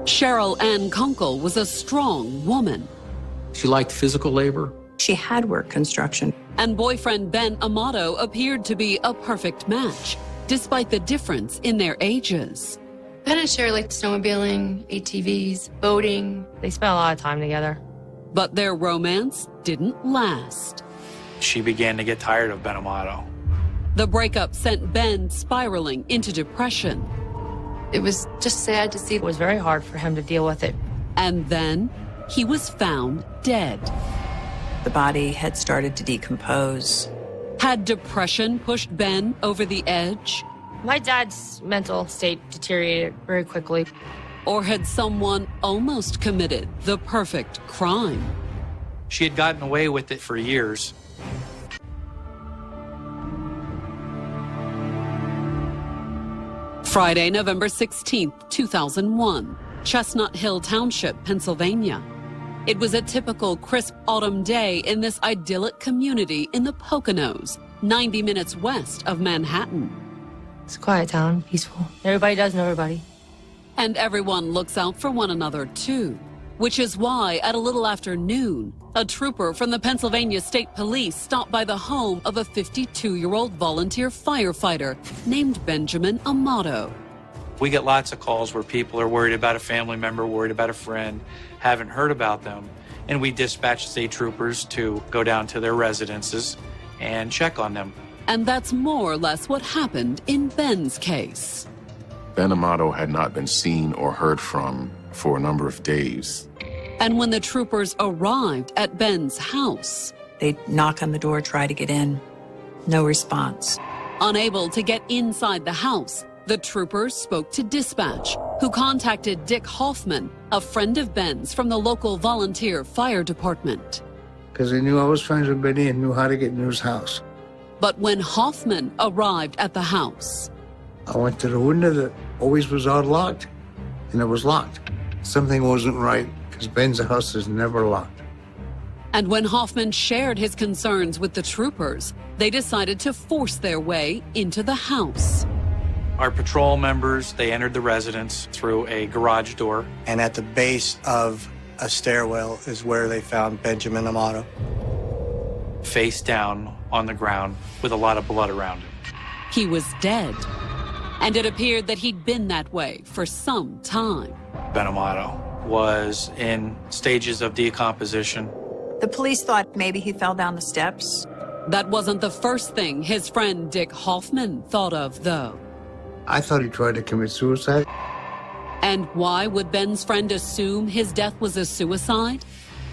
Cheryl Ann Kunkle was a strong woman. She liked physical labor. She had worked construction. And boyfriend Ben Amato appeared to be a perfect match, despite the difference in their ages. Ben and Cheryl liked snowmobiling, ATVs, boating. They spent a lot of time together. But their romance didn't last. She began to get tired of Ben Amato. The breakup sent Ben spiraling into depression. It was just sad to see. It was very hard for him to deal with it. And then he was found dead. The body had started to decompose. Had depression pushed Ben over the edge? My dad's mental state deteriorated very quickly. Or had someone almost committed the perfect crime? She had gotten away with it for years. Friday, November 16th, 2001, Chestnut Hill Township, Pennsylvania. It was a typical crisp autumn day in this idyllic community in the Poconos, 90 minutes west of Manhattan. It's a quiet town, peaceful. Everybody does know everybody. And everyone looks out for one another, too. Which is why, at a little after noon, a trooper from the Pennsylvania State Police stopped by the home of a 52-year-old volunteer firefighter named Benjamin Amato. We get lots of calls where people are worried about a family member, worried about a friend, haven't heard about them, and we dispatch state troopers to go down to their residences and check on them. And that's more or less what happened in Ben's case. Ben Amato had not been seen or heard from for a number of days. And when the troopers arrived at Ben's house, They'd knock on the door, try to get in. No response. unable to get inside the house, the troopers spoke to dispatch, who contacted Dick Hoffman, a friend of Ben's from the local volunteer fire department. Because they knew I was friends with Benny and knew how to get into his house. But when Hoffman arrived at the house, I went to the window that always was unlocked, and it was locked. Something wasn't right, because Ben's house is never locked. And when Hoffman shared his concerns with the troopers, they decided to force their way into the house. Our patrol members, they entered the residence through a garage door. And at the base of a stairwell is where they found Benjamin Amato. Face down on the ground with a lot of blood around him. He was dead. And it appeared that he'd been that way for some time. Ben Amato was in stages of decomposition. The police thought maybe he fell down the steps. That wasn't the first thing his friend Dick Hoffman thought of, though. I thought he tried to commit suicide. And why would Ben's friend assume his death was a suicide?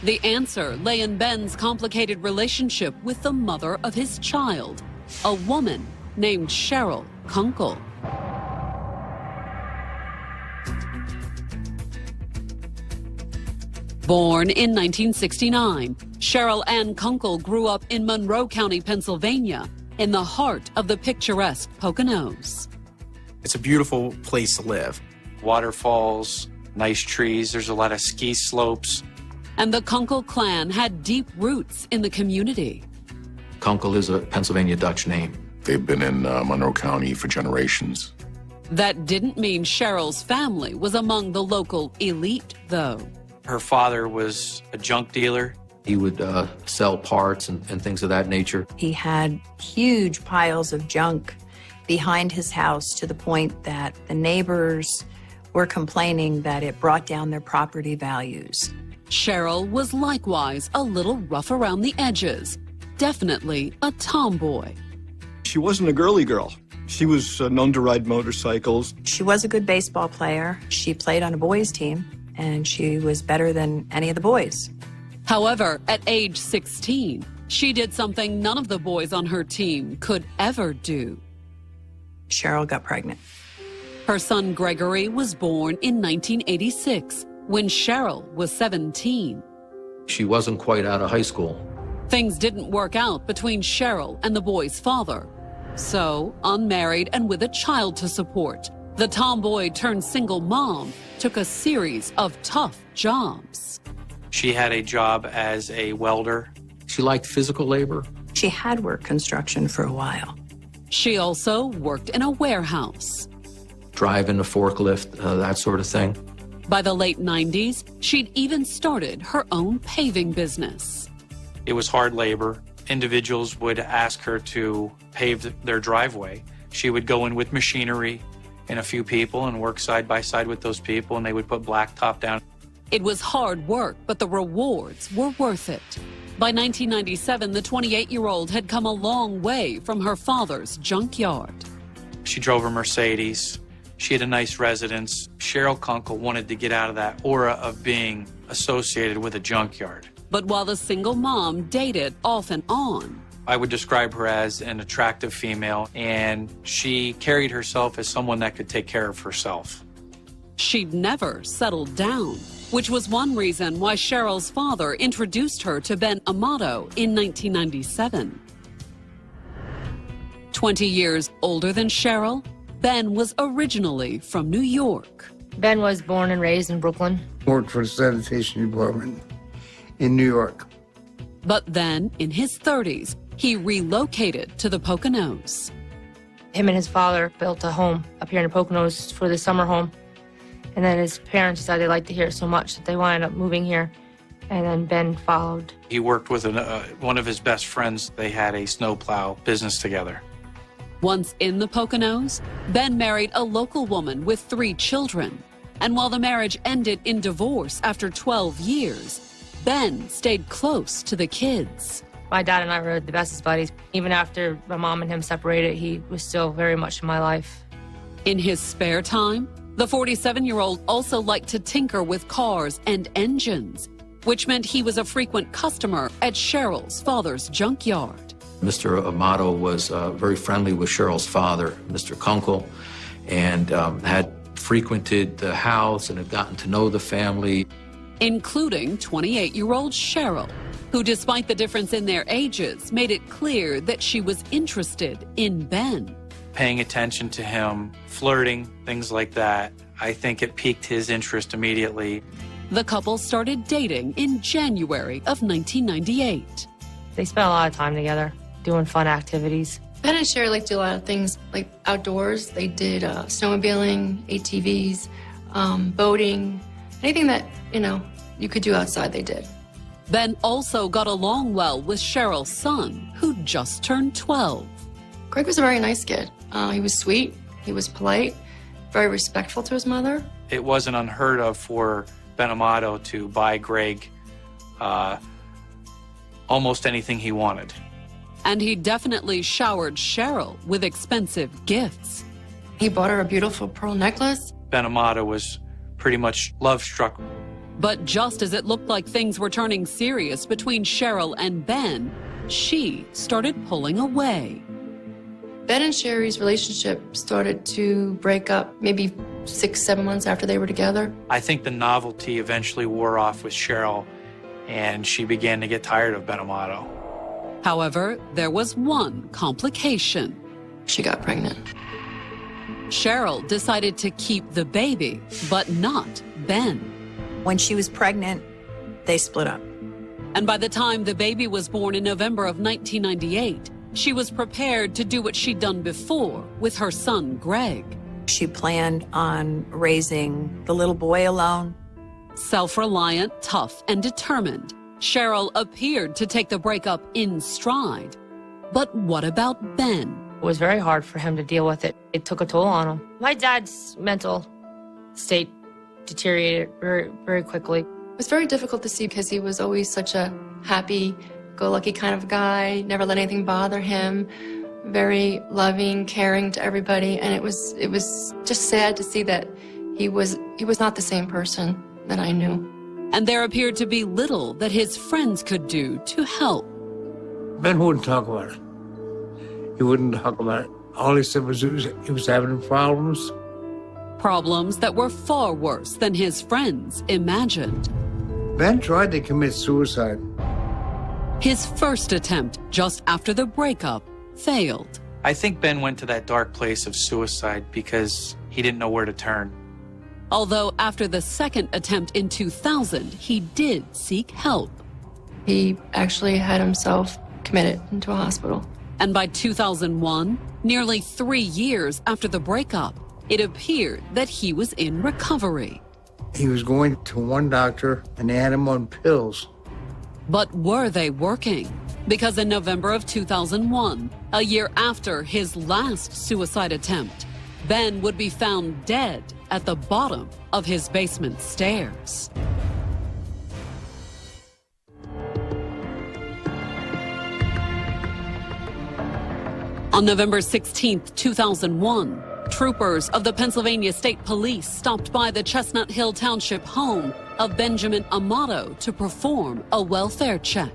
The answer lay in Ben's complicated relationship with the mother of his child, a woman named Cheryl Kunkle. Born in 1969, Cheryl Ann Kunkle grew up in Monroe County, Pennsylvania, in the heart of the picturesque Poconos. It's a beautiful place to live. Waterfalls, nice trees, there's a lot of ski slopes. And the Kunkle clan had deep roots in the community. Kunkle is a Pennsylvania Dutch name. They've been in Monroe County for generations. That didn't mean Cheryl's family was among the local elite, though. Her father was a junk dealer. He would sell parts and things of that nature. He had huge piles of junk behind his house to the point that the neighbors were complaining that it brought down their property values. Cheryl was likewise a little rough around the edges, definitely a tomboy. She wasn't a girly girl. She was known to ride motorcycles. She was a good baseball player. She played on a boys' team, and she was better than any of the boys. However, at age 16, she did something none of the boys on her team could ever do. Cheryl got pregnant. Her son Gregory was born in 1986, when Cheryl was 17. She wasn't quite out of high school. Things didn't work out between Cheryl and the boy's father. So, unmarried and with a child to support, the tomboy turned single mom took a series of tough jobs. She had a job as a welder. She liked physical labor. She had worked construction for a while. She also worked in a warehouse. Driving a forklift, that sort of thing. By the late 90s, she'd even started her own paving business. It was hard labor. Individuals would ask her to pave their driveway. She would go in with machinery and a few people and work side by side with those people, and they would put blacktop down. It was hard work, but the rewards were worth it. By 1997, the 28-year-old had come a long way from her father's junkyard. She drove a Mercedes. She had a nice residence. Cheryl Kunkle wanted to get out of that aura of being associated with a junkyard. But while the single mom dated off and on, I would describe her as an attractive female, and she carried herself as someone that could take care of herself. she'd never settled down, which was one reason why Cheryl's father introduced her to Ben Amato in 1997. 20 years older than Cheryl, Ben was originally from New York. Ben was born and raised in Brooklyn. Worked for the sanitation department in New York. But then, in his 30s, he relocated to the Poconos. Him and his father built a home up here in the Poconos for the summer home. And then his parents decided they liked it here so much that they wound up moving here. And then Ben followed. He worked with one of his best friends. They had a snowplow business together. Once in the Poconos, Ben married a local woman with 3 children. And while the marriage ended in divorce after 12 years, Ben stayed close to the kids. My dad and I were the bestest buddies. Even after my mom and him separated, he was still very much in my life. In his spare time, the 47-year-old also liked to tinker with cars and engines, which meant he was a frequent customer at Cheryl's father's junkyard. Mr. Amato was very friendly with Cheryl's father, Mr. Kunkle, and had frequented the house and had gotten to know the family. Including 28-year-old Cheryl, who, despite the difference in their ages, made it clear that she was interested in Ben. Paying attention to him, flirting, things like that, I think it piqued his interest immediately. The couple started dating in January of 1998. They spent a lot of time together, doing fun activities. Ben and Cheryl like to do a lot of things, like outdoors. They did snowmobiling, ATVs, boating, anything that, you could do outside, they did. Ben also got along well with Cheryl's son, who just turned 12. Greg was a very nice kid. He was sweet, he was polite, very respectful to his mother. It wasn't unheard of for Ben Amato to buy Greg almost anything he wanted. And he definitely showered Cheryl with expensive gifts. He bought her a beautiful pearl necklace. Ben Amato was pretty much love-struck. But just as it looked like things were turning serious between Cheryl and Ben, she started pulling away. Ben and Sherry's relationship started to break up maybe 6-7 months after they were together. I think the novelty eventually wore off with Cheryl, and she began to get tired of Ben Amato. However, there was one complication. She got pregnant. Cheryl decided to keep the baby, but not Ben. When she was pregnant, they split up. And by the time the baby was born in November of 1998, she was prepared to do what she'd done before with her son, Greg. She planned on raising the little boy alone. Self-reliant, tough, and determined, Cheryl appeared to take the breakup in stride. But what about Ben? It was very hard for him to deal with it. It took a toll on him. My dad's mental state deteriorated very, very quickly. It was very difficult to see because he was always such a happy-go-lucky kind of guy, never let anything bother him, very loving, caring to everybody, and it was just sad to see that he was not the same person that I knew. And there appeared to be little that his friends could do to help. Ben wouldn't talk about it. He wouldn't talk about it. All he said was he was having problems. Problems that were far worse than his friends imagined. Ben tried to commit suicide. His first attempt just after the breakup failed. I think Ben went to that dark place of suicide because he didn't know where to turn. Although after the second attempt in 2000, he did seek help. He actually had himself committed into a hospital. And by 2001, nearly 3 years after the breakup, it appeared that he was in recovery. He was going to one doctor, and they had him on pills. But were they working? Because in November of 2001, a year after his last suicide attempt, Ben would be found dead at the bottom of his basement stairs. On November 16, 2001, troopers of the Pennsylvania State Police stopped by the Chestnut Hill Township home of Benjamin Amato to perform a welfare check.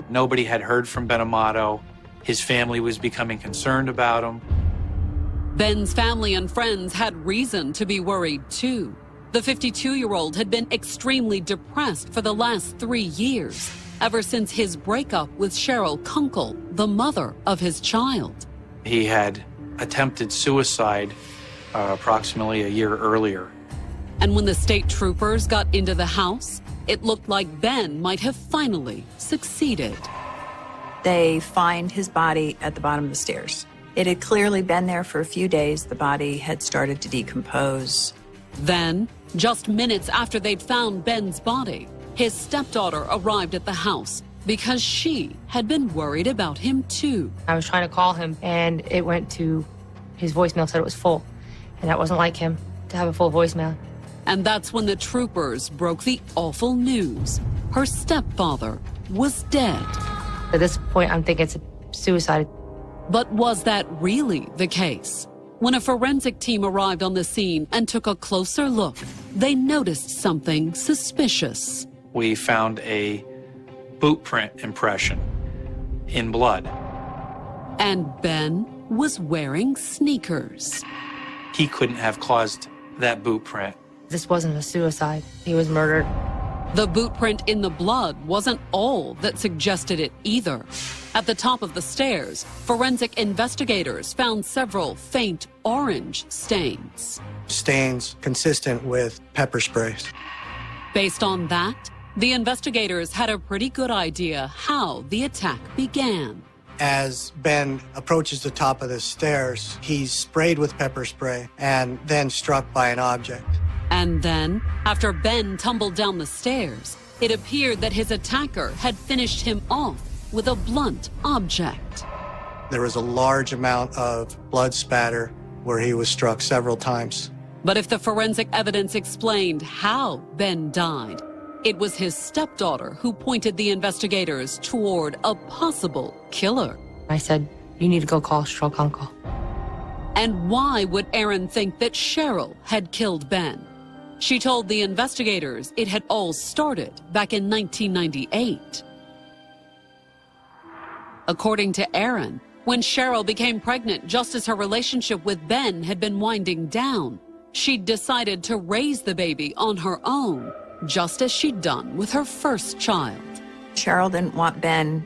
Nobody had heard from Ben Amato. His family was becoming concerned about him. Ben's family and friends had reason to be worried too. The 52-year-old had been extremely depressed for the last 3 years, ever since his breakup with Cheryl Kunkle, the mother of his child. He had attempted suicide approximately a year earlier. And when the state troopers got into the house, it looked like Ben might have finally succeeded. They find his body at the bottom of the stairs. It had clearly been there for a few days. The body had started to decompose. Then, just minutes after they'd found Ben's body, his stepdaughter arrived at the house because she had been worried about him too. I was trying to call him, and it went to his voicemail, said it was full. And that wasn't like him to have a full voicemail. And that's when the troopers broke the awful news. Her stepfather was dead. At this point, I'm thinking it's a suicide. But was that really the case? When a forensic team arrived on the scene and took a closer look, they noticed something suspicious. We found a boot print impression in blood. And Ben was wearing sneakers. He couldn't have caused that boot print. This wasn't a suicide. He was murdered. The boot print in the blood wasn't all that suggested it either. At the top of the stairs, forensic investigators found several faint orange stains. Stains consistent with pepper sprays. Based on that, the investigators had a pretty good idea how the attack began. As Ben approaches the top of the stairs, he's sprayed with pepper spray and then struck by an object. And then, after Ben tumbled down the stairs, it appeared that his attacker had finished him off with a blunt object. There was a large amount of blood spatter where he was struck several times. But if the forensic evidence explained how Ben died, it was his stepdaughter who pointed the investigators toward a possible killer. I said, you need to go call Cheryl Kunkle. And why would Erin think that Cheryl had killed Ben? She told the investigators it had all started back in 1998. According to Erin, when Cheryl became pregnant just as her relationship with Ben had been winding down, she'd decided to raise the baby on her own, just as she'd done with her first child. Cheryl didn't want Ben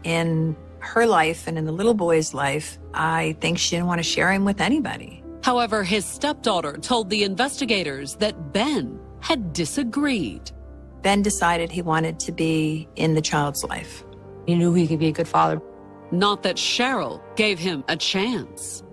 in her life and in the little boy's life. I think she didn't want to share him with anybody. However, his stepdaughter told the investigators that Ben had disagreed. Ben decided he wanted to be in the child's life. He knew he could be a good father. Not that Cheryl gave him a chance.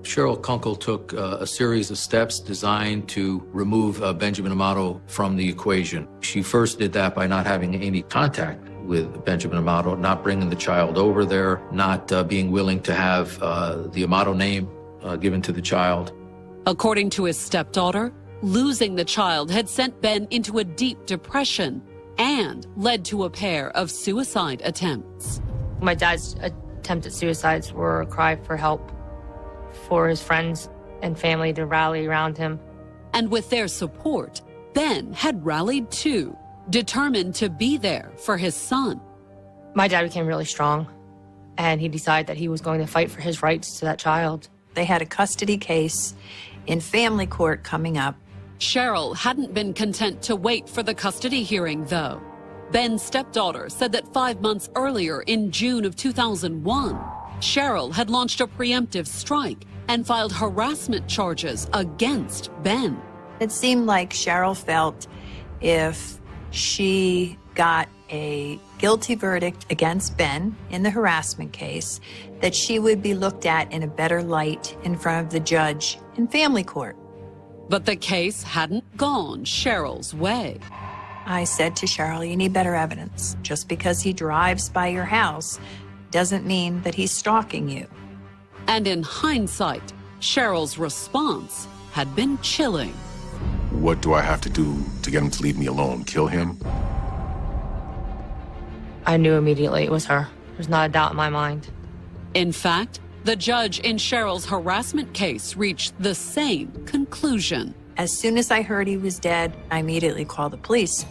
Cheryl Kunkle took a series of steps designed to remove Benjamin Amato from the equation. She first did that by not having any contact with Benjamin Amato, not bringing the child over there, not being willing to have the Amato name given to the child. According to his stepdaughter, losing the child had sent Ben into a deep depression and led to a pair of suicide attempts. My dad's attempt at suicides were a cry for help for his friends and family to rally around him. And with their support, Ben had rallied too, determined to be there for his son. My dad became really strong, and he decided that he was going to fight for his rights to that child. They had a custody case in family court coming up. Cheryl hadn't been content to wait for the custody hearing, though. Ben's stepdaughter said that 5 months earlier, in June of 2001, Cheryl had launched a preemptive strike and filed harassment charges against Ben. It seemed like Cheryl felt if she got a guilty verdict against Ben in the harassment case, that she would be looked at in a better light in front of the judge in family court. But the case hadn't gone Cheryl's way. I said to Cheryl, you need better evidence. Just because he drives by your house doesn't mean that he's stalking you. And in hindsight, Cheryl's response had been chilling. What do I have to do to get him to leave me alone? Kill him? I knew immediately it was her. There's not a doubt in my mind. In fact, the judge in Cheryl's harassment case reached the same conclusion. As soon as I heard he was dead, I immediately called the police.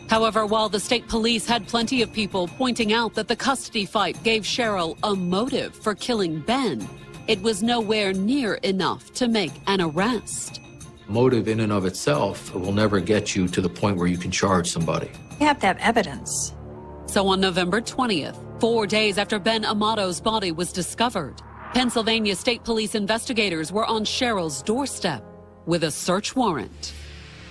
However, while the state police had plenty of people pointing out that the custody fight gave Cheryl a motive for killing Ben, it was nowhere near enough to make an arrest. Motive in and of itself will never get you to the point where you can charge somebody. You have to have evidence. So on November 20th, 4 days after Ben Amato's body was discovered, Pennsylvania State Police investigators were on Cheryl's doorstep with a search warrant.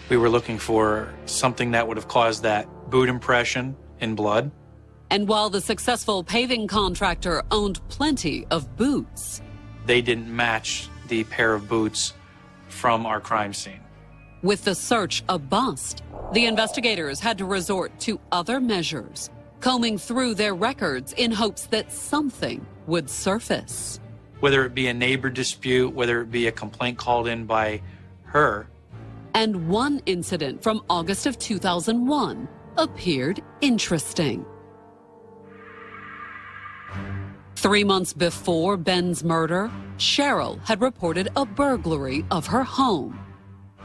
We were looking for something that would have caused that boot impression in blood. And while the successful paving contractor owned plenty of boots, they didn't match the pair of boots from our crime scene. With the search a bust, the investigators had to resort to other measures, combing through their records in hopes that something would surface. Whether it be a neighbor dispute, whether it be a complaint called in by her. And one incident from August of 2001 appeared interesting. 3 months before Ben's murder, Cheryl had reported a burglary of her home.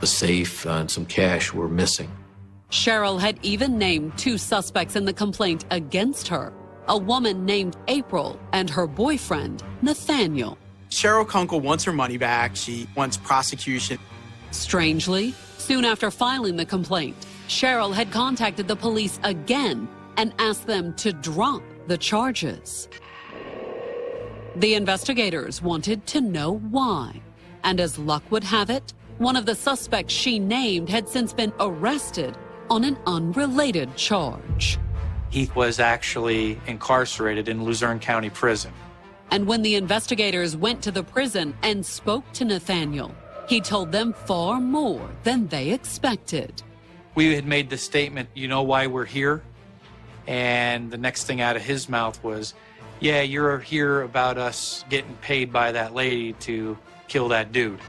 The safe and some cash were missing. Cheryl had even named 2 suspects in the complaint against her, a woman named April and her boyfriend, Nathaniel. Cheryl Kunkle wants her money back. She wants prosecution. Strangely, soon after filing the complaint, Cheryl had contacted the police again and asked them to drop the charges. The investigators wanted to know why, and as luck would have it, one of the suspects she named had since been arrested on an unrelated charge. He was actually incarcerated in Luzerne County Prison. And when the investigators went to the prison and spoke to Nathaniel, he told them far more than they expected. We had made the statement, you know why we're here? And the next thing out of his mouth was, yeah, you're here about us getting paid by that lady to kill that dude.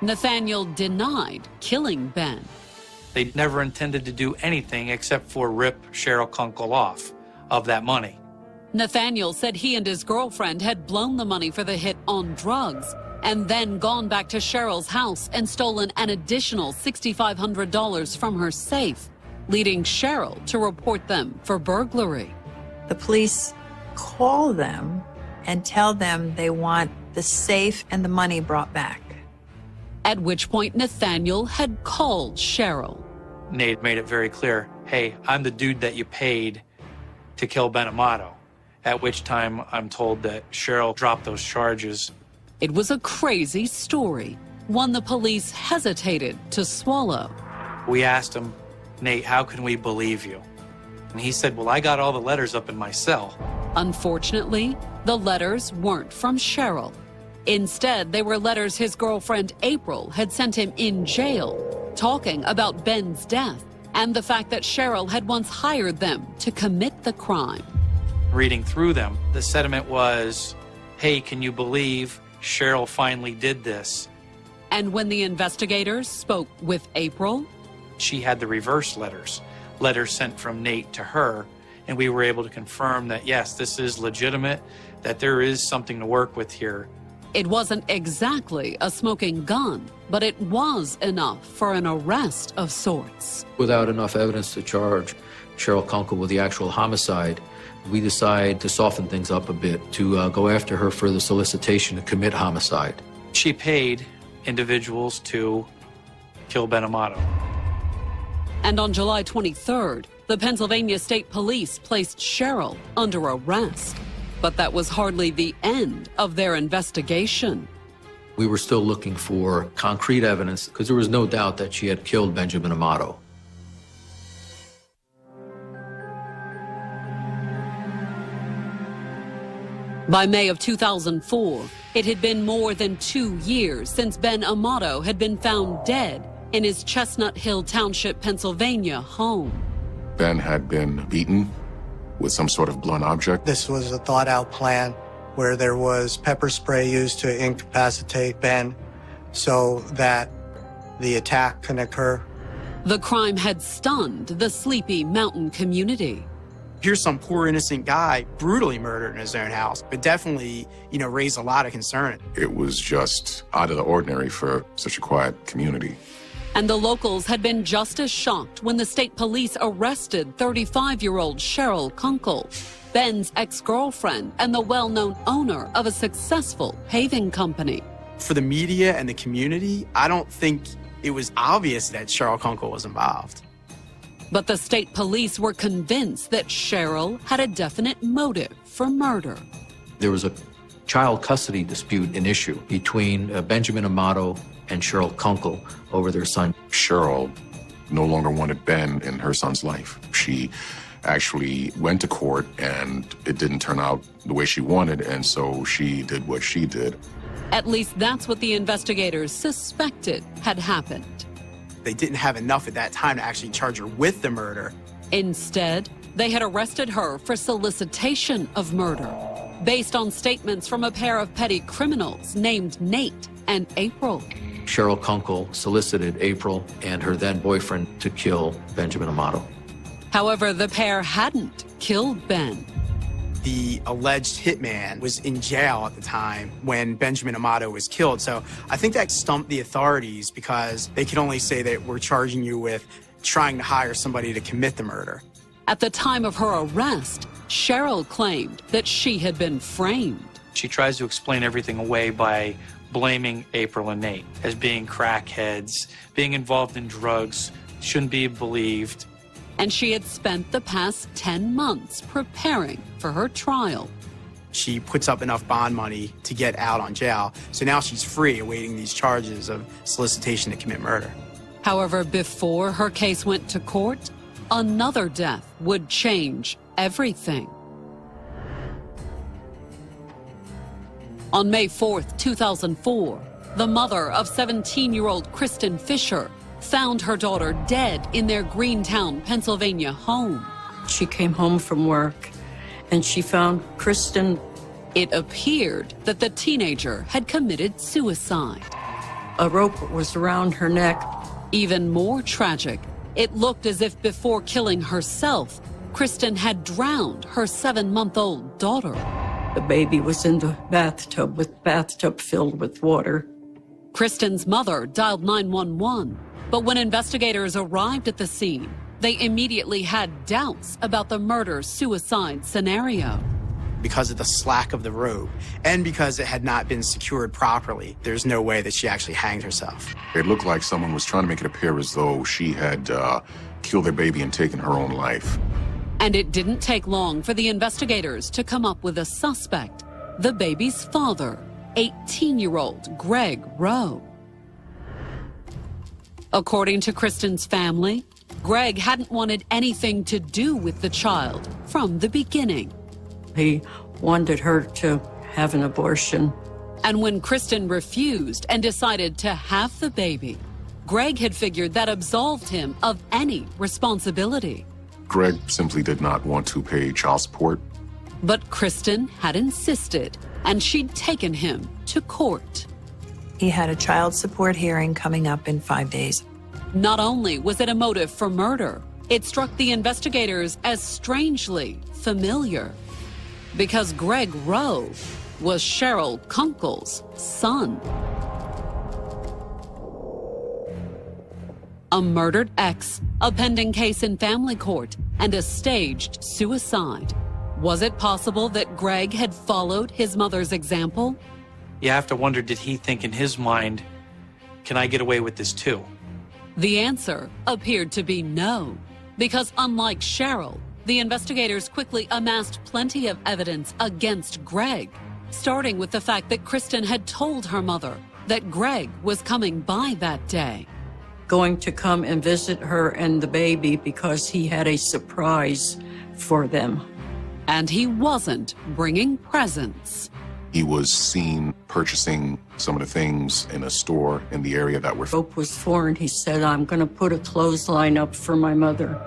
Nathaniel denied killing Ben. They never intended to do anything except for rip Cheryl Kunkle off of that money. Nathaniel said he and his girlfriend had blown the money for the hit on drugs and then gone back to Cheryl's house and stolen an additional $6,500 from her safe, leading Cheryl to report them for burglary. The police call them and tell them they want the safe and the money brought back. At which point Nathaniel had called Cheryl. Nate made it very clear, hey, I'm the dude that you paid to kill Ben Amato. At which time I'm told that Cheryl dropped those charges. It was a crazy story, one the police hesitated to swallow. We asked him, Nate, how can we believe you? And he said, well, I got all the letters up in my cell. Unfortunately, the letters weren't from Cheryl. Instead, they were letters his girlfriend April had sent him in jail, talking about Ben's death and the fact that Cheryl had once hired them to commit the crime. Reading through them, the sentiment was, hey, can you believe Cheryl finally did this? And when the investigators spoke with April, she had the reverse letters sent from Nate to her, and we were able to confirm that, yes, this is legitimate, that there is something to work with here. It wasn't exactly a smoking gun, but it was enough for an arrest of sorts. Without enough evidence to charge Cheryl Kunkle with the actual homicide, we decide to soften things up a bit, to go after her for the solicitation to commit homicide. She paid individuals to kill Ben Amato. And on July 23rd, the Pennsylvania State Police placed Cheryl under arrest. But that was hardly the end of their investigation. We were still looking for concrete evidence because there was no doubt that she had killed Benjamin Amato. By May of 2004, it had been more than 2 years since Ben Amato had been found dead in his Chestnut Hill Township, Pennsylvania home. Ben had been beaten with some sort of blunt object. This was a thought-out plan where there was pepper spray used to incapacitate Ben so that the attack can occur. The crime had stunned the sleepy mountain community. Here's some poor innocent guy brutally murdered in his own house. It definitely, raised a lot of concern. It was just out of the ordinary for such a quiet community. And the locals had been just as shocked when the state police arrested 35-year-old Cheryl Kunkle, Ben's ex-girlfriend and the well-known owner of a successful paving company. For the media and the community, I don't think it was obvious that Cheryl Kunkle was involved. But the state police were convinced that Cheryl had a definite motive for murder. There was a child custody dispute in issue between Benjamin Amato and Cheryl Kunkle over their son. Cheryl no longer wanted Ben in her son's life. She actually went to court, and it didn't turn out the way she wanted, and so she did what she did. At least that's what the investigators suspected had happened. They didn't have enough at that time to actually charge her with the murder. Instead, they had arrested her for solicitation of murder, based on statements from a pair of petty criminals named Nate and April. Cheryl Kunkle solicited April and her then boyfriend to kill Benjamin Amato. However, the pair hadn't killed Ben. The alleged hitman was in jail at the time when Benjamin Amato was killed. So I think that stumped the authorities because they could only say that we're charging you with trying to hire somebody to commit the murder. At the time of her arrest, Cheryl claimed that she had been framed. She tries to explain everything away by blaming April and Nate as being crackheads, being involved in drugs, shouldn't be believed. And she had spent the past 10 months preparing for her trial. She puts up enough bond money to get out on jail, so now she's free awaiting these charges of solicitation to commit murder. However, before her case went to court, another death would change everything. On May 4th, 2004, the mother of 17-year-old Kristen Fisher found her daughter dead in their Greentown, Pennsylvania home. She came home from work and she found Kristen. It appeared that the teenager had committed suicide. A rope was around her neck. Even more tragic, it looked as if before killing herself, Kristen had drowned her 7-month-old daughter. The baby was in the bathtub with bathtub filled with water. Kristen's mother dialed 911. But when investigators arrived at the scene, they immediately had doubts about the murder-suicide scenario. Because of the slack of the rope and because it had not been secured properly, there's no way that she actually hanged herself. It looked like someone was trying to make it appear as though she had killed their baby and taken her own life. And it didn't take long for the investigators to come up with a suspect, the baby's father, 18-year-old Greg Rowe. According to Kristen's family, Greg hadn't wanted anything to do with the child from the beginning. He wanted her to have an abortion. And when Kristen refused and decided to have the baby, Greg had figured that absolved him of any responsibility. Greg simply did not want to pay child support. But Kristen had insisted, and she'd taken him to court. He had a child support hearing coming up in 5 days. Not only was it a motive for murder, it struck the investigators as strangely familiar. Because Greg Rowe was Cheryl Kunkle's son. A murdered ex, a pending case in family court, and a staged suicide. Was it possible that Greg had followed his mother's example? You have to wonder, did he think in his mind, can I get away with this too? The answer appeared to be no, because unlike Cheryl, the investigators quickly amassed plenty of evidence against Greg, starting with the fact that Kristen had told her mother that Greg was coming by that day. Going to come and visit her and the baby because he had a surprise for them. And he wasn't bringing presents. He was seen purchasing some of the things in a store in the area that were... Rope was for, and he said, I'm going to put a clothesline up for my mother.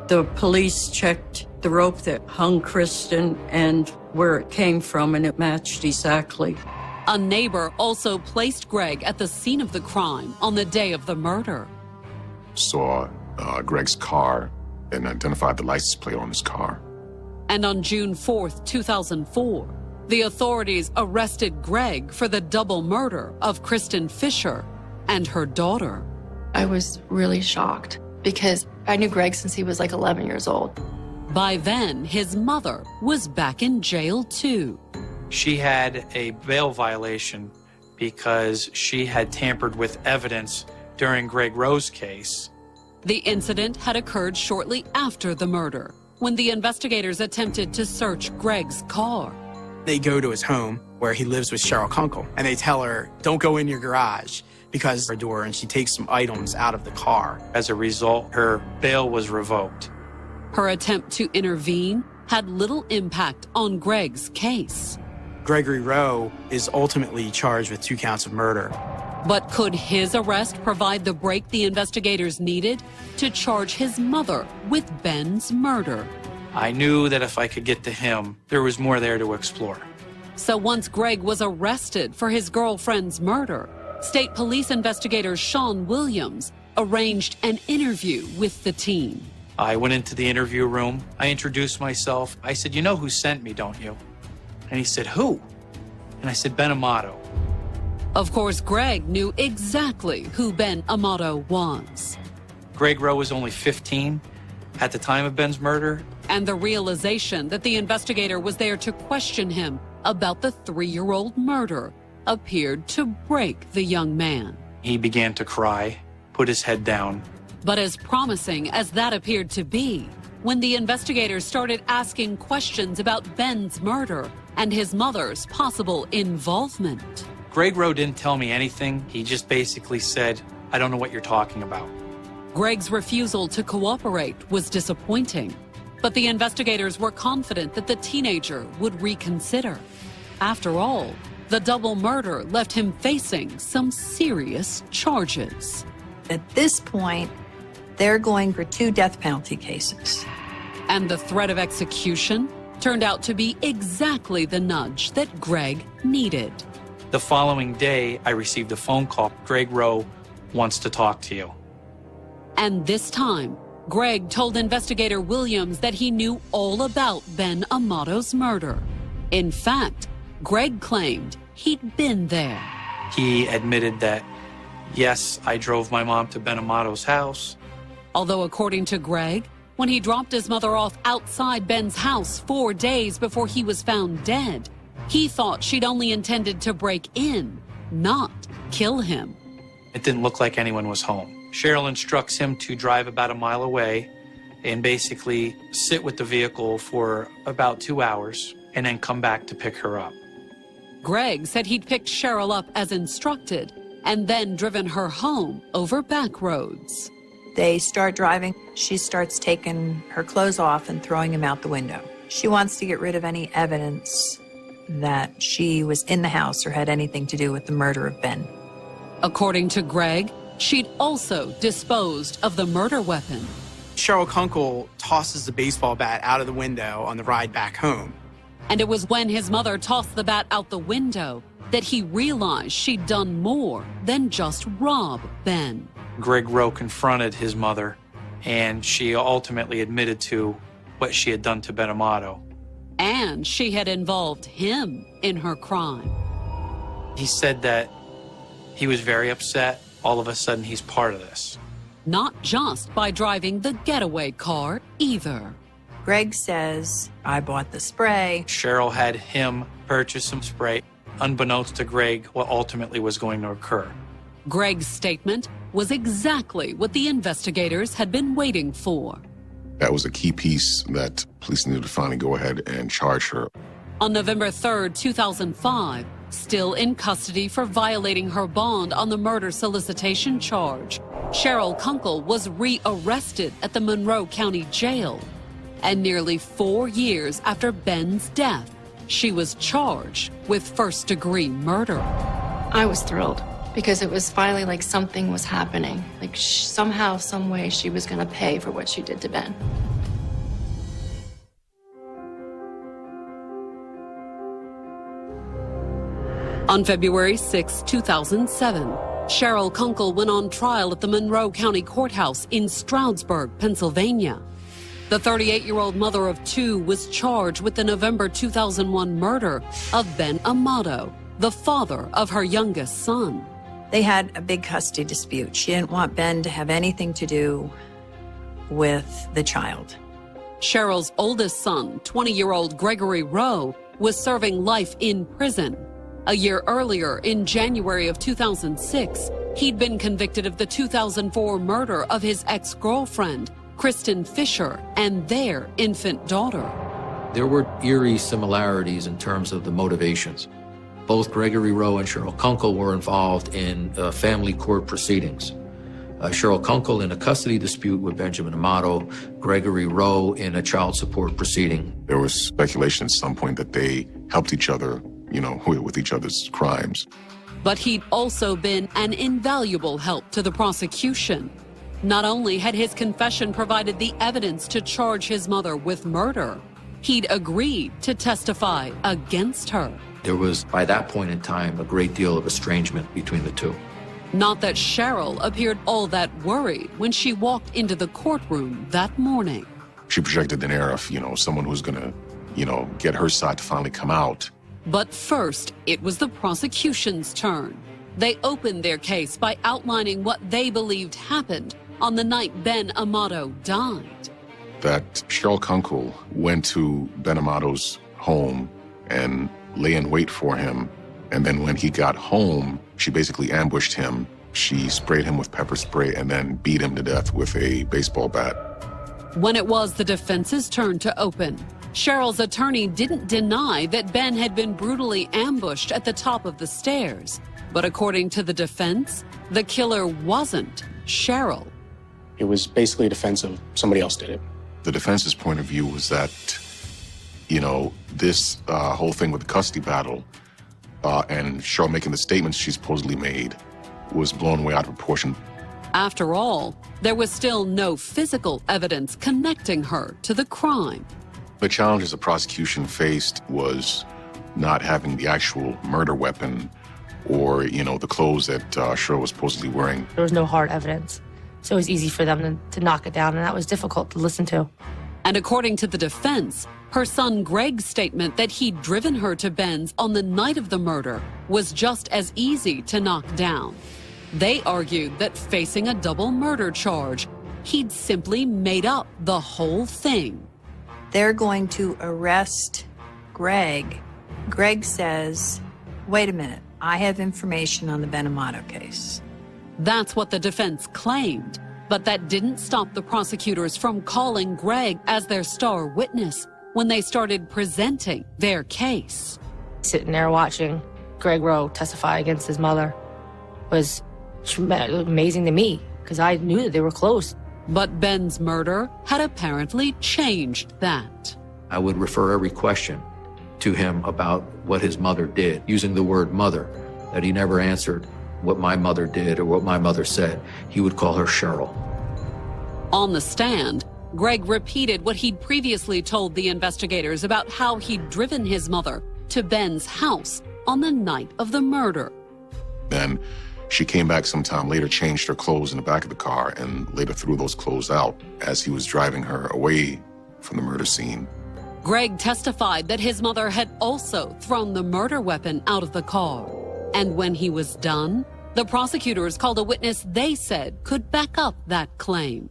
The police checked the rope that hung Kristen and where it came from, and it matched exactly. A neighbor also placed Greg at the scene of the crime on the day of the murder. Saw Greg's car and identified the license plate on his car. And on June 4th, 2004, the authorities arrested Greg for the double murder of Kristen Fisher and her daughter. I was really shocked because I knew Greg since he was like 11 years old. By then, his mother was back in jail too. She had a bail violation because she had tampered with evidence during Greg Rowe's case. The incident had occurred shortly after the murder, when the investigators attempted to search Greg's car. They go to his home where he lives with Cheryl Kunkle, and they tell her, don't go in your garage because her door, and she takes some items out of the car. As a result, her bail was revoked. Her attempt to intervene had little impact on Greg's case. Gregory Rowe is ultimately charged with 2 counts of murder. But could his arrest provide the break the investigators needed to charge his mother with Ben's murder? I knew that if I could get to him, there was more there to explore. So once Greg was arrested for his girlfriend's murder, state police investigator Sean Williams arranged an interview with the teen. I went into the interview room. I introduced myself. I said, you know who sent me, don't you? And he said, who? And I said, Ben Amato. Of course, Greg knew exactly who Ben Amato was. Greg Rowe was only 15 at the time of Ben's murder. And the realization that the investigator was there to question him about the 3-year-old murder appeared to break the young man. He began to cry, put his head down. But as promising as that appeared to be, when the investigators started asking questions about Ben's murder and his mother's possible involvement. Greg Rowe didn't tell me anything. He just basically said, I don't know what you're talking about. Greg's refusal to cooperate was disappointing, but the investigators were confident that the teenager would reconsider. After all, the double murder left him facing some serious charges. At this point, they're going for 2 death penalty cases. And the threat of execution turned out to be exactly the nudge that Greg needed. The following day, I received a phone call. Greg Rowe wants to talk to you. And this time, Greg told investigator Williams that he knew all about Ben Amato's murder. In fact, Greg claimed he'd been there. He admitted that, yes, I drove my mom to Ben Amato's house. Although according to Greg, when he dropped his mother off outside Ben's house 4 days before he was found dead, he thought she'd only intended to break in, not kill him. It didn't look like anyone was home. Cheryl instructs him to drive about a mile away and basically sit with the vehicle for about 2 hours and then come back to pick her up. Greg said he'd picked Cheryl up as instructed and then driven her home over back roads. They start driving. She starts taking her clothes off and throwing them out the window. She wants to get rid of any evidence that she was in the house or had anything to do with the murder of Ben. According to Greg, she'd also disposed of the murder weapon. Cheryl Kunkle tosses the baseball bat out of the window on the ride back home. And it was when his mother tossed the bat out the window that he realized she'd done more than just rob Ben. Greg Rowe confronted his mother, and she ultimately admitted to what she had done to Ben Amato. And she had involved him in her crime. He said that he was very upset. All of a sudden, he's part of this. Not just by driving the getaway car, either. Greg says, I bought the spray. Cheryl had him purchase some spray, unbeknownst to Greg, what ultimately was going to occur. Greg's statement was exactly what the investigators had been waiting for. That was a key piece that police needed to finally go ahead and charge her. On November 3rd, 2005, still in custody for violating her bond on the murder solicitation charge, Cheryl Kunkle was rearrested at the Monroe County Jail. And nearly 4 years after Ben's death, she was charged with first-degree murder. I was thrilled because it was finally like something was happening. Like somehow, some way, she was going to pay for what she did to Ben. On February 6, 2007, Cheryl Kunkle went on trial at the Monroe County Courthouse in Stroudsburg, Pennsylvania. The 38-year-old mother of 2 was charged with the November 2001 murder of Ben Amato, the father of her youngest son. They had a big custody dispute. She didn't want Ben to have anything to do with the child. Cheryl's oldest son, 20-year-old Gregory Rowe, was serving life in prison. A year earlier, in January of 2006, he'd been convicted of the 2004 murder of his ex-girlfriend, Kristen Fisher, and their infant daughter. There were eerie similarities in terms of the motivations. Both Gregory Rowe and Cheryl Kunkle were involved in family court proceedings. Cheryl Kunkle in a custody dispute with Benjamin Amato, Gregory Rowe in a child support proceeding. There was speculation at some point that they helped each other, with each other's crimes. But he'd also been an invaluable help to the prosecution. Not only had his confession provided the evidence to charge his mother with murder, he'd agreed to testify against her. There was, by that point in time, a great deal of estrangement between the two. Not that Cheryl appeared all that worried when she walked into the courtroom that morning. She projected an air of, someone who's going to, get her side to finally come out. But first, it was the prosecution's turn. They opened their case by outlining what they believed happened on the night Ben Amato died. That Cheryl Kunkle went to Ben Amato's home and lay in wait for him. And then when he got home, she basically ambushed him. She sprayed him with pepper spray and then beat him to death with a baseball bat. When it was the defense's turn to open, Cheryl's attorney didn't deny that Ben had been brutally ambushed at the top of the stairs. But according to the defense, the killer wasn't Cheryl. It was basically a defense of somebody else did it. The defense's point of view was that, this whole thing with the custody battle and Cheryl making the statements she supposedly made was blown way out of proportion. After all, there was still no physical evidence connecting her to the crime. The challenges the prosecution faced was not having the actual murder weapon or, the clothes that Cheryl was supposedly wearing. There was no hard evidence, so it was easy for them to knock it down, and that was difficult to listen to. And according to the defense, her son Greg's statement that he'd driven her to Ben's on the night of the murder was just as easy to knock down. They argued that facing a double murder charge, he'd simply made up the whole thing. They're going to arrest Greg. Greg says, wait a minute, I have information on the Ben Amato case. That's what the defense claimed, but that didn't stop the prosecutors from calling Greg as their star witness when they started presenting their case. Sitting there watching Greg Rowe testify against his mother was amazing to me because I knew that they were close. But Ben's murder had apparently changed that. I would refer every question to him about what his mother did, using the word mother, that he never answered what my mother did or what my mother said. He would call her Cheryl. On the stand, Greg repeated what he'd previously told the investigators about how he'd driven his mother to Ben's house on the night of the murder. Then she came back sometime later, changed her clothes in the back of the car, and later threw those clothes out as he was driving her away from the murder scene. Greg testified that his mother had also thrown the murder weapon out of the car. And when he was done, the prosecutors called a witness they said could back up that claim.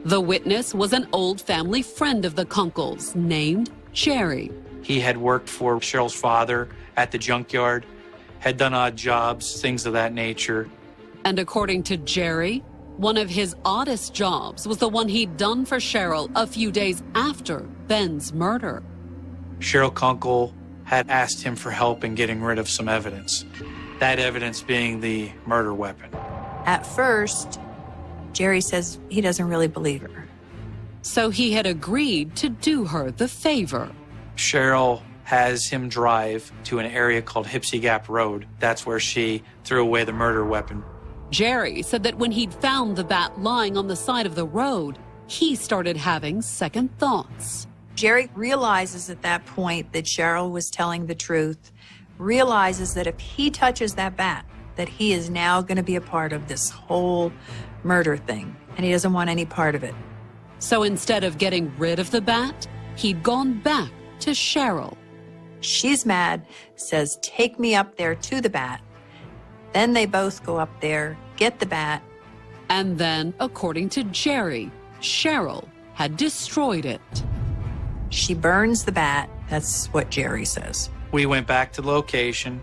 The witness was an old family friend of the Kunkles named Jerry. He had worked for Cheryl's father at the junkyard, had done odd jobs, things of that nature. And according to Jerry, one of his oddest jobs was the one he'd done for Cheryl a few days after Ben's murder. Cheryl Kunkle had asked him for help in getting rid of some evidence. That evidence being the murder weapon. At first, Jerry says he doesn't really believe her. So he had agreed to do her the favor. Cheryl has him drive to an area called Hipsy Gap Road. That's where she threw away the murder weapon. Jerry said that when he'd found the bat lying on the side of the road, he started having second thoughts. Jerry realizes at that point that Cheryl was telling the truth, realizes that if he touches that bat, that he is now going to be a part of this whole murder thing, and he doesn't want any part of it. So instead of getting rid of the bat, he'd gone back to Cheryl. She's mad, says, take me up there to the bat. Then they both go up there, get the bat. And then, according to Jerry, Cheryl had destroyed it. She burns the bat. That's what Jerry says. We went back to the location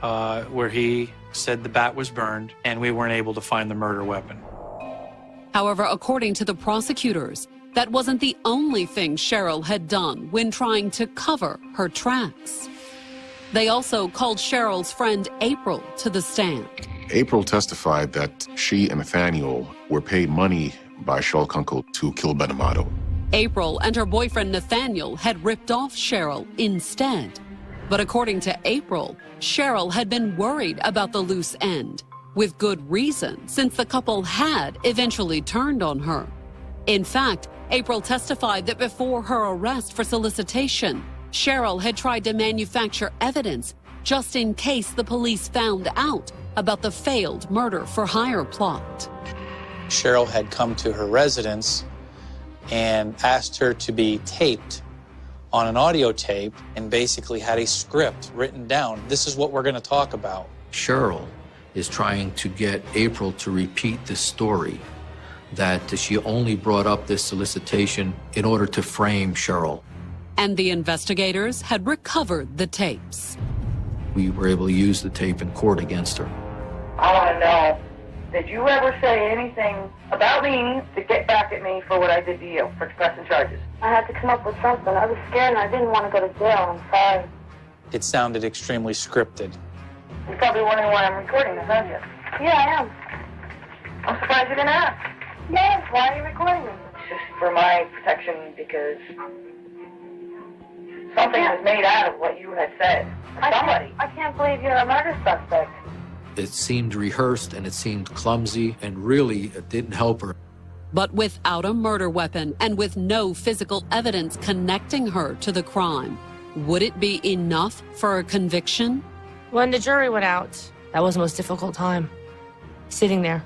where he said the bat was burned, and we weren't able to find the murder weapon. However, according to the prosecutors, that wasn't the only thing Cheryl had done when trying to cover her tracks. They also called Cheryl's friend April to the stand. April testified that she and Nathaniel were paid money by Cheryl Kunkle to kill Ben Amato. April and her boyfriend Nathaniel had ripped off Cheryl instead. But according to April, Cheryl had been worried about the loose end, with good reason, since the couple had eventually turned on her. In fact, April testified that before her arrest for solicitation, Cheryl had tried to manufacture evidence just in case the police found out about the failed murder-for-hire plot. Cheryl had come to her residence and asked her to be taped on an audio tape and basically had a script written down. This is what we're going to talk about. Cheryl is trying to get April to repeat this story, that she only brought up this solicitation in order to frame Cheryl. And the investigators had recovered the tapes. We were able to use the tape in court against her. I want to know, did you ever say anything about me to get back at me for what I did to you, for pressing charges? I had to come up with something. I was scared and I didn't want to go to jail. I'm sorry. It sounded extremely scripted. You're probably wondering why I'm recording this, aren't you? Yeah, I am. I'm surprised you didn't ask. Yes, why are you recording me? It's just for my protection because something was made out of what you had said. Somebody. I can't believe you're a murder suspect. It seemed rehearsed and it seemed clumsy, and really it didn't help her. But without a murder weapon and with no physical evidence connecting her to the crime, would it be enough for a conviction? When the jury went out, that was the most difficult time. Sitting there,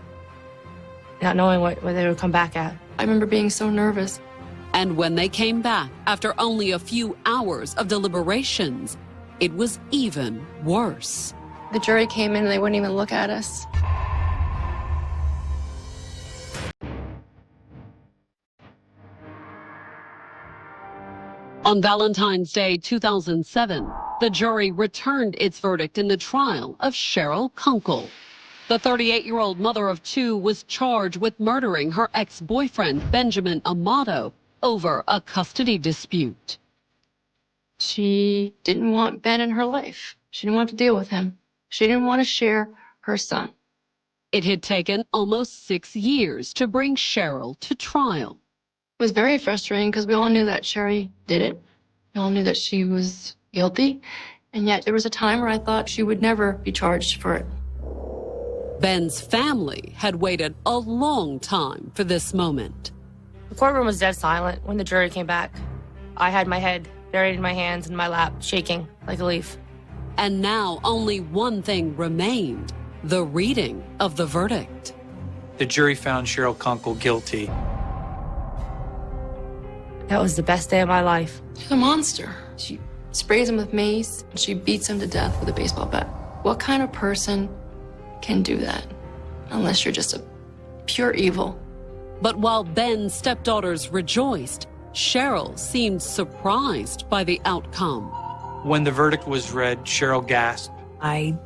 not knowing what they would come back at. I remember being so nervous. And when they came back, after only a few hours of deliberations, it was even worse. The jury came in and they wouldn't even look at us. On Valentine's Day 2007, the jury returned its verdict in the trial of Cheryl Kunkle. The 38-year-old mother of two was charged with murdering her ex-boyfriend, Benjamin Amato, over a custody dispute. She didn't want Ben in her life. She didn't want to deal with him. She didn't want to share her son. It had taken almost 6 years to bring Cheryl to trial. It was very frustrating because we all knew that Sherry did it. We all knew that she was guilty. And yet there was a time where I thought she would never be charged for it. Ben's family had waited a long time for this moment. The courtroom was dead silent when the jury came back. I had my head buried in my hands in my lap, shaking like a leaf. And now only one thing remained, the reading of the verdict. The jury found Cheryl Kunkle guilty. That was the best day of my life. She's a monster. She sprays him with mace, and she beats him to death with a baseball bat. What kind of person can do that? Unless you're just a pure evil. But while Ben's stepdaughters rejoiced, Cheryl seemed surprised by the outcome. When the verdict was read, Cheryl gasped. I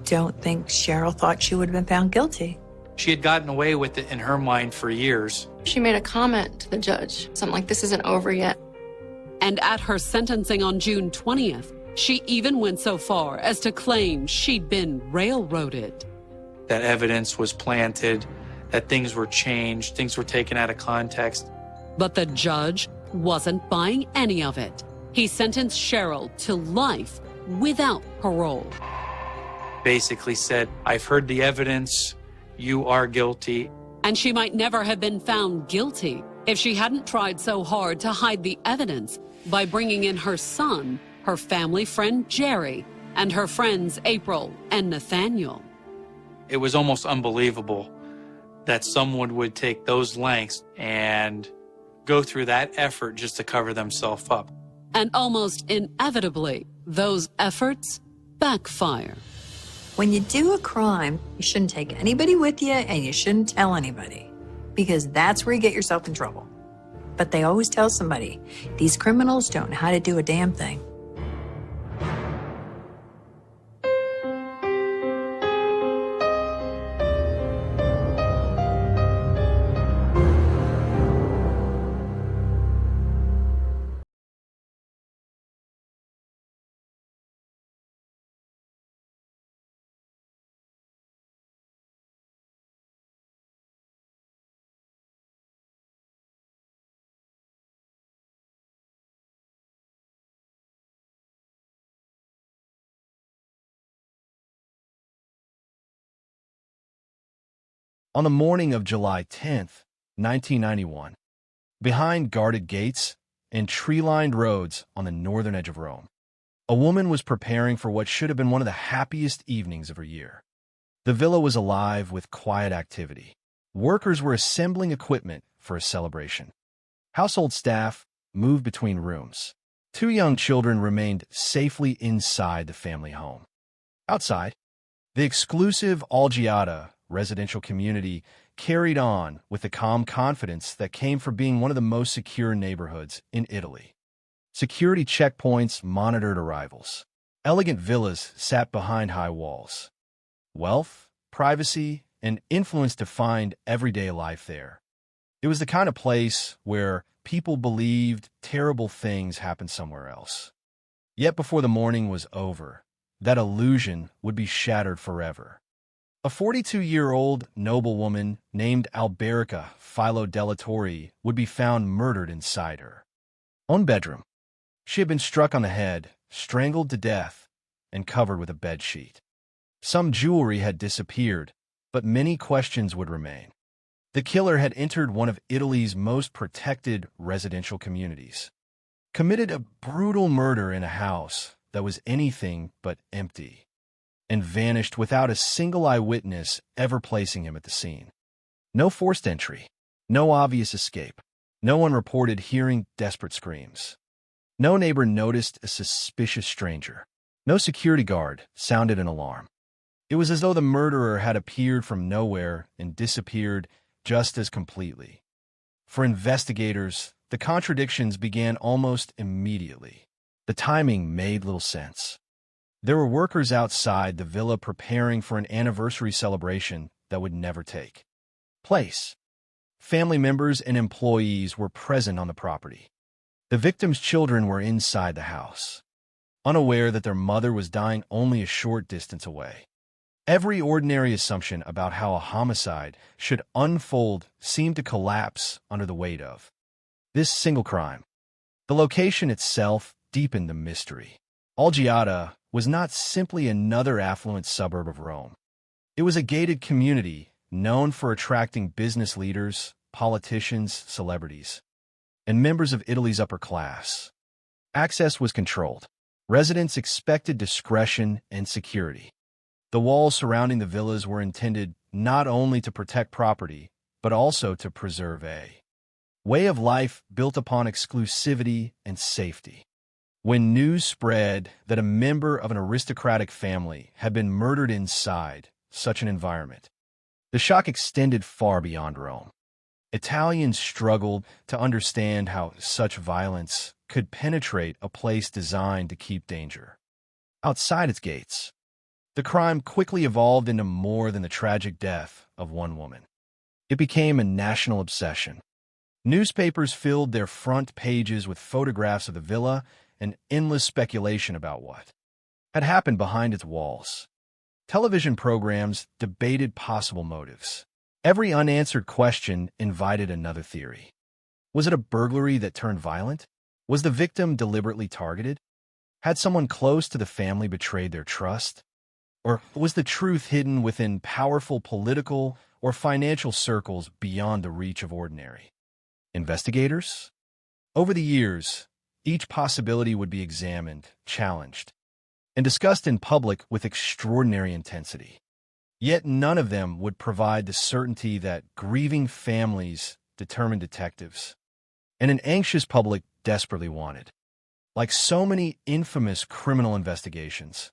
don't think Cheryl thought she would have been found guilty. She had gotten away with it in her mind for years. She made a comment to the judge, something like, "This isn't over yet." And at her sentencing on June 20th, she even went so far as to claim she'd been railroaded. That evidence was planted, that things were changed, things were taken out of context. But the judge wasn't buying any of it. He sentenced Cheryl to life without parole. Basically said, I've heard the evidence, you are guilty. And she might never have been found guilty if she hadn't tried so hard to hide the evidence by bringing in her son, her family friend Jerry, and her friends April and Nathaniel. It was almost unbelievable that someone would take those lengths and go through that effort just to cover themselves up. And almost inevitably, those efforts backfire. When you do a crime, you shouldn't take anybody with you and you shouldn't tell anybody, because that's where you get yourself in trouble. But they always tell somebody. These criminals don't know how to do a damn thing. On the morning of July 10th, 1991, behind guarded gates and tree-lined roads on the northern edge of Rome, a woman was preparing for what should have been one of the happiest evenings of her year. The villa was alive with quiet activity. Workers were assembling equipment for a celebration. Household staff moved between rooms. 2 young children remained safely inside the family home. Outside, the exclusive Algiata residential community carried on with the calm confidence that came from being one of the most secure neighborhoods in Italy. Security checkpoints monitored arrivals. Elegant villas sat behind high walls. Wealth, privacy, and influence defined everyday life there. It was the kind of place where people believed terrible things happened somewhere else. Yet before the morning was over, that illusion would be shattered forever. A 42-year-old noblewoman named Alberica Philo della Torre would be found murdered inside her own bedroom. She had been struck on the head, strangled to death, and covered with a bedsheet. Some jewelry had disappeared, but many questions would remain. The killer had entered one of Italy's most protected residential communities, committed a brutal murder in a house that was anything but empty, and vanished without a single eyewitness ever placing him at the scene. No forced entry, no obvious escape. No one reported hearing desperate screams. No neighbor noticed a suspicious stranger. No security guard sounded an alarm. It was as though the murderer had appeared from nowhere and disappeared just as completely. For investigators, the contradictions began almost immediately. The timing made little sense. There were workers outside the villa preparing for an anniversary celebration that would never take place. Family members and employees were present on the property. The victim's children were inside the house, unaware that their mother was dying only a short distance away. Every ordinary assumption about how a homicide should unfold seemed to collapse under the weight of this single crime. The location itself deepened the mystery. Algiata was not simply another affluent suburb of Rome. It was a gated community known for attracting business leaders, politicians, celebrities, and members of Italy's upper class. Access was controlled. Residents expected discretion and security. The walls surrounding the villas were intended not only to protect property, but also to preserve a way of life built upon exclusivity and safety. When news spread that a member of an aristocratic family had been murdered inside such an environment, the shock extended far beyond Rome. Italians struggled to understand how such violence could penetrate a place designed to keep danger outside its gates. The crime quickly evolved into more than the tragic death of one woman. It became a national obsession. Newspapers filled their front pages with photographs of the villa and endless speculation about what had happened behind its walls. Television programs debated possible motives. Every unanswered question invited another theory. Was it a burglary that turned violent? Was the victim deliberately targeted? Had someone close to the family betrayed their trust? Or was the truth hidden within powerful political or financial circles beyond the reach of ordinary investigators? Over the years, each possibility would be examined, challenged, and discussed in public with extraordinary intensity. Yet none of them would provide the certainty that grieving families, determined detectives, and an anxious public desperately wanted. Like so many infamous criminal investigations,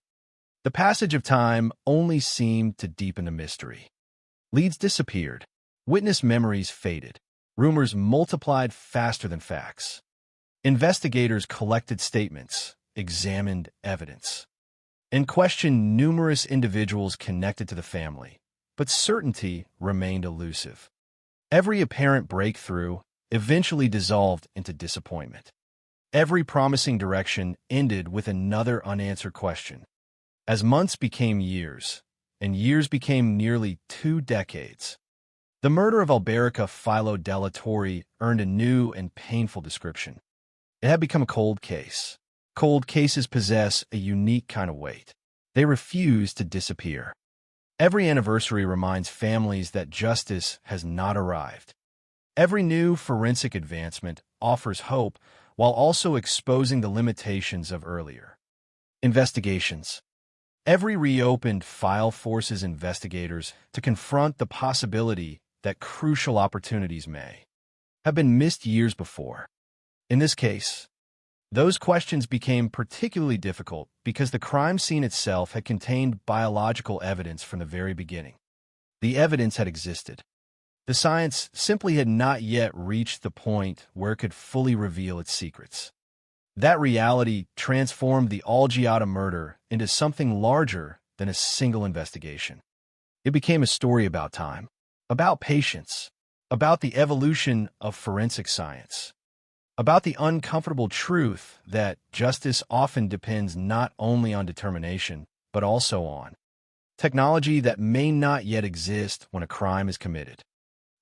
the passage of time only seemed to deepen the mystery. Leads disappeared, witness memories faded, rumors multiplied faster than facts. Investigators collected statements, examined evidence, and questioned numerous individuals connected to the family, but certainty remained elusive. Every apparent breakthrough eventually dissolved into disappointment. Every promising direction ended with another unanswered question. As months became years, and years became nearly 2 decades, the murder of Alberica Filo Della Torre earned a new and painful description. It had become a cold case. Cold cases possess a unique kind of weight. They refuse to disappear. Every anniversary reminds families that justice has not arrived. Every new forensic advancement offers hope while also exposing the limitations of earlier investigations. Every reopened file forces investigators to confront the possibility that crucial opportunities may have been missed years before. In this case, those questions became particularly difficult because the crime scene itself had contained biological evidence from the very beginning. The evidence had existed. The science simply had not yet reached the point where it could fully reveal its secrets. That reality transformed the Algiata murder into something larger than a single investigation. It became a story about time, about patience, about the evolution of forensic science, about the uncomfortable truth that justice often depends not only on determination, but also on technology that may not yet exist when a crime is committed.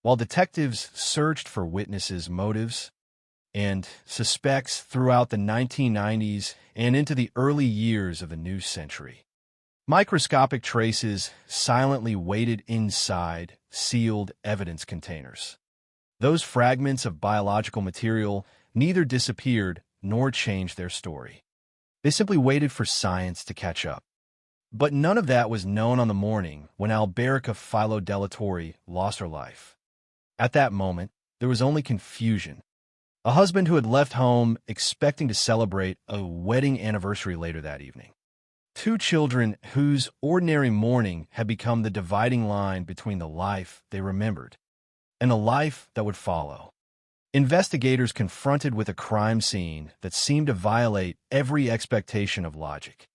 While detectives searched for witnesses' motives and suspects throughout the 1990s and into the early years of the new century, microscopic traces silently waited inside sealed evidence containers. Those fragments of biological material neither disappeared nor changed their story. They simply waited for science to catch up. But none of that was known on the morning when Alberica Filo Della Torre lost her life. At that moment, there was only confusion. A husband who had left home expecting to celebrate a wedding anniversary later that evening. 2 children whose ordinary morning had become the dividing line between the life they remembered and the life that would follow. Investigators confronted with a crime scene that seemed to violate every expectation of logic,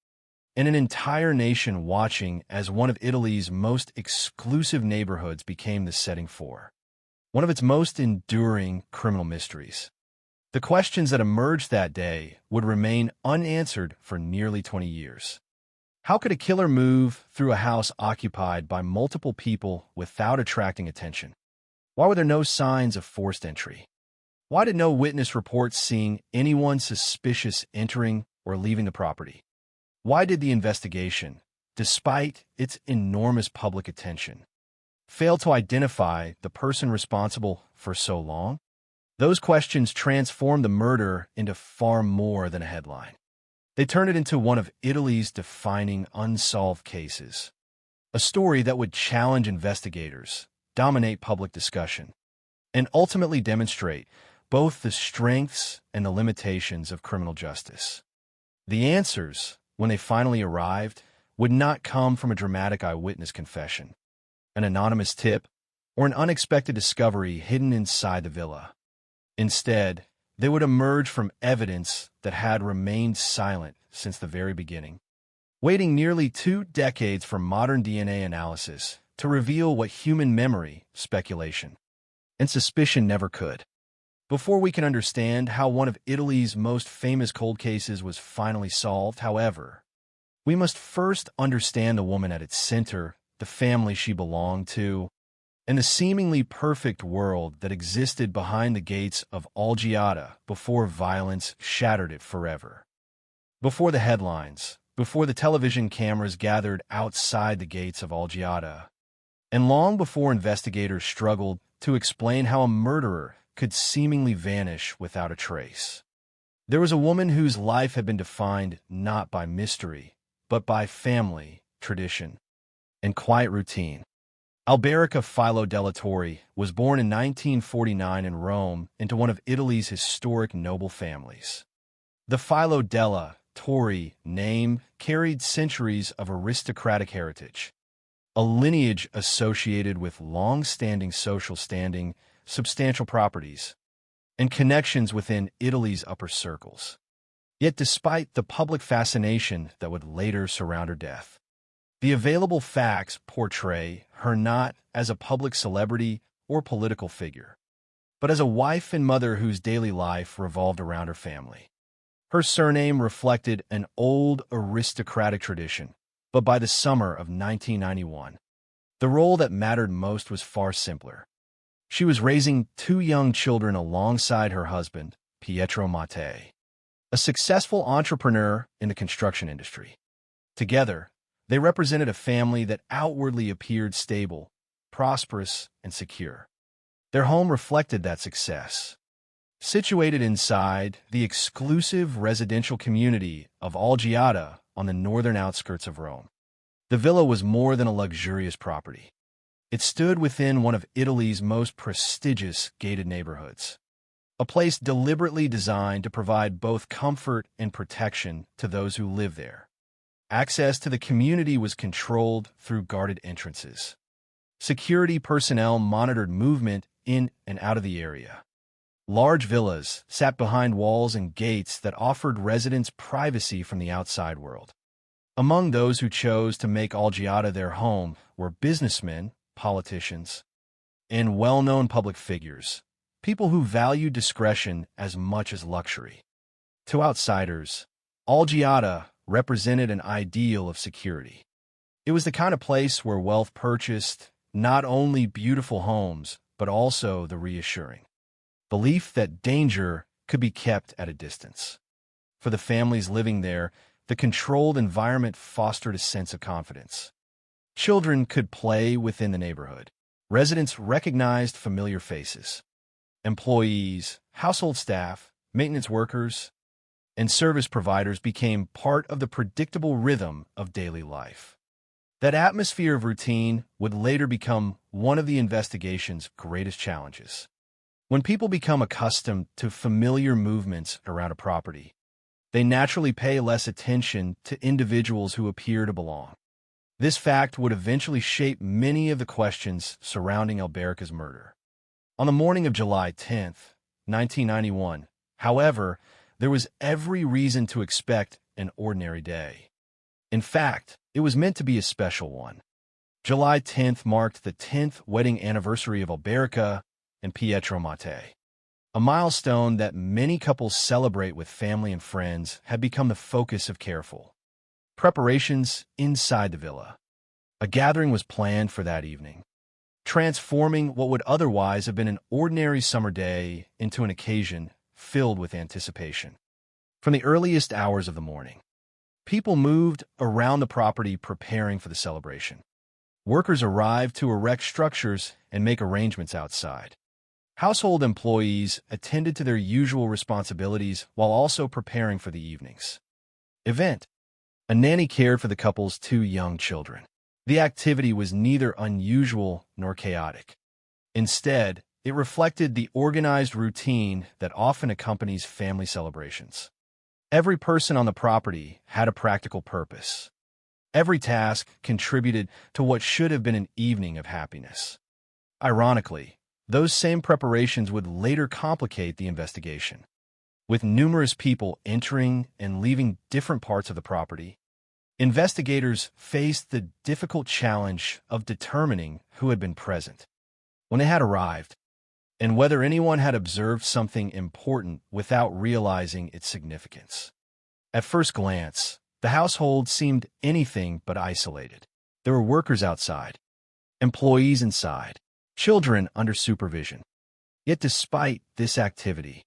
and an entire nation watching as one of Italy's most exclusive neighborhoods became the setting for one of its most enduring criminal mysteries. The questions that emerged that day would remain unanswered for nearly 20 years. How could a killer move through a house occupied by multiple people without attracting attention? Why were there no signs of forced entry? Why did no witness report seeing anyone suspicious entering or leaving the property? Why did the investigation, despite its enormous public attention, fail to identify the person responsible for so long? Those questions transformed the murder into far more than a headline. They turned it into one of Italy's defining unsolved cases, a story that would challenge investigators, dominate public discussion, and ultimately demonstrate both the strengths and the limitations of criminal justice. The answers, when they finally arrived, would not come from a dramatic eyewitness confession, an anonymous tip, or an unexpected discovery hidden inside the villa. Instead, they would emerge from evidence that had remained silent since the very beginning, waiting nearly 2 decades for modern DNA analysis to reveal what human memory, speculation, and suspicion never could. Before we can understand how one of Italy's most famous cold cases was finally solved, however, we must first understand the woman at its center, the family she belonged to, and the seemingly perfect world that existed behind the gates of Algiata before violence shattered it forever. Before the headlines, before the television cameras gathered outside the gates of Algiata, and long before investigators struggled to explain how a murderer could seemingly vanish without a trace. There was a woman whose life had been defined not by mystery, but by family, tradition, and quiet routine. Alberica Filo della Torre was born in 1949 in Rome into one of Italy's historic noble families. The Filo della Torre name carried centuries of aristocratic heritage, a lineage associated with long-standing social standing, substantial properties, and connections within Italy's upper circles. Yet despite the public fascination that would later surround her death, the available facts portray her not as a public celebrity or political figure, but as a wife and mother whose daily life revolved around her family. Her surname reflected an old aristocratic tradition, but by the summer of 1991, the role that mattered most was far simpler. She was raising 2 young children alongside her husband, Pietro Mattei, a successful entrepreneur in the construction industry. Together, they represented a family that outwardly appeared stable, prosperous, and secure. Their home reflected that success. Situated inside the exclusive residential community of Algiata on the northern outskirts of Rome, the villa was more than a luxurious property. It stood within one of Italy's most prestigious gated neighborhoods, a place deliberately designed to provide both comfort and protection to those who live there. Access to the community was controlled through guarded entrances. Security personnel monitored movement in and out of the area. Large villas sat behind walls and gates that offered residents privacy from the outside world. Among those who chose to make Algiata their home were businessmen, politicians, and well-known public figures, people who valued discretion as much as luxury. To outsiders, Algiata represented an ideal of security. It was the kind of place where wealth purchased not only beautiful homes, but also the reassuring belief that danger could be kept at a distance. For the families living there, the controlled environment fostered a sense of confidence. Children could play within the neighborhood. Residents recognized familiar faces. Employees, household staff, maintenance workers, and service providers became part of the predictable rhythm of daily life. That atmosphere of routine would later become one of the investigation's greatest challenges. When people become accustomed to familiar movements around a property, they naturally pay less attention to individuals who appear to belong. This fact would eventually shape many of the questions surrounding Alberica's murder. On the morning of July 10th, 1991, however, there was every reason to expect an ordinary day. In fact, it was meant to be a special one. July 10th marked the 10th wedding anniversary of Alberica and Pietro Mattei. A milestone that many couples celebrate with family and friends had become the focus of careful preparations inside the villa. A gathering was planned for that evening, transforming what would otherwise have been an ordinary summer day into an occasion filled with anticipation. From the earliest hours of the morning, people moved around the property preparing for the celebration. Workers arrived to erect structures and make arrangements outside. Household employees attended to their usual responsibilities while also preparing for the evening's event. A nanny cared for the couple's 2 young children. The activity was neither unusual nor chaotic. Instead, it reflected the organized routine that often accompanies family celebrations. Every person on the property had a practical purpose. Every task contributed to what should have been an evening of happiness. Ironically, those same preparations would later complicate the investigation. With numerous people entering and leaving different parts of the property, investigators faced the difficult challenge of determining who had been present, when they had arrived, and whether anyone had observed something important without realizing its significance. At first glance, the household seemed anything but isolated. There were workers outside, employees inside, children under supervision. Yet despite this activity,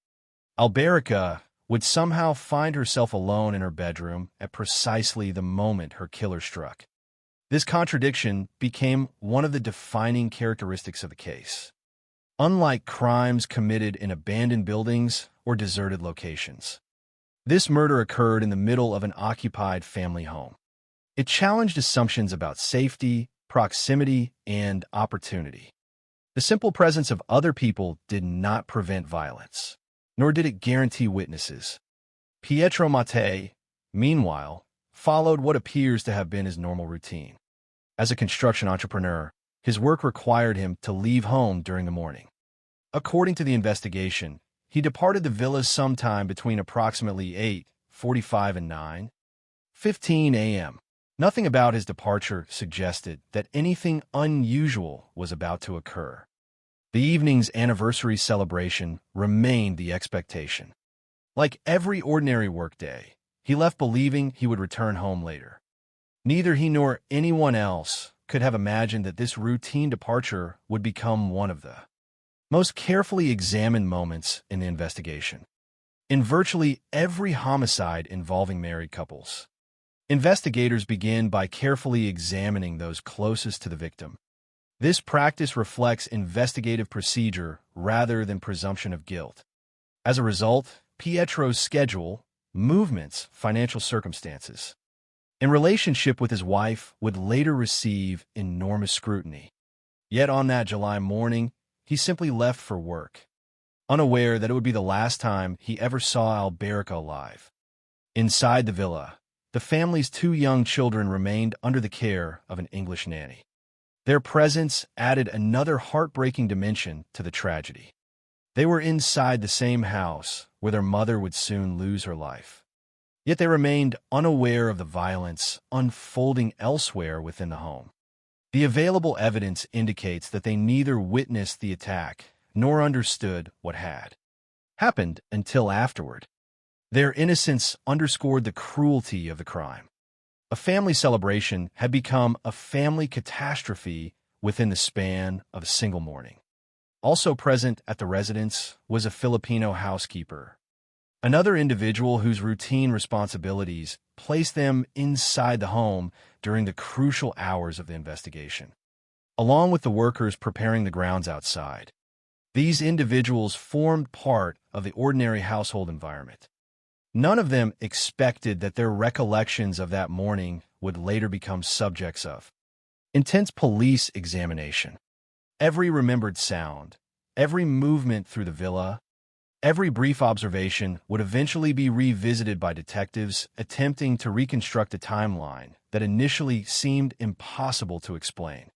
Alberica would somehow find herself alone in her bedroom at precisely the moment her killer struck. This contradiction became one of the defining characteristics of the case. Unlike crimes committed in abandoned buildings or deserted locations, this murder occurred in the middle of an occupied family home. It challenged assumptions about safety, proximity, and opportunity. The simple presence of other people did not prevent violence, nor did it guarantee witnesses. Pietro Mattei, meanwhile, followed what appears to have been his normal routine. As a construction entrepreneur, his work required him to leave home during the morning. According to the investigation, he departed the villa sometime between approximately 8:45 and 9:15 a.m. Nothing about his departure suggested that anything unusual was about to occur. The evening's anniversary celebration remained the expectation. Like every ordinary workday, he left believing he would return home later. Neither he nor anyone else could have imagined that this routine departure would become one of the most carefully examined moments in the investigation. In virtually every homicide involving married couples, investigators begin by carefully examining those closest to the victim. This practice reflects investigative procedure rather than presumption of guilt. As a result, Pietro's schedule, movements, financial circumstances, and relationship with his wife would later receive enormous scrutiny. Yet on that July morning, he simply left for work, unaware that it would be the last time he ever saw Alberica alive. Inside the villa, the family's two young children remained under the care of an English nanny. Their presence added another heartbreaking dimension to the tragedy. They were inside the same house where their mother would soon lose her life. Yet they remained unaware of the violence unfolding elsewhere within the home. The available evidence indicates that they neither witnessed the attack nor understood what had happened until afterward. Their innocence underscored the cruelty of the crime. A family celebration had become a family catastrophe within the span of a single morning. Also present at the residence was a Filipino housekeeper, another individual whose routine responsibilities placed them inside the home during the crucial hours of the investigation. Along with the workers preparing the grounds outside, these individuals formed part of the ordinary household environment. None of them expected that their recollections of that morning would later become subjects of intense police examination. Every remembered sound, every movement through the villa, every brief observation would eventually be revisited by detectives attempting to reconstruct a timeline that initially seemed impossible to explain.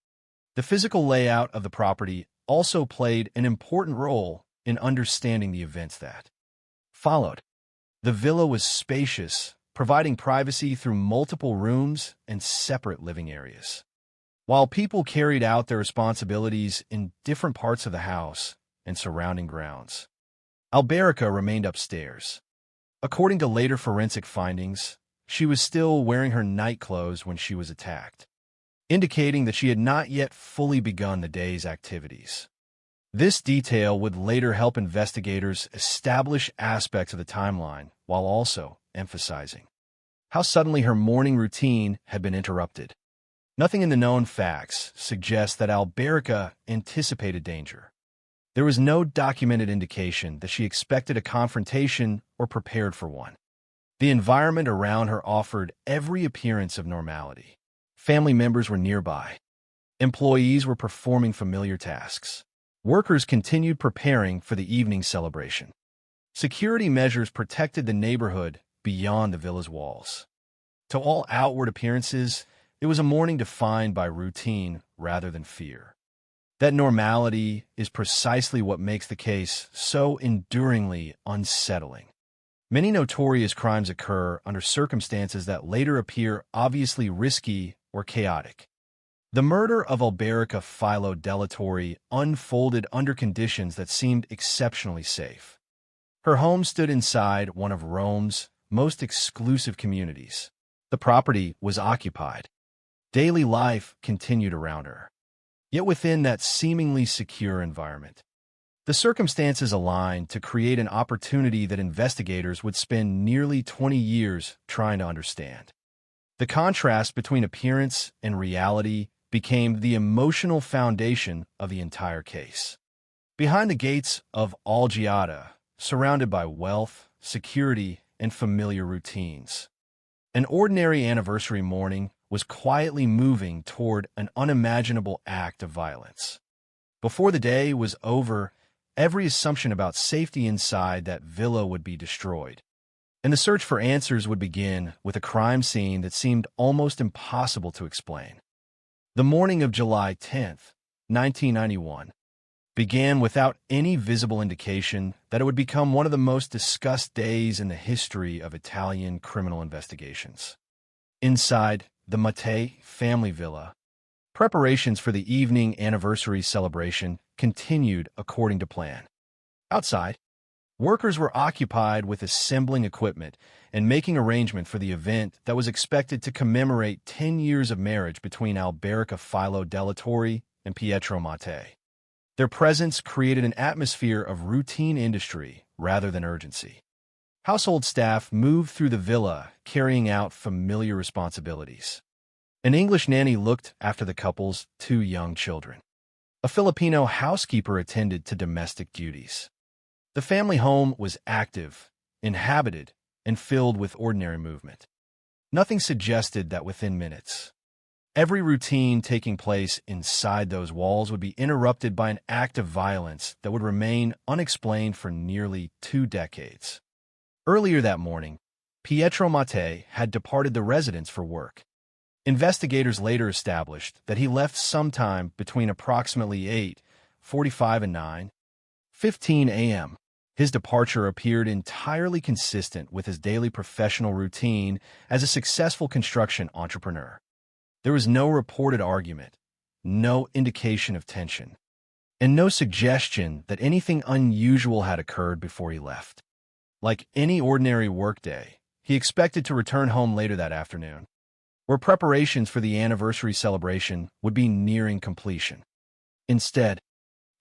The physical layout of the property also played an important role in understanding the events that followed. The villa was spacious, providing privacy through multiple rooms and separate living areas. While people carried out their responsibilities in different parts of the house and surrounding grounds, Alberica remained upstairs. According to later forensic findings, she was still wearing her night clothes when she was attacked, indicating that she had not yet fully begun the day's activities. This detail would later help investigators establish aspects of the timeline while also emphasizing how suddenly her morning routine had been interrupted. Nothing in the known facts suggests that Alberica anticipated danger. There was no documented indication that she expected a confrontation or prepared for one. The environment around her offered every appearance of normality. Family members were nearby. Employees were performing familiar tasks. Workers continued preparing for the evening celebration. Security measures protected the neighborhood beyond the villa's walls. To all outward appearances, it was a morning defined by routine rather than fear. That normality is precisely what makes the case so enduringly unsettling. Many notorious crimes occur under circumstances that later appear obviously risky or chaotic. The murder of Alberica Philo Delatorre unfolded under conditions that seemed exceptionally safe. Her home stood inside one of Rome's most exclusive communities. The property was occupied. Daily life continued around her. yet within that seemingly secure environment. The circumstances aligned to create an opportunity that investigators would spend nearly 20 years trying to understand. The contrast between appearance and reality became the emotional foundation of the entire case. Behind the gates of Algiata, surrounded by wealth, security, and familiar routines, an ordinary anniversary morning was quietly moving toward an unimaginable act of violence. Before the day was over, every assumption about safety inside that villa would be destroyed, and the search for answers would begin with a crime scene that seemed almost impossible to explain. The morning of July 10th, 1991, began without any visible indication that it would become one of the most discussed days in the history of Italian criminal investigations. Inside the Mattei family villa, preparations for the evening anniversary celebration continued according to plan. Outside, workers were occupied with assembling equipment and making arrangement for the event that was expected to commemorate 10 years of marriage between Alberica Filo Delatorre and Pietro Mattei. Their presence created an atmosphere of routine industry rather than urgency. Household staff moved through the villa, carrying out familiar responsibilities. An English nanny looked after the couple's 2 young children. A Filipino housekeeper attended to domestic duties. The family home was active, inhabited, and filled with ordinary movement. Nothing suggested that within minutes, every routine taking place inside those walls would be interrupted by an act of violence that would remain unexplained for nearly 2 decades. Earlier that morning, Pietro Mattei had departed the residence for work. Investigators later established that he left sometime between approximately 8:45 and 9:15 a.m. His departure appeared entirely consistent with his daily professional routine as a successful construction entrepreneur. There was no reported argument, no indication of tension, and no suggestion that anything unusual had occurred before he left. Like any ordinary workday, he expected to return home later that afternoon, where preparations for the anniversary celebration would be nearing completion. Instead,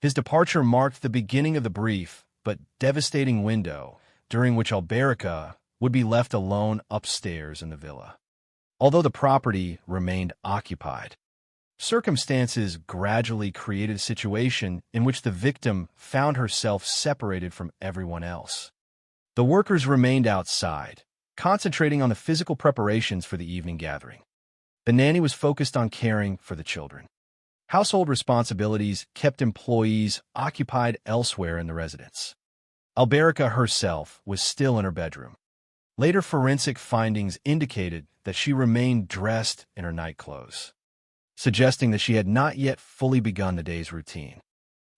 his departure marked the beginning of the brief but devastating window during which Alberica would be left alone upstairs in the villa. Although the property remained occupied, circumstances gradually created a situation in which the victim found herself separated from everyone else. The workers remained outside, concentrating on the physical preparations for the evening gathering. The nanny was focused on caring for the children. Household responsibilities kept employees occupied elsewhere in the residence. Alberica herself was still in her bedroom. Later forensic findings indicated that she remained dressed in her nightclothes, suggesting that she had not yet fully begun the day's routine.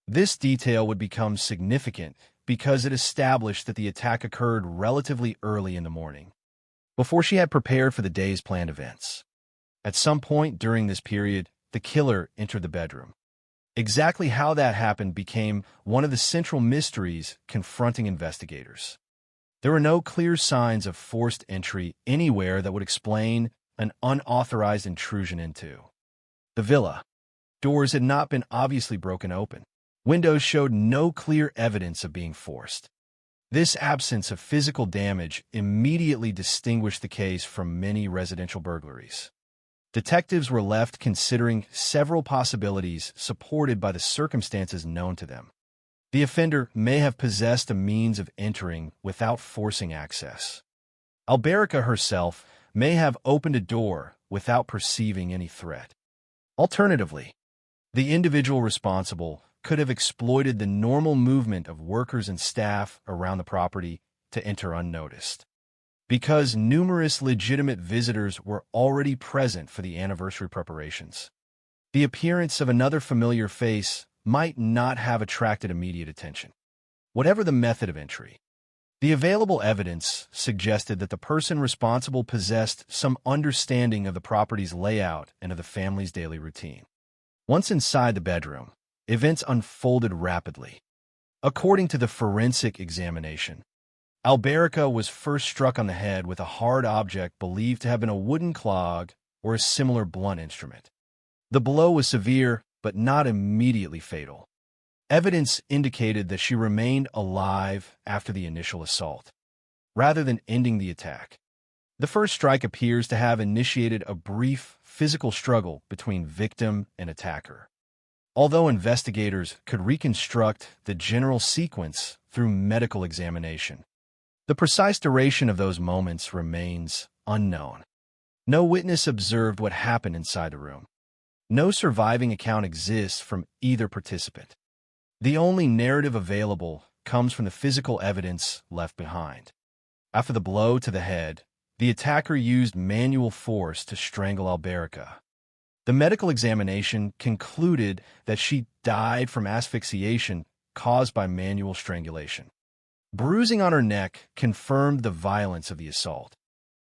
This detail would become significant because it established that the attack occurred relatively early in the morning, before she had prepared for the day's planned events. At some point during this period, the killer entered the bedroom. Exactly how that happened became one of the central mysteries confronting investigators. There were no clear signs of forced entry anywhere that would explain an unauthorized intrusion into the villa. Doors had not been obviously broken open. Windows showed no clear evidence of being forced. This absence of physical damage immediately distinguished the case from many residential burglaries. Detectives were left considering several possibilities supported by the circumstances known to them. The offender may have possessed a means of entering without forcing access. Alberica herself may have opened a door without perceiving any threat. Alternatively, the individual responsible could have exploited the normal movement of workers and staff around the property to enter unnoticed. Because numerous legitimate visitors were already present for the anniversary preparations, the appearance of another familiar face might not have attracted immediate attention. Whatever the method of entry, the available evidence suggested that the person responsible possessed some understanding of the property's layout and of the family's daily routine. Once inside the bedroom, events unfolded rapidly. According to the forensic examination, Alberica was first struck on the head with a hard object believed to have been a wooden clog or a similar blunt instrument. The blow was severe but not immediately fatal. Evidence indicated that she remained alive after the initial assault, rather than ending the attack. The first strike appears to have initiated a brief physical struggle between victim and attacker. Although investigators could reconstruct the general sequence through medical examination, the precise duration of those moments remains unknown. No witness observed what happened inside the room. No surviving account exists from either participant. The only narrative available comes from the physical evidence left behind. After the blow to the head, the attacker used manual force to strangle Alberica. The medical examination concluded that she died from asphyxiation caused by manual strangulation. Bruising on her neck confirmed the violence of the assault.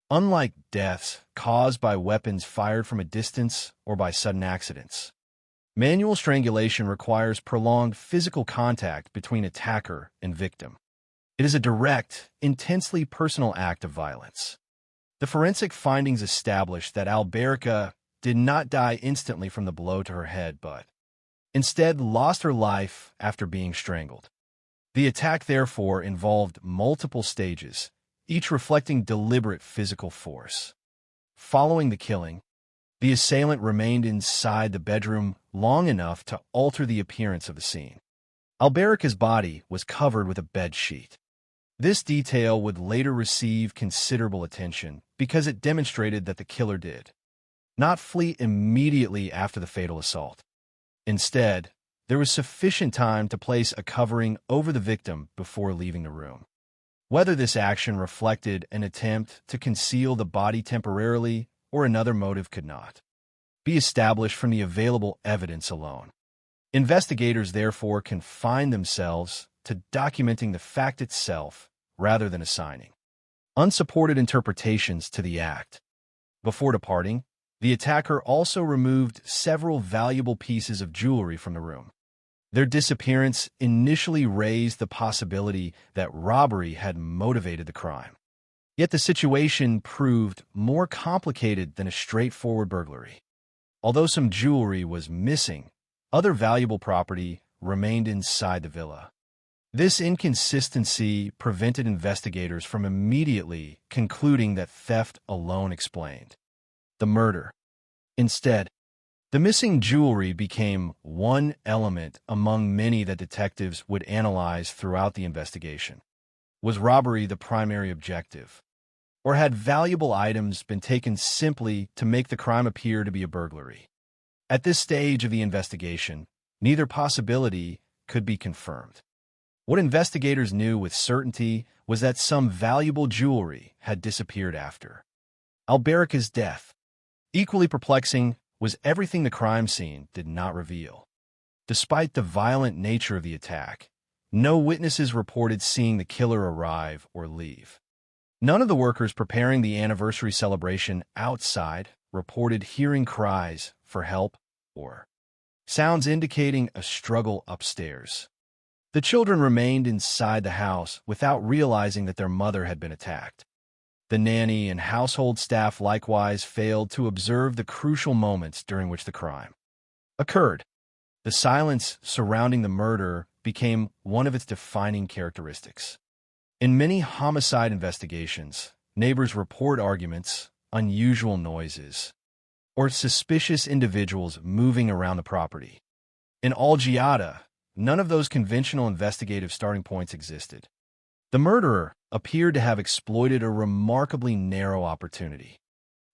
Unlike deaths caused by weapons fired from a distance or by sudden accidents, manual strangulation requires prolonged physical contact between attacker and victim. It is a direct, intensely personal act of violence. The forensic findings established that Alberica did not die instantly from the blow to her head, but instead lost her life after being strangled. The attack, therefore, involved multiple stages, each reflecting deliberate physical force. Following the killing, the assailant remained inside the bedroom long enough to alter the appearance of the scene. Alberica's body was covered with a bed sheet. This detail would later receive considerable attention because it demonstrated that the killer did not flee immediately after the fatal assault. Instead, there was sufficient time to place a covering over the victim before leaving the room. Whether this action reflected an attempt to conceal the body temporarily or another motive could not be established from the available evidence alone. Investigators therefore confined themselves to documenting the fact itself rather than assigning unsupported interpretations to the act. Before departing, the attacker also removed several valuable pieces of jewelry from the room. Their disappearance initially raised the possibility that robbery had motivated the crime. Yet the situation proved more complicated than a straightforward burglary. Although some jewelry was missing, other valuable property remained inside the villa. This inconsistency prevented investigators from immediately concluding that theft alone explained the murder. Instead, the missing jewelry became one element among many that detectives would analyze throughout the investigation. Was robbery the primary objective? Or had valuable items been taken simply to make the crime appear to be a burglary? At this stage of the investigation, neither possibility could be confirmed. What investigators knew with certainty was that some valuable jewelry had disappeared after Alberica's death. Equally perplexing was everything the crime scene did not reveal. Despite the violent nature of the attack, no witnesses reported seeing the killer arrive or leave. None of the workers preparing the anniversary celebration outside reported hearing cries for help or sounds indicating a struggle upstairs. The children remained inside the house without realizing that their mother had been attacked. The nanny and household staff likewise failed to observe the crucial moments during which the crime occurred. The silence surrounding the murder became one of its defining characteristics. In many homicide investigations, neighbors report arguments, unusual noises, or suspicious individuals moving around the property. In Algiata, none of those conventional investigative starting points existed. The murderer appeared to have exploited a remarkably narrow opportunity,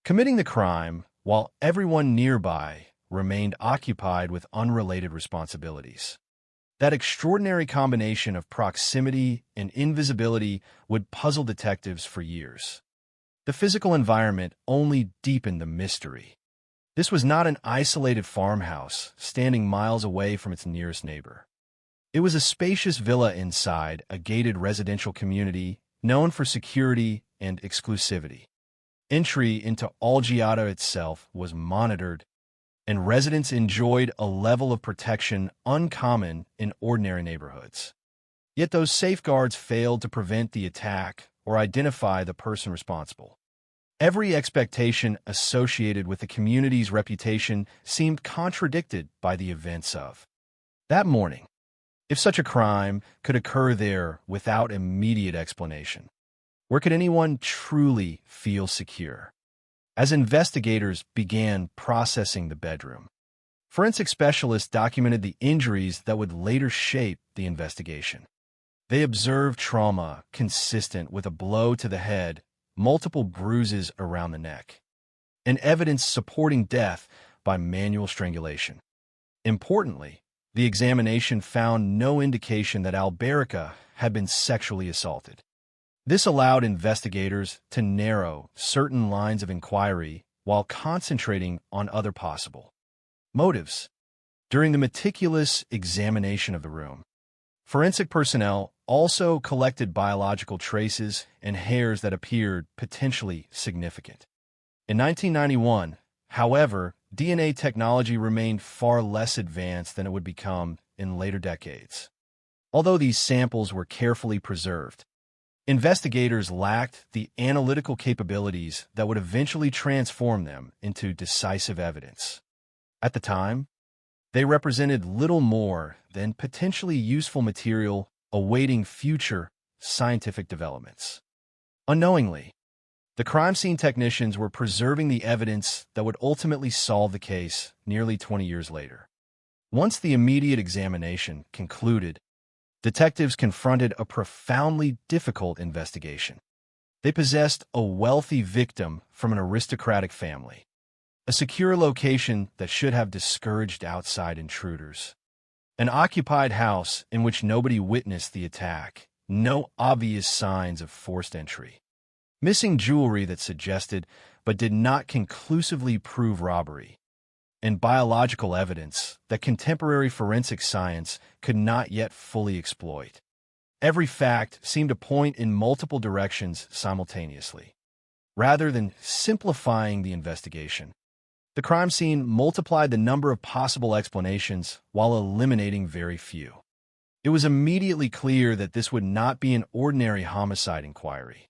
committing the crime while everyone nearby remained occupied with unrelated responsibilities. That extraordinary combination of proximity and invisibility would puzzle detectives for years. The physical environment only deepened the mystery. This was not an isolated farmhouse standing miles away from its nearest neighbor. It was a spacious villa inside a gated residential community known for security and exclusivity. Entry into Algiata itself was monitored, and residents enjoyed a level of protection uncommon in ordinary neighborhoods. Yet those safeguards failed to prevent the attack or identify the person responsible. Every expectation associated with the community's reputation seemed contradicted by the events of that morning. If such a crime could occur there without immediate explanation, where could anyone truly feel secure? As investigators began processing the bedroom, forensic specialists documented the injuries that would later shape the investigation. They observed trauma consistent with a blow to the head, multiple bruises around the neck, and evidence supporting death by manual strangulation. Importantly, the examination found no indication that Alberica had been sexually assaulted. This allowed investigators to narrow certain lines of inquiry while concentrating on other possible motives. During the meticulous examination of the room, forensic personnel also collected biological traces and hairs that appeared potentially significant. In 1991, however, DNA technology remained far less advanced than it would become in later decades. Although these samples were carefully preserved, investigators lacked the analytical capabilities that would eventually transform them into decisive evidence. At the time, they represented little more than potentially useful material awaiting future scientific developments. Unknowingly, the crime scene technicians were preserving the evidence that would ultimately solve the case nearly 20 years later. Once the immediate examination concluded, detectives confronted a profoundly difficult investigation. They possessed a wealthy victim from an aristocratic family, a secure location that should have discouraged outside intruders, an occupied house in which nobody witnessed the attack, no obvious signs of forced entry, missing jewelry that suggested but did not conclusively prove robbery, and biological evidence that contemporary forensic science could not yet fully exploit. Every fact seemed to point in multiple directions simultaneously. Rather than simplifying the investigation, the crime scene multiplied the number of possible explanations while eliminating very few. It was immediately clear that this would not be an ordinary homicide inquiry.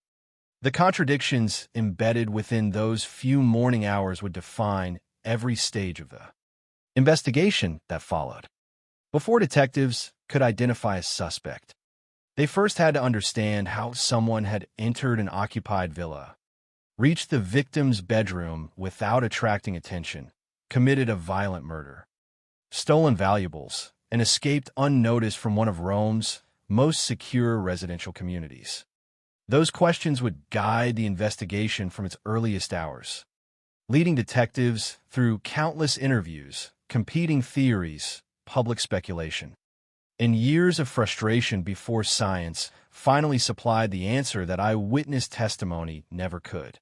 The contradictions embedded within those few morning hours would define every stage of the investigation that followed. Before detectives could identify a suspect, they first had to understand how someone had entered an occupied villa, reached the victim's bedroom without attracting attention, committed a violent murder, stolen valuables, and escaped unnoticed from one of Rome's most secure residential communities. Those questions would guide the investigation from its earliest hours, leading detectives through countless interviews, competing theories, public speculation, and years of frustration before science finally supplied the answer that eyewitness testimony never could.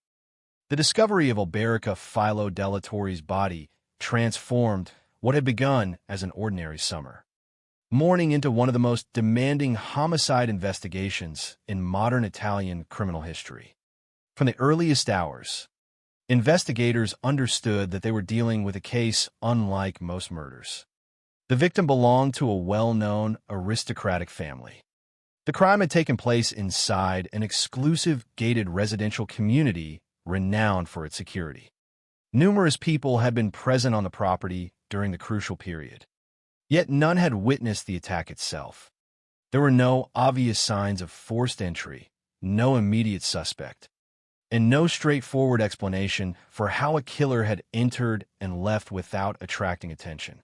The discovery of Alberica Philo Delatorre's body transformed what had begun as an ordinary summer morning into one of the most demanding homicide investigations in modern Italian criminal history. From the earliest hours, investigators understood that they were dealing with a case unlike most murders. The victim belonged to a well-known aristocratic family. The crime had taken place inside an exclusive gated residential community renowned for its security. Numerous people had been present on the property during the crucial period, yet none had witnessed the attack itself. There were no obvious signs of forced entry, no immediate suspect, and no straightforward explanation for how a killer had entered and left without attracting attention.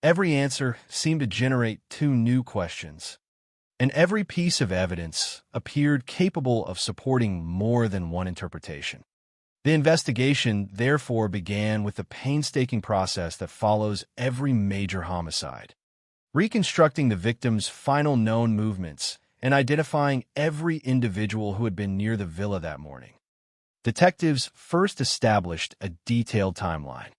Every answer seemed to generate two new questions, and every piece of evidence appeared capable of supporting more than one interpretation. The investigation, therefore, began with the painstaking process that follows every major homicide, reconstructing the victim's final known movements and identifying every individual who had been near the villa that morning. Detectives first established a detailed timeline.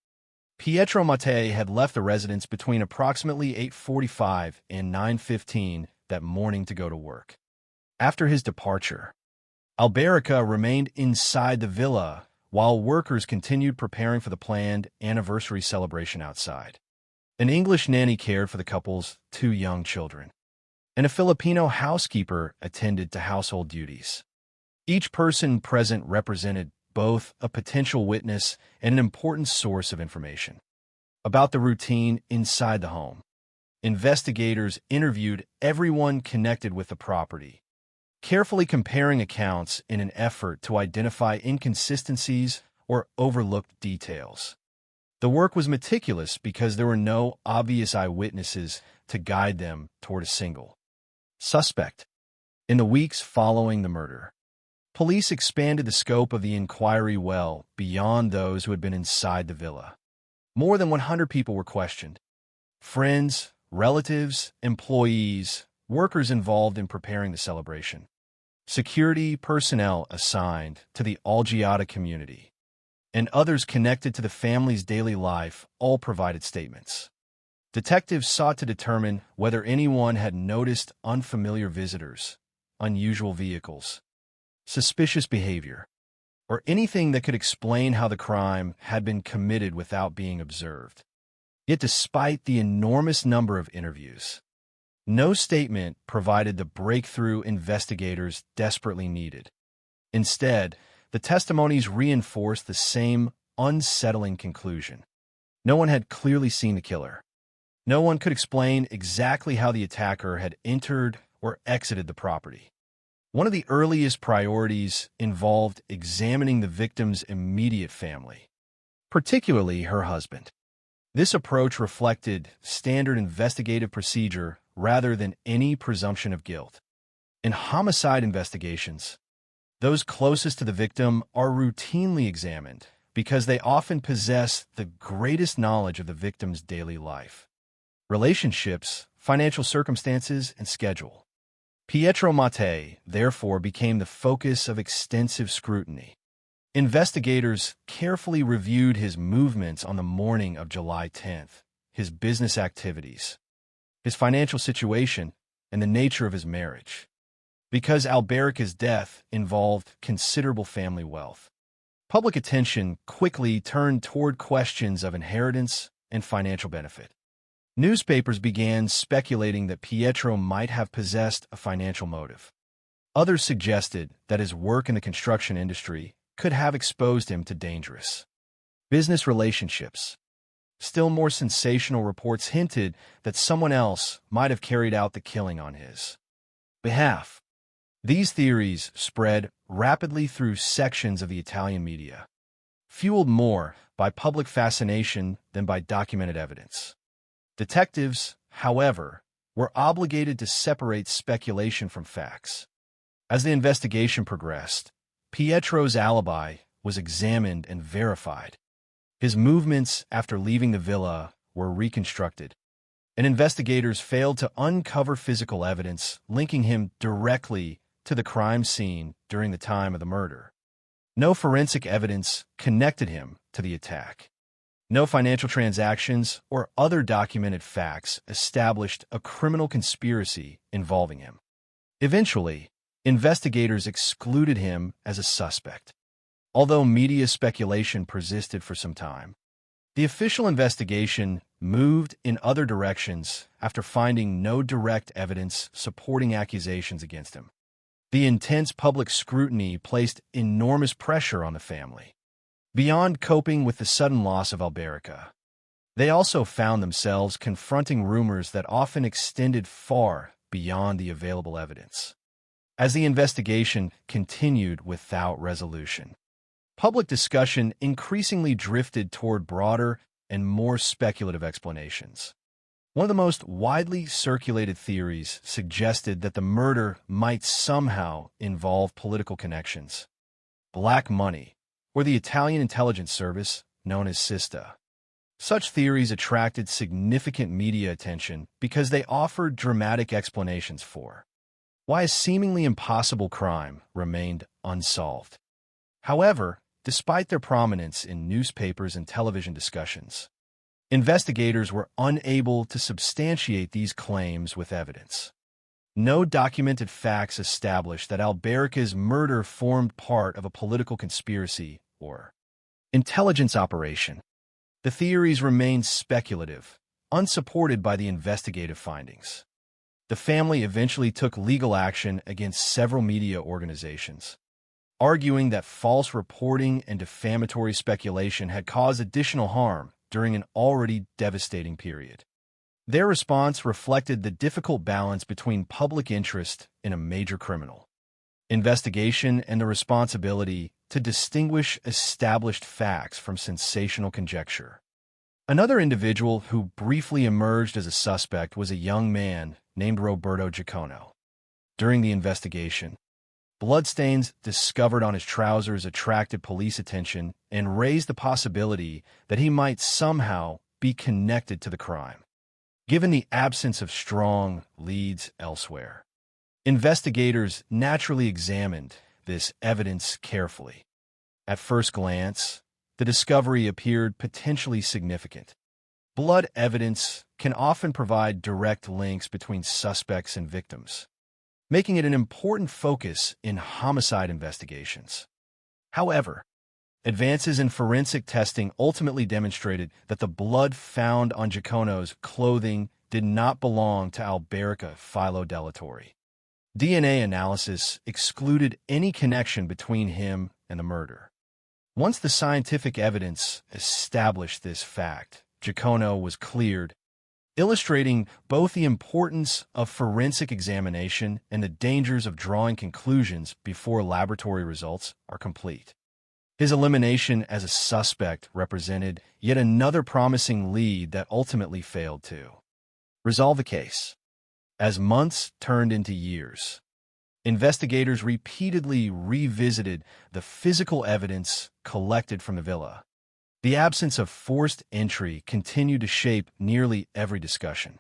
Pietro Mattei had left the residence between approximately 8:45 and 9:15 that morning to go to work. After his departure, Alberica remained inside the villa while workers continued preparing for the planned anniversary celebration outside. An English nanny cared for the couple's two young children, and a Filipino housekeeper attended to household duties. Each person present represented both a potential witness and an important source of information. About the routine inside the home, investigators interviewed everyone connected with the property, carefully comparing accounts in an effort to identify inconsistencies or overlooked details. The work was meticulous because there were no obvious eyewitnesses to guide them toward a single suspect. In the weeks following the murder, police expanded the scope of the inquiry well beyond those who had been inside the villa. More than 100 people were questioned. Friends, relatives, employees, workers involved in preparing the celebration. Security personnel assigned to the Algiata community, and others connected to the family's daily life all provided statements. Detectives sought to determine whether anyone had noticed unfamiliar visitors, unusual vehicles, suspicious behavior, or anything that could explain how the crime had been committed without being observed. Yet despite the enormous number of interviews, no statement provided the breakthrough investigators desperately needed. Instead, the testimonies reinforced the same unsettling conclusion. No one had clearly seen the killer. No one could explain exactly how the attacker had entered or exited the property. One of the earliest priorities involved examining the victim's immediate family, particularly her husband. This approach reflected standard investigative procedure rather than any presumption of guilt. In homicide investigations, those closest to the victim are routinely examined because they often possess the greatest knowledge of the victim's daily life, relationships, financial circumstances, and schedule. Pietro Mattei, therefore, became the focus of extensive scrutiny. Investigators carefully reviewed his movements on the morning of July 10th, his business activities, his financial situation, and the nature of his marriage. Because Alberica's death involved considerable family wealth, public attention quickly turned toward questions of inheritance and financial benefit. Newspapers began speculating that Pietro might have possessed a financial motive. Others suggested that his work in the construction industry could have exposed him to dangerous business relationships. Still more sensational reports hinted that someone else might have carried out the killing on his behalf. These theories spread rapidly through sections of the Italian media, fueled more by public fascination than by documented evidence. Detectives, however, were obligated to separate speculation from facts. As the investigation progressed, Pietro's alibi was examined and verified. His movements after leaving the villa were reconstructed, and investigators failed to uncover physical evidence linking him directly to the crime scene during the time of the murder. No forensic evidence connected him to the attack. No financial transactions or other documented facts established a criminal conspiracy involving him. Eventually, investigators excluded him as a suspect. Although media speculation persisted for some time, the official investigation moved in other directions after finding no direct evidence supporting accusations against him. The intense public scrutiny placed enormous pressure on the family. Beyond coping with the sudden loss of Alberica, they also found themselves confronting rumors that often extended far beyond the available evidence. As the investigation continued without resolution, public discussion increasingly drifted toward broader and more speculative explanations. One of the most widely circulated theories suggested that the murder might somehow involve political connections, black money, or the Italian intelligence service known as SISTA. Such theories attracted significant media attention because they offered dramatic explanations for why a seemingly impossible crime remained unsolved. However, despite their prominence in newspapers and television discussions, investigators were unable to substantiate these claims with evidence. No documented facts established that Alberica's murder formed part of a political conspiracy or intelligence operation. The theories remained speculative, unsupported by the investigative findings. The family eventually took legal action against several media organizations, arguing that false reporting and defamatory speculation had caused additional harm during an already devastating period. Their response reflected the difficult balance between public interest in a major criminal investigation and the responsibility to distinguish established facts from sensational conjecture. Another individual who briefly emerged as a suspect was a young man named Roberto Giacono. During the investigation, bloodstains discovered on his trousers attracted police attention and raised the possibility that he might somehow be connected to the crime. Given the absence of strong leads elsewhere, investigators naturally examined this evidence carefully. At first glance, the discovery appeared potentially significant. Blood evidence can often provide direct links between suspects and victims, making it an important focus in homicide investigations. However, advances in forensic testing ultimately demonstrated that the blood found on Giacono's clothing did not belong to Alberica Philo Delatorre. DNA analysis excluded any connection between him and the murder. Once the scientific evidence established this fact, Giacono was cleared, illustrating both the importance of forensic examination and the dangers of drawing conclusions before laboratory results are complete. His elimination as a suspect represented yet another promising lead that ultimately failed to resolve the case. As months turned into years, investigators repeatedly revisited the physical evidence collected from the villa. The absence of forced entry continued to shape nearly every discussion.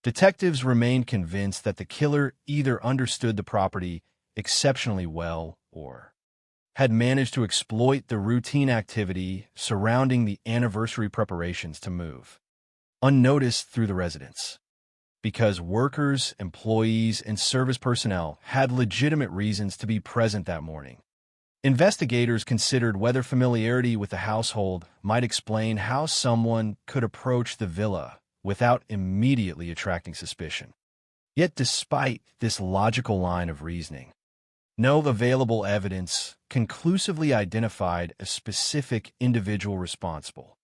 Detectives remained convinced that the killer either understood the property exceptionally well or had managed to exploit the routine activity surrounding the anniversary preparations to move unnoticed through the residence. Because workers, employees, and service personnel had legitimate reasons to be present that morning, investigators considered whether familiarity with the household might explain how someone could approach the villa without immediately attracting suspicion. Yet despite this logical line of reasoning, no available evidence conclusively identified a specific individual responsible.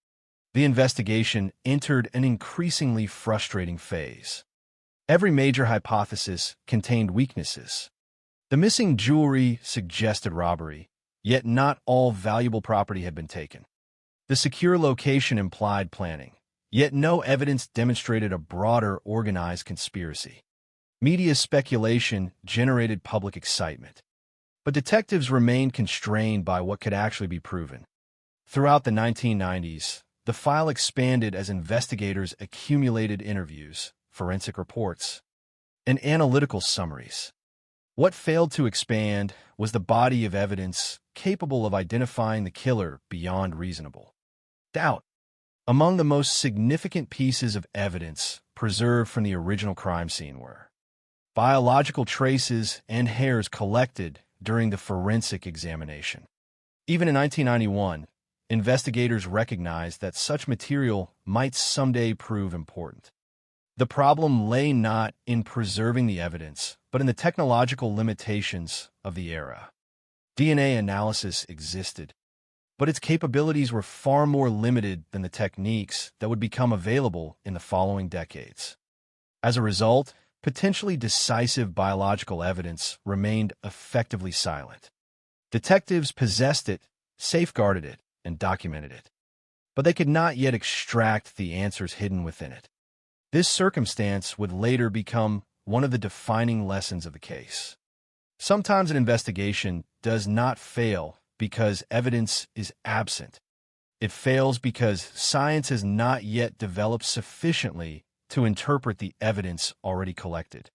The investigation entered an increasingly frustrating phase. Every major hypothesis contained weaknesses. The missing jewelry suggested robbery, yet not all valuable property had been taken. The secure location implied planning, yet no evidence demonstrated a broader organized conspiracy. Media speculation generated public excitement, but detectives remained constrained by what could actually be proven. Throughout the 1990s, the file expanded as investigators accumulated interviews, forensic reports, and analytical summaries. What failed to expand was the body of evidence capable of identifying the killer beyond reasonable doubt. Among the most significant pieces of evidence preserved from the original crime scene were biological traces and hairs collected during the forensic examination. Even in 1991, investigators recognized that such material might someday prove important. The problem lay not in preserving the evidence, but in the technological limitations of the era. DNA analysis existed, but its capabilities were far more limited than the techniques that would become available in the following decades. As a result, potentially decisive biological evidence remained effectively silent. Detectives possessed it, safeguarded it, and documented it, but they could not yet extract the answers hidden within it. This circumstance would later become one of the defining lessons of the case. Sometimes an investigation does not fail because evidence is absent. It fails because science has not yet developed sufficiently to interpret the evidence already collected.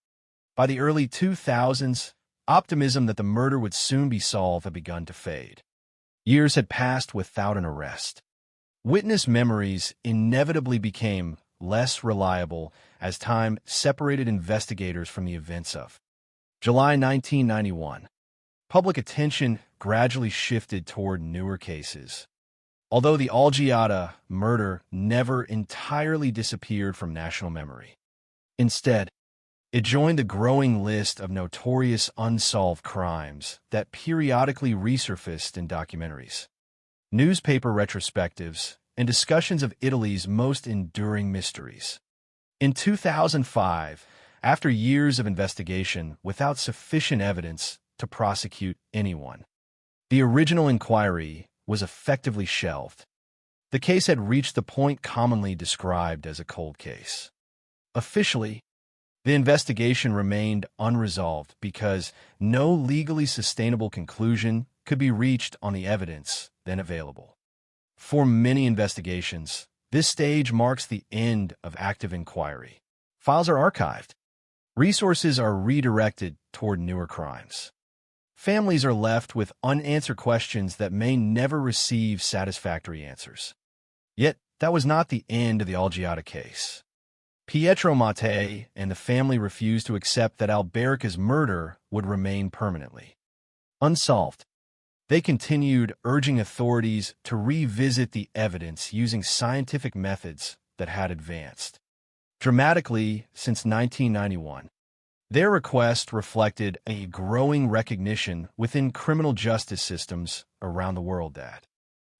By the early 2000s, optimism that the murder would soon be solved had begun to fade. Years had passed without an arrest. Witness memories inevitably became less reliable as time separated investigators from the events of July 1991. Public attention gradually shifted toward newer cases. Although the Algiata murder never entirely disappeared from national memory. Instead, It joined the growing list of notorious unsolved crimes that periodically resurfaced in documentaries, newspaper retrospectives, and discussions of Italy's most enduring mysteries. In 2005, after years of investigation without sufficient evidence to prosecute anyone, the original inquiry was effectively shelved. The case had reached the point commonly described as a cold case. Officially, the investigation remained unresolved because no legally sustainable conclusion could be reached on the evidence then available. For many investigations, this stage marks the end of active inquiry. Files are archived. Resources are redirected toward newer crimes. Families are left with unanswered questions that may never receive satisfactory answers. Yet, that was not the end of the Algiata case. Pietro Mattei and the family refused to accept that Alberica's murder would remain permanently unsolved. They continued urging authorities to revisit the evidence using scientific methods that had advanced dramatically since 1991. Their request reflected a growing recognition within criminal justice systems around the world that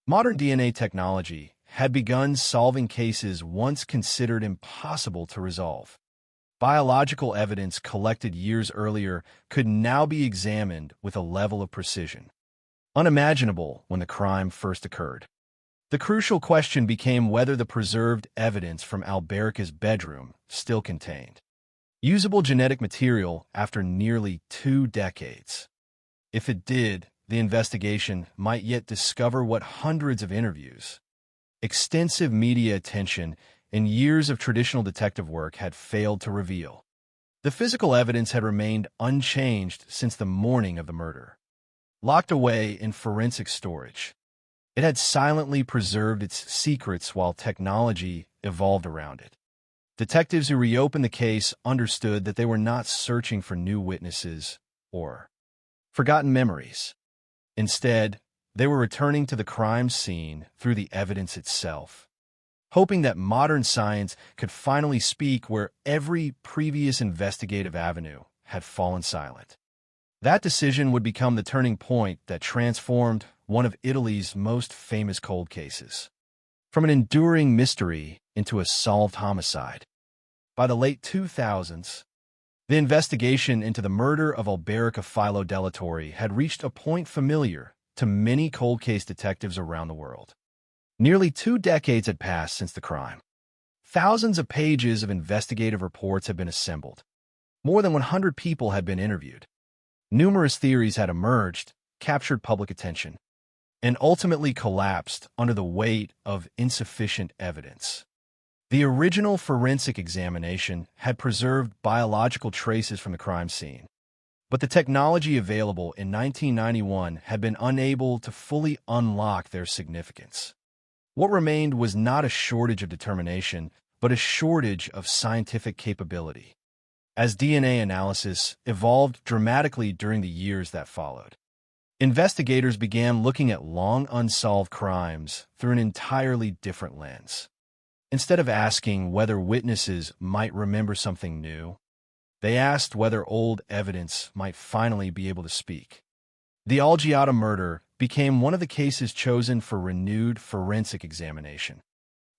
modern DNA technology had begun solving cases once considered impossible to resolve. Biological evidence collected years earlier could now be examined with a level of precision unimaginable when the crime first occurred. The crucial question became whether the preserved evidence from Alberica's bedroom still contained usable genetic material after nearly 2 decades. If it did, the investigation might yet discover what hundreds of interviews, extensive media attention, and years of traditional detective work had failed to reveal. The physical evidence had remained unchanged since the morning of the murder. Locked away in forensic storage, it had silently preserved its secrets while technology evolved around it. Detectives who reopened the case understood that they were not searching for new witnesses or forgotten memories. Instead, they were returning to the crime scene through the evidence itself, hoping that modern science could finally speak where every previous investigative avenue had fallen silent. That decision would become the turning point that transformed one of Italy's most famous cold cases from an enduring mystery into a solved homicide. By the late 2000s, the investigation into the murder of Alberica Filo Della Torre had reached a point familiar to many cold case detectives around the world. Nearly 2 decades had passed since the crime. Thousands of pages of investigative reports had been assembled. More than 100 people had been interviewed. Numerous theories had emerged, captured public attention, and ultimately collapsed under the weight of insufficient evidence. The original forensic examination had preserved biological traces from the crime scene, but the technology available in 1991 had been unable to fully unlock their significance. What remained was not a shortage of determination, but a shortage of scientific capability. As DNA analysis evolved dramatically during the years that followed, investigators began looking at long unsolved crimes through an entirely different lens. Instead of asking whether witnesses might remember something new, they asked whether old evidence might finally be able to speak. The Algiata murder became one of the cases chosen for renewed forensic examination.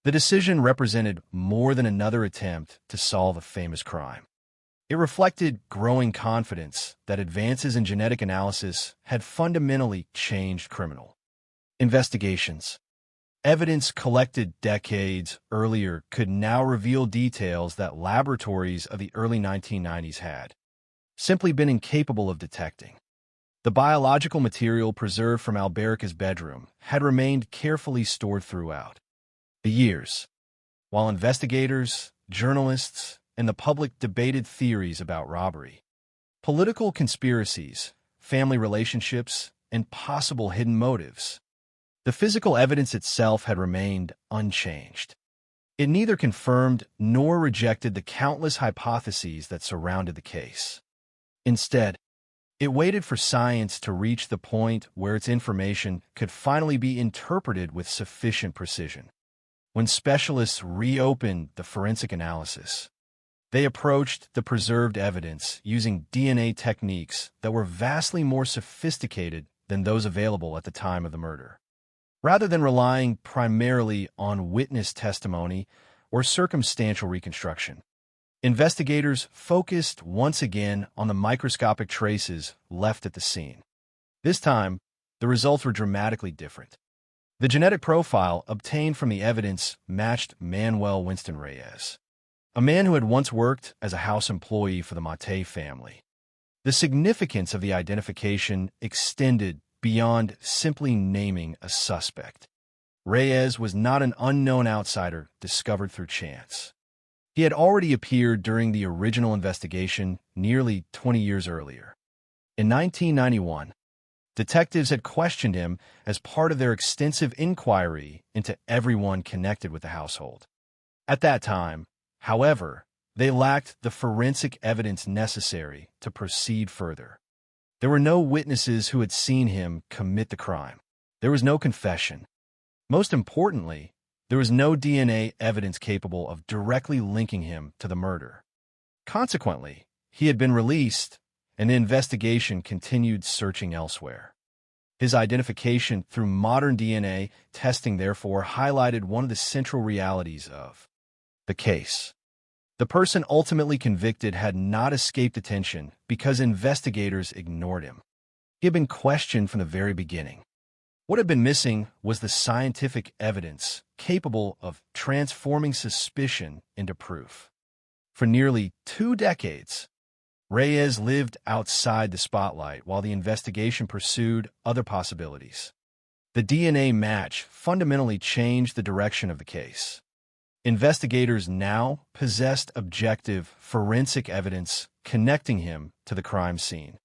The decision represented more than another attempt to solve a famous crime. It reflected growing confidence that advances in genetic analysis had fundamentally changed criminal investigations. Evidence collected decades earlier could now reveal details that laboratories of the early 1990s had simply been incapable of detecting. The biological material preserved from Alberica's bedroom had remained carefully stored throughout the years, while investigators, journalists, and the public debated theories about robbery, political conspiracies, family relationships, and possible hidden motives. The physical evidence itself had remained unchanged. It neither confirmed nor rejected the countless hypotheses that surrounded the case. Instead, it waited for science to reach the point where its information could finally be interpreted with sufficient precision. When specialists reopened the forensic analysis, They approached the preserved evidence using DNA techniques that were vastly more sophisticated than those available at the time of the murder. Rather than relying primarily on witness testimony or circumstantial reconstruction, investigators focused once again on the microscopic traces left at the scene. This time, the results were dramatically different. The genetic profile obtained from the evidence matched Manuel Winston Reyes, a man who had once worked as a house employee for the Mate family. The significance of the identification extended beyond simply naming a suspect. Reyes was not an unknown outsider discovered through chance. He had already appeared during the original investigation nearly 20 years earlier. In 1991, detectives had questioned him as part of their extensive inquiry into everyone connected with the household. At that time, however, they lacked the forensic evidence necessary to proceed further. There were no witnesses who had seen him commit the crime. There was no confession. Most importantly, there was no DNA evidence capable of directly linking him to the murder. Consequently, he had been released, and the investigation continued searching elsewhere. His identification through modern DNA testing therefore highlighted one of the central realities of the case. The person ultimately convicted had not escaped attention because investigators ignored him. He had been questioned from the very beginning. What had been missing was the scientific evidence capable of transforming suspicion into proof. For nearly 2 decades, Reyes lived outside the spotlight while the investigation pursued other possibilities. The DNA match fundamentally changed the direction of the case. Investigators now possessed objective forensic evidence connecting him to the crime scene,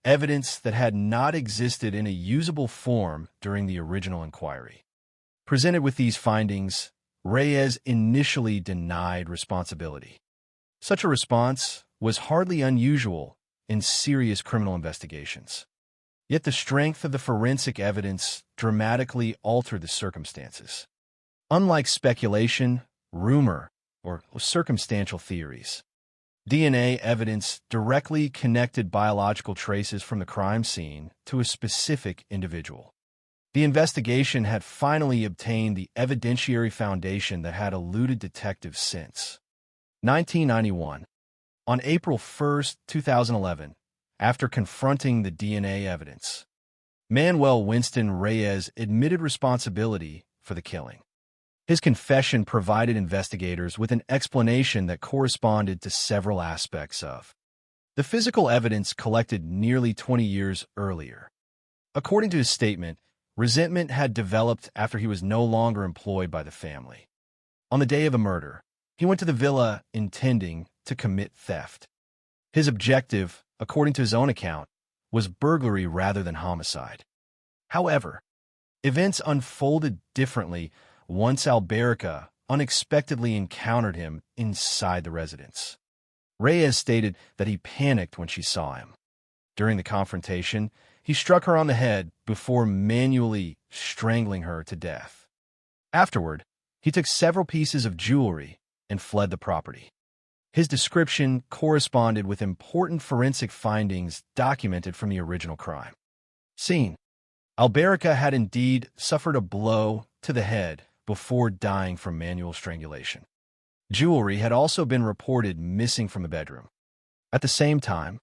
evidence that had not existed in a usable form during the original inquiry. Presented with these findings, Reyes initially denied responsibility. Such a response was hardly unusual in serious criminal investigations. Yet the strength of the forensic evidence dramatically altered the circumstances. Unlike speculation, rumor, or circumstantial theories, DNA evidence directly connected biological traces from the crime scene to a specific individual. The investigation had finally obtained the evidentiary foundation that had eluded detectives since 1991. On April 1, 2011, after confronting the DNA evidence, Manuel Winston Reyes admitted responsibility for the killing. His confession provided investigators with an explanation that corresponded to several aspects of the physical evidence collected nearly 20 years earlier. According to his statement, resentment had developed after he was no longer employed by the family. On the day of the murder, he went to the villa intending to commit theft. His objective, according to his own account, was burglary rather than homicide. However, events unfolded differently once Alberica unexpectedly encountered him inside the residence. Reyes stated that he panicked when she saw him. During the confrontation, he struck her on the head before manually strangling her to death. Afterward, he took several pieces of jewelry and fled the property. His description corresponded with important forensic findings documented from the original crime scene. Alberica had indeed suffered a blow to the head before dying from manual strangulation. Jewelry had also been reported missing from the bedroom. At the same time,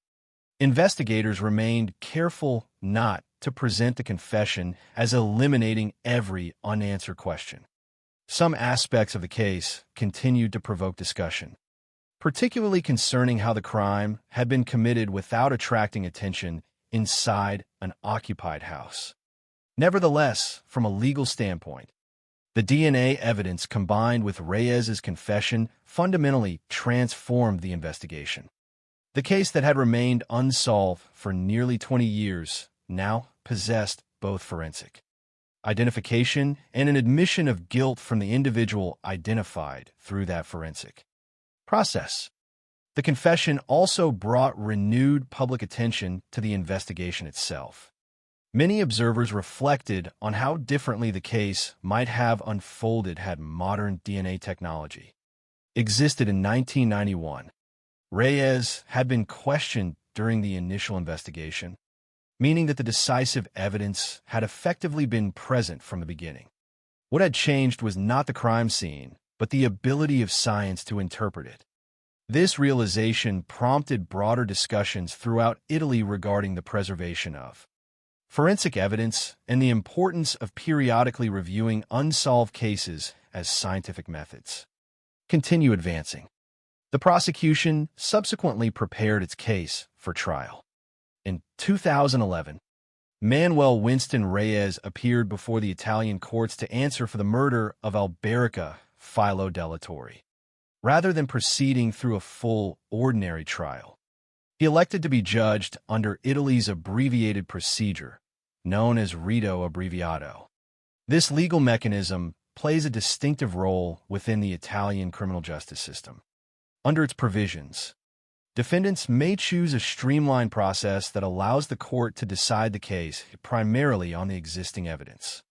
investigators remained careful not to present the confession as eliminating every unanswered question. Some aspects of the case continued to provoke discussion, particularly concerning how the crime had been committed without attracting attention inside an occupied house. Nevertheless, from a legal standpoint, the DNA evidence combined with Reyes's confession fundamentally transformed the investigation. The case that had remained unsolved for nearly 20 years now possessed both forensic identification and an admission of guilt from the individual identified through that forensic process. The confession also brought renewed public attention to the investigation itself. Many observers reflected on how differently the case might have unfolded had modern DNA technology existed in 1991. Reyes had been questioned during the initial investigation, meaning that the decisive evidence had effectively been present from the beginning. What had changed was not the crime scene, but the ability of science to interpret it. This realization prompted broader discussions throughout Italy regarding the preservation of forensic evidence and the importance of periodically reviewing unsolved cases as scientific methods continue advancing. The prosecution subsequently prepared its case for trial. In 2011, Manuel Winston Reyes appeared before the Italian courts to answer for the murder of Alberica Filo Della Torre. Rather than proceeding through a full, ordinary trial, he elected to be judged under Italy's abbreviated procedure, known as rito abbreviato. This legal mechanism plays a distinctive role within the Italian criminal justice system. Under its provisions, defendants may choose a streamlined process that allows the court to decide the case primarily on the existing evidence.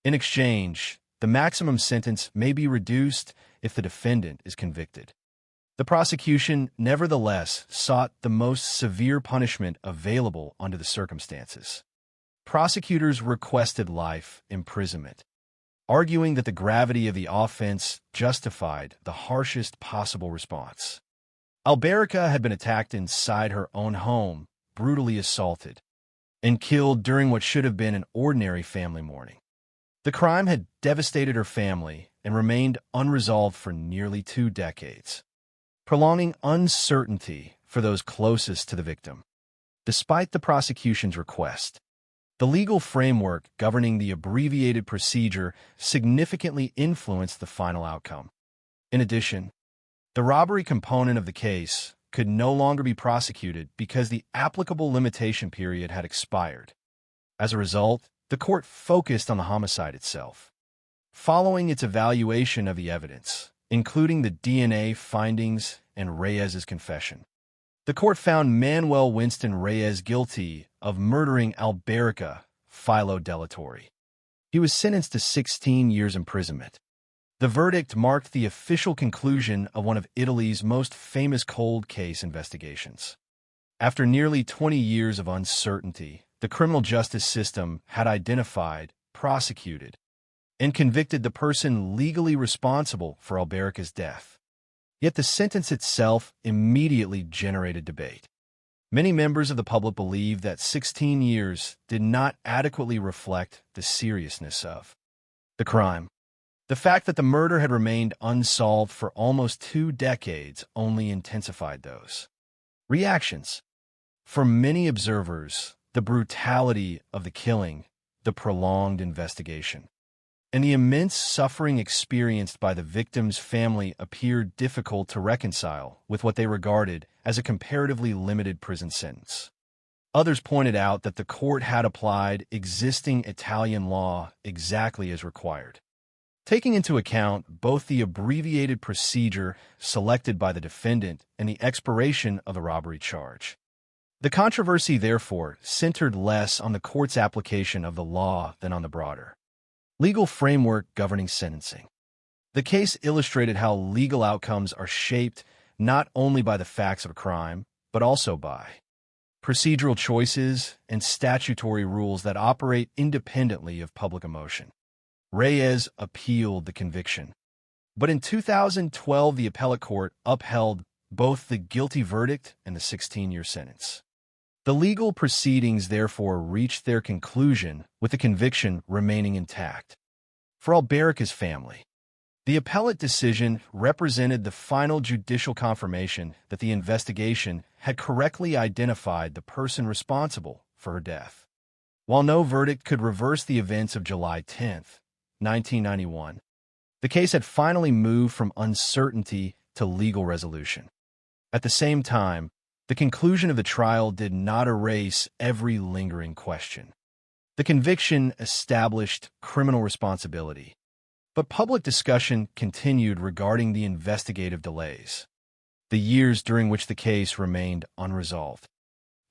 In exchange, the maximum sentence may be reduced if the defendant is convicted. The prosecution, nevertheless, sought the most severe punishment available under the circumstances. Prosecutors requested life imprisonment, arguing that the gravity of the offense justified the harshest possible response. Alberica had been attacked inside her own home, brutally assaulted, and killed during what should have been an ordinary family mourning. The crime had devastated her family and remained unresolved for nearly 2 decades, prolonging uncertainty for those closest to the victim. Despite the prosecution's request, the legal framework governing the abbreviated procedure significantly influenced the final outcome. In addition, the robbery component of the case could no longer be prosecuted because the applicable limitation period had expired. As a result, the court focused on the homicide itself. Following its evaluation of the evidence, including the DNA findings and Reyes's confession, the court found Manuel Winston Reyes guilty of murdering Alberica Filo Della Torre. He was sentenced to 16 years imprisonment. The verdict marked the official conclusion of one of Italy's most famous cold case investigations. After nearly 20 years of uncertainty, the criminal justice system had identified, prosecuted, and convicted the person legally responsible for Alberica's death. Yet the sentence itself immediately generated debate. Many members of the public believed that 16 years did not adequately reflect the seriousness of the crime. The fact that the murder had remained unsolved for almost 2 decades only intensified those reactions. For many observers, the brutality of the killing, the prolonged investigation, and the immense suffering experienced by the victim's family appeared difficult to reconcile with what they regarded as a comparatively limited prison sentence. Others pointed out that the court had applied existing Italian law exactly as required, taking into account both the abbreviated procedure selected by the defendant and the expiration of the robbery charge. The controversy, therefore, centered less on the court's application of the law than on the broader legal framework governing sentencing. The case illustrated how legal outcomes are shaped not only by the facts of a crime, but also by procedural choices and statutory rules that operate independently of public emotion. Reyes appealed the conviction, but in 2012 the appellate court upheld both the guilty verdict and the 16-year sentence. The legal proceedings therefore reached their conclusion with the conviction remaining intact. For Alberica's family, the appellate decision represented the final judicial confirmation that the investigation had correctly identified the person responsible for her death. While no verdict could reverse the events of July 10, 1991, the case had finally moved from uncertainty to legal resolution. At the same time, the conclusion of the trial did not erase every lingering question. The conviction established criminal responsibility, but public discussion continued regarding the investigative delays, the years during which the case remained unresolved,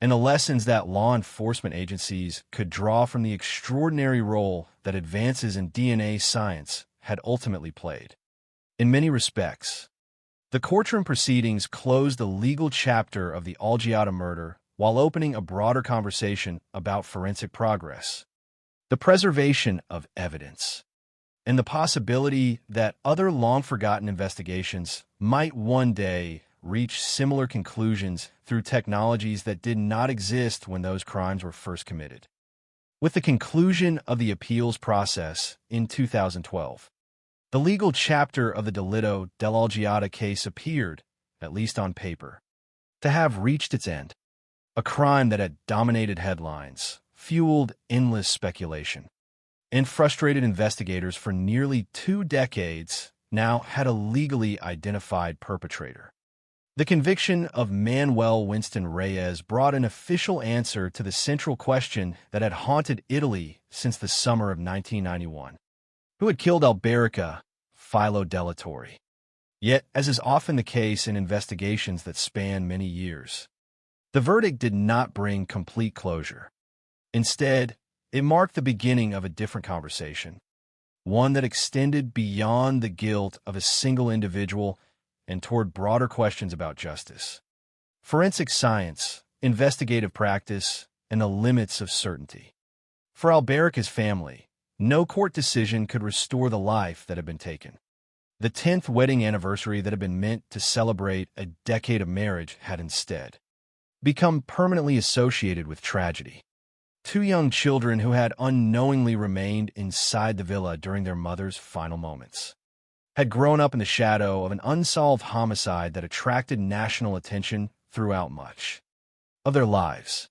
and the lessons that law enforcement agencies could draw from the extraordinary role that advances in DNA science had ultimately played. In many respects, The courtroom proceedings closed the legal chapter of the Algiata murder while opening a broader conversation about forensic progress, the preservation of evidence, and the possibility that other long-forgotten investigations might one day reach similar conclusions through technologies that did not exist when those crimes were first committed. With the conclusion of the appeals process in 2012, the legal chapter of the Delitto dell'Algiata case appeared, at least on paper, to have reached its end. A crime that had dominated headlines, fueled endless speculation, and frustrated investigators for nearly 2 decades now had a legally identified perpetrator. The conviction of Manuel Winston Reyes brought an official answer to the central question that had haunted Italy since the summer of 1991. Who had killed Alberica Filo Delatorre? Yet, as is often the case in investigations that span many years, the verdict did not bring complete closure. Instead, it marked the beginning of a different conversation, one that extended beyond the guilt of a single individual and toward broader questions about justice, forensic science, investigative practice, and the limits of certainty. For Alberica's family, no court decision could restore the life that had been taken. The 10th wedding anniversary that had been meant to celebrate a decade of marriage had instead become permanently associated with tragedy. 2 young children who had unknowingly remained inside the villa during their mother's final moments had grown up in the shadow of an unsolved homicide that attracted national attention throughout much of their lives.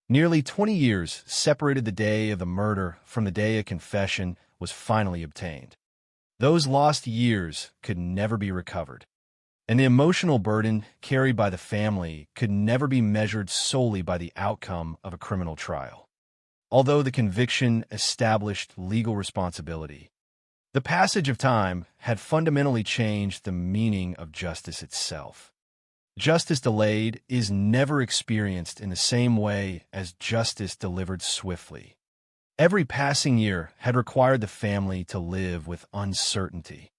Nearly 20 years separated the day of the murder from the day a confession was finally obtained. Those lost years could never be recovered, and the emotional burden carried by the family could never be measured solely by the outcome of a criminal trial. Although the conviction established legal responsibility, the passage of time had fundamentally changed the meaning of justice itself. Justice delayed is never experienced in the same way as justice delivered swiftly. Every passing year had required the family to live with uncertainty,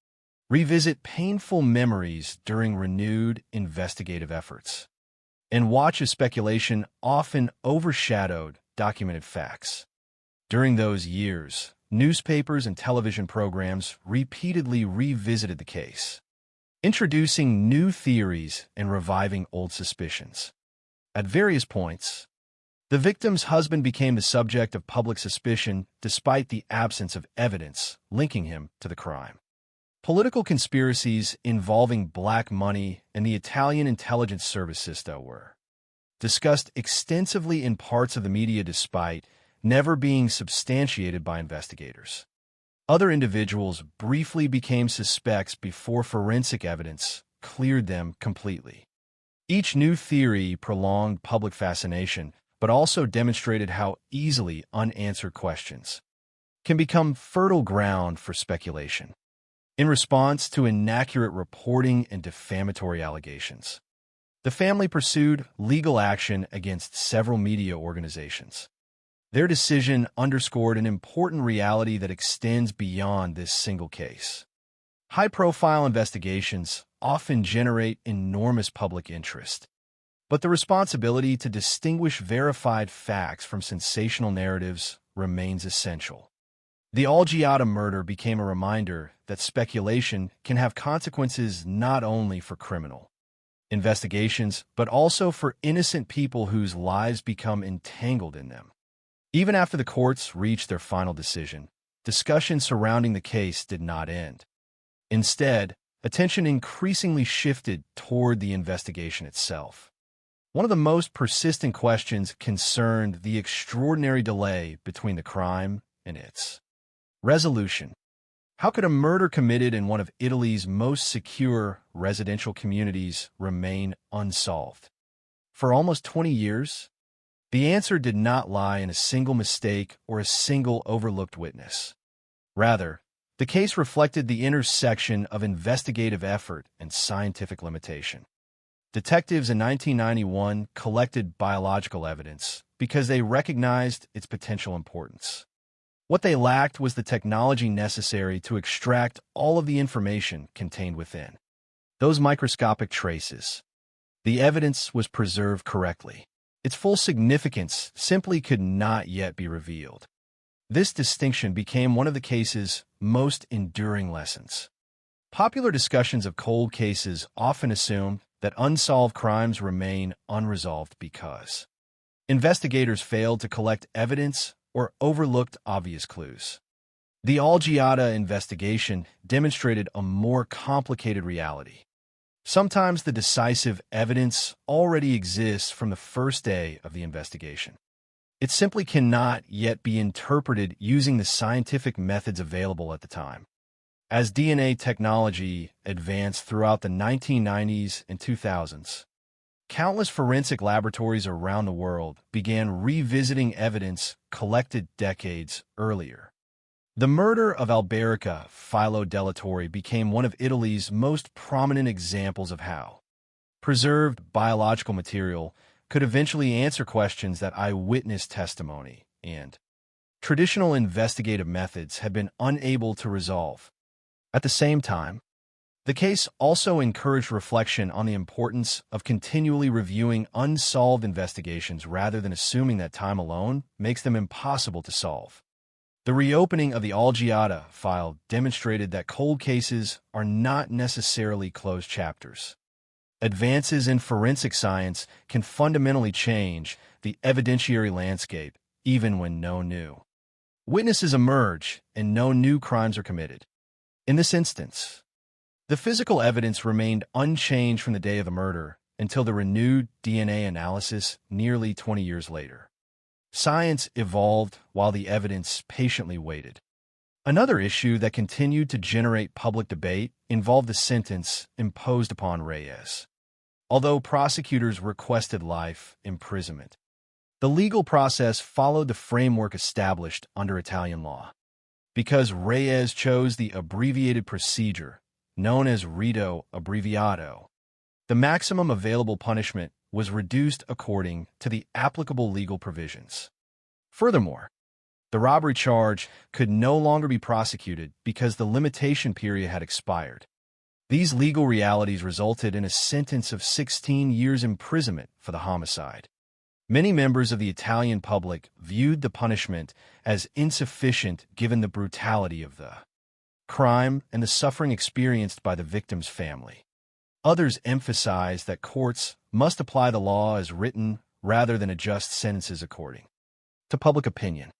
revisit painful memories during renewed investigative efforts, and watch as speculation often overshadowed documented facts. During those years, newspapers and television programs repeatedly revisited the case, introducing new theories and reviving old suspicions. At various points, the victim's husband became the subject of public suspicion despite the absence of evidence linking him to the crime. Political conspiracies involving black money and the Italian intelligence service system were discussed extensively in parts of the media despite never being substantiated by investigators. Other individuals briefly became suspects before forensic evidence cleared them completely. Each new theory prolonged public fascination, but also demonstrated how easily unanswered questions can become fertile ground for speculation. In response to inaccurate reporting and defamatory allegations, the family pursued legal action against several media organizations. Their decision underscored an important reality that extends beyond this single case. High-profile investigations often generate enormous public interest, but the responsibility to distinguish verified facts from sensational narratives remains essential. The Algiata murder became a reminder that speculation can have consequences not only for criminal investigations, but also for innocent people whose lives become entangled in them. Even after the courts reached their final decision, discussion surrounding the case did not end. Instead, attention increasingly shifted toward the investigation itself. One of the most persistent questions concerned the extraordinary delay between the crime and its resolution. How could a murder committed in one of Italy's most secure residential communities remain unsolved? For almost 20 years, the answer did not lie in a single mistake or a single overlooked witness. Rather, the case reflected the intersection of investigative effort and scientific limitation. Detectives in 1991 collected biological evidence because they recognized its potential importance. What they lacked was the technology necessary to extract all of the information contained within. Those microscopic traces. The evidence was preserved correctly. Its full significance simply could not yet be revealed. This distinction became one of the case's most enduring lessons. Popular discussions of cold cases often assume that unsolved crimes remain unresolved because investigators failed to collect evidence or overlooked obvious clues. The Algiata investigation demonstrated a more complicated reality. Sometimes the decisive evidence already exists from the first day of the investigation. It simply cannot yet be interpreted using the scientific methods available at the time. As DNA technology advanced throughout the 1990s and 2000s, countless forensic laboratories around the world began revisiting evidence collected decades earlier. The murder of Alberica Filo Delatorre became one of Italy's most prominent examples of how preserved biological material could eventually answer questions that eyewitness testimony and traditional investigative methods had been unable to resolve. At the same time, the case also encouraged reflection on the importance of continually reviewing unsolved investigations rather than assuming that time alone makes them impossible to solve. The reopening of the Algiata file demonstrated that cold cases are not necessarily closed chapters. Advances in forensic science can fundamentally change the evidentiary landscape, even when no new witnesses emerge and no new crimes are committed. In this instance, the physical evidence remained unchanged from the day of the murder until the renewed DNA analysis nearly 20 years later. Science evolved while the evidence patiently waited. Another issue that continued to generate public debate involved the sentence imposed upon Reyes. Although prosecutors requested life imprisonment, the legal process followed the framework established under Italian law. Because Reyes chose the abbreviated procedure, known as rito abbreviato, the maximum available punishment was reduced according to the applicable legal provisions. Furthermore, the robbery charge could no longer be prosecuted because the limitation period had expired. These legal realities resulted in a sentence of 16 years imprisonment for the homicide. Many members of the Italian public viewed the punishment as insufficient given the brutality of the crime and the suffering experienced by the victim's family. Others emphasized that courts must apply the law as written rather than adjust sentences according to public opinion.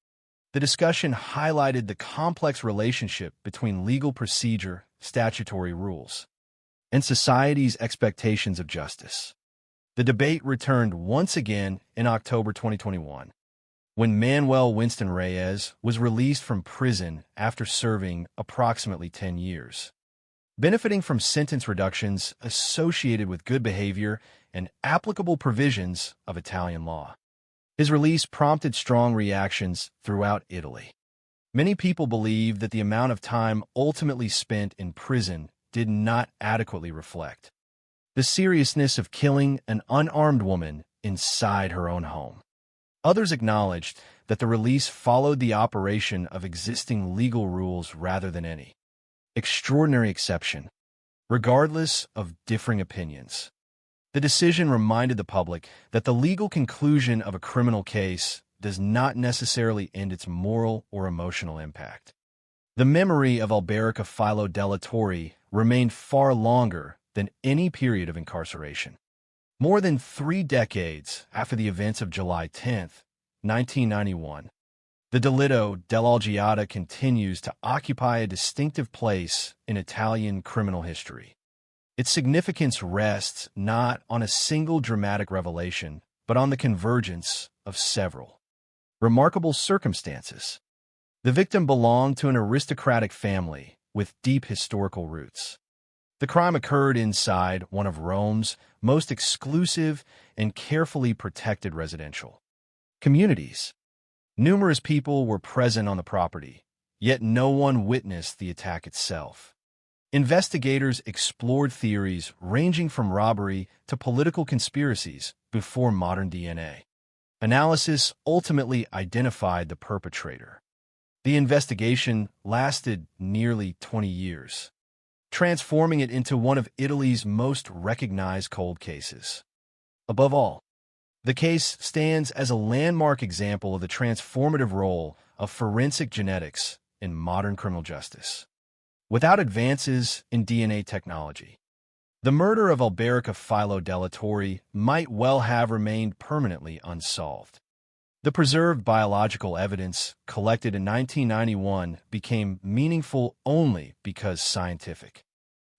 The discussion highlighted the complex relationship between legal procedure, statutory rules, and society's expectations of justice. The debate returned once again in October 2021, when Manuel Winston Reyes was released from prison after serving approximately 10 years, benefiting from sentence reductions associated with good behavior and applicable provisions of Italian law. His release prompted strong reactions throughout Italy. Many people believe that the amount of time ultimately spent in prison did not adequately reflect the seriousness of killing an unarmed woman inside her own home. Others acknowledged that the release followed the operation of existing legal rules rather than any extraordinary exception. Regardless of differing opinions, the decision reminded the public that the legal conclusion of a criminal case does not necessarily end its moral or emotional impact. The memory of Alberica Filo Delatorre remained far longer than any period of incarceration. More than 3 decades after the events of July 10, 1991, the delitto dell'Algiata continues to occupy a distinctive place in Italian criminal history. Its significance rests not on a single dramatic revelation, but on the convergence of several remarkable circumstances. The victim belonged to an aristocratic family with deep historical roots. The crime occurred inside one of Rome's most exclusive and carefully protected residential communities. Numerous people were present on the property, yet no one witnessed the attack itself. Investigators explored theories ranging from robbery to political conspiracies before modern DNA analysis ultimately identified the perpetrator. The investigation lasted nearly 20 years, transforming it into one of Italy's most recognized cold cases. Above all, the case stands as a landmark example of the transformative role of forensic genetics in modern criminal justice. Without advances in DNA technology, the murder of Alberica Filo della Torre might well have remained permanently unsolved. The preserved biological evidence collected in 1991 became meaningful only because scientific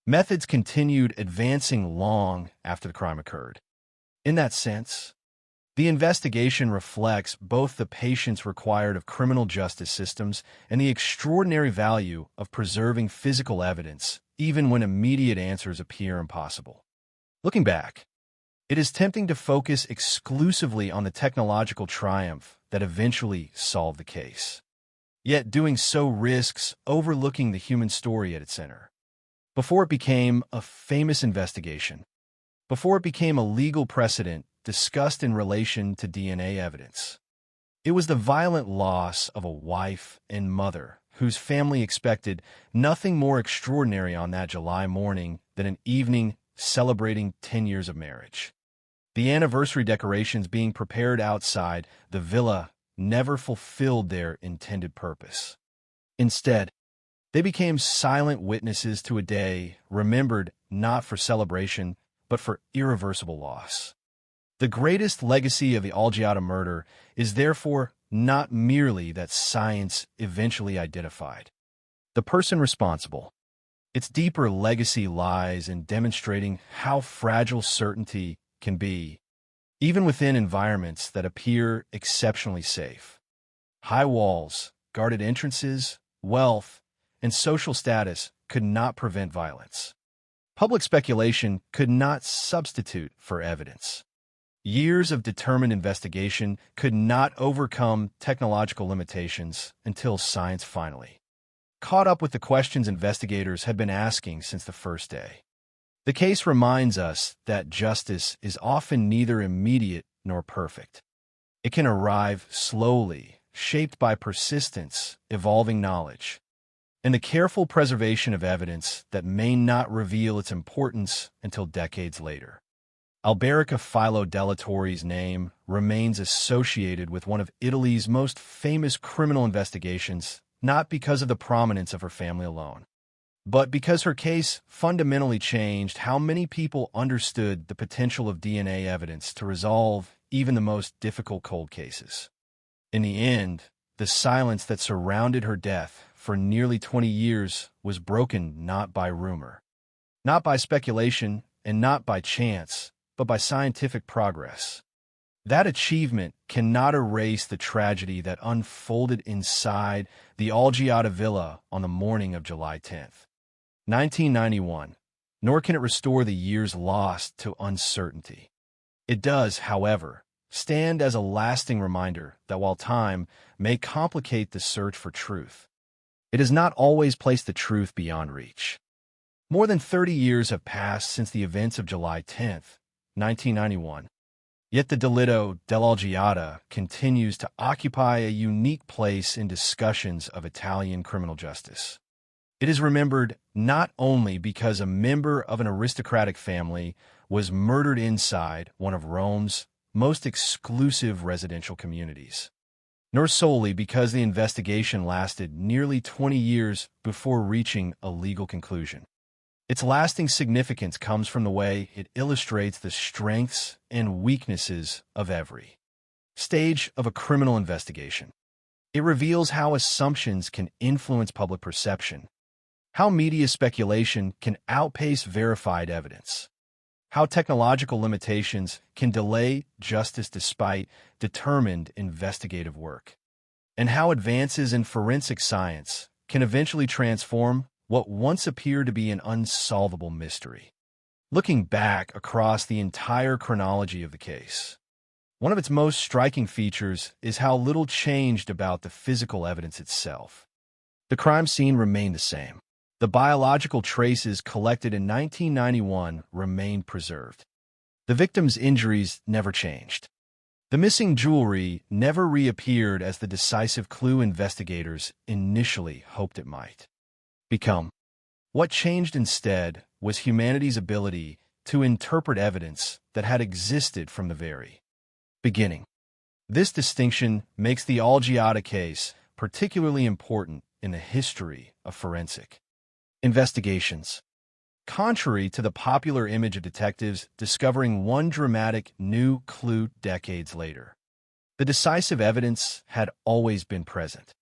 methods continued advancing long after the crime occurred. In that sense, the investigation reflects both the patience required of criminal justice systems and the extraordinary value of preserving physical evidence, even when immediate answers appear impossible. Looking back, it is tempting to focus exclusively on the technological triumph that eventually solved the case. Yet doing so risks overlooking the human story at its center. Before it became a famous investigation, before it became a legal precedent discussed in relation to DNA evidence, it was the violent loss of a wife and mother whose family expected nothing more extraordinary on that July morning than an evening celebrating 10 years of marriage. The anniversary decorations being prepared outside the villa never fulfilled their intended purpose. Instead, they became silent witnesses to a day remembered not for celebration, but for irreversible loss. The greatest legacy of the Olgiata murder is therefore not merely that science eventually identified the person responsible. Its deeper legacy lies in demonstrating how fragile certainty can be, even within environments that appear exceptionally safe. High walls, guarded entrances, wealth, and social status could not prevent violence. Public speculation could not substitute for evidence. Years of determined investigation could not overcome technological limitations until science finally caught up with the questions investigators had been asking since the first day. The case reminds us that justice is often neither immediate nor perfect. It can arrive slowly, shaped by persistence, evolving knowledge, and the careful preservation of evidence that may not reveal its importance until decades later. Alberica Filo della Torre's name remains associated with one of Italy's most famous criminal investigations, not because of the prominence of her family alone, but because her case fundamentally changed how many people understood the potential of DNA evidence to resolve even the most difficult cold cases. In the end, the silence that surrounded her death for nearly 20 years was broken not by rumor, not by speculation, and not by chance, but by scientific progress. That achievement cannot erase the tragedy that unfolded inside the Olgiata Villa on the morning of July 10th, 1991, nor can it restore the years lost to uncertainty. It does, however, stand as a lasting reminder that while time may complicate the search for truth, it has not always placed the truth beyond reach. More than 30 years have passed since the events of July 10th, 1991, yet the delitto dell'Olgiata continues to occupy a unique place in discussions of Italian criminal justice. It is remembered not only because a member of an aristocratic family was murdered inside one of Rome's most exclusive residential communities, nor solely because the investigation lasted nearly 20 years before reaching a legal conclusion. Its lasting significance comes from the way it illustrates the strengths and weaknesses of every stage of a criminal investigation. It reveals how assumptions can influence public perception, how media speculation can outpace verified evidence, how technological limitations can delay justice despite determined investigative work, and how advances in forensic science can eventually transform what once appeared to be an unsolvable mystery. Looking back across the entire chronology of the case, one of its most striking features is how little changed about the physical evidence itself. The crime scene remained the same. The biological traces collected in 1991 remained preserved. The victim's injuries never changed. The missing jewelry never reappeared as the decisive clue investigators initially hoped it might become. What changed instead was humanity's ability to interpret evidence that had existed from the very beginning. This distinction makes the Algiata case particularly important in the history of forensic investigations. Contrary to the popular image of detectives discovering one dramatic new clue decades later, the decisive evidence had always been present.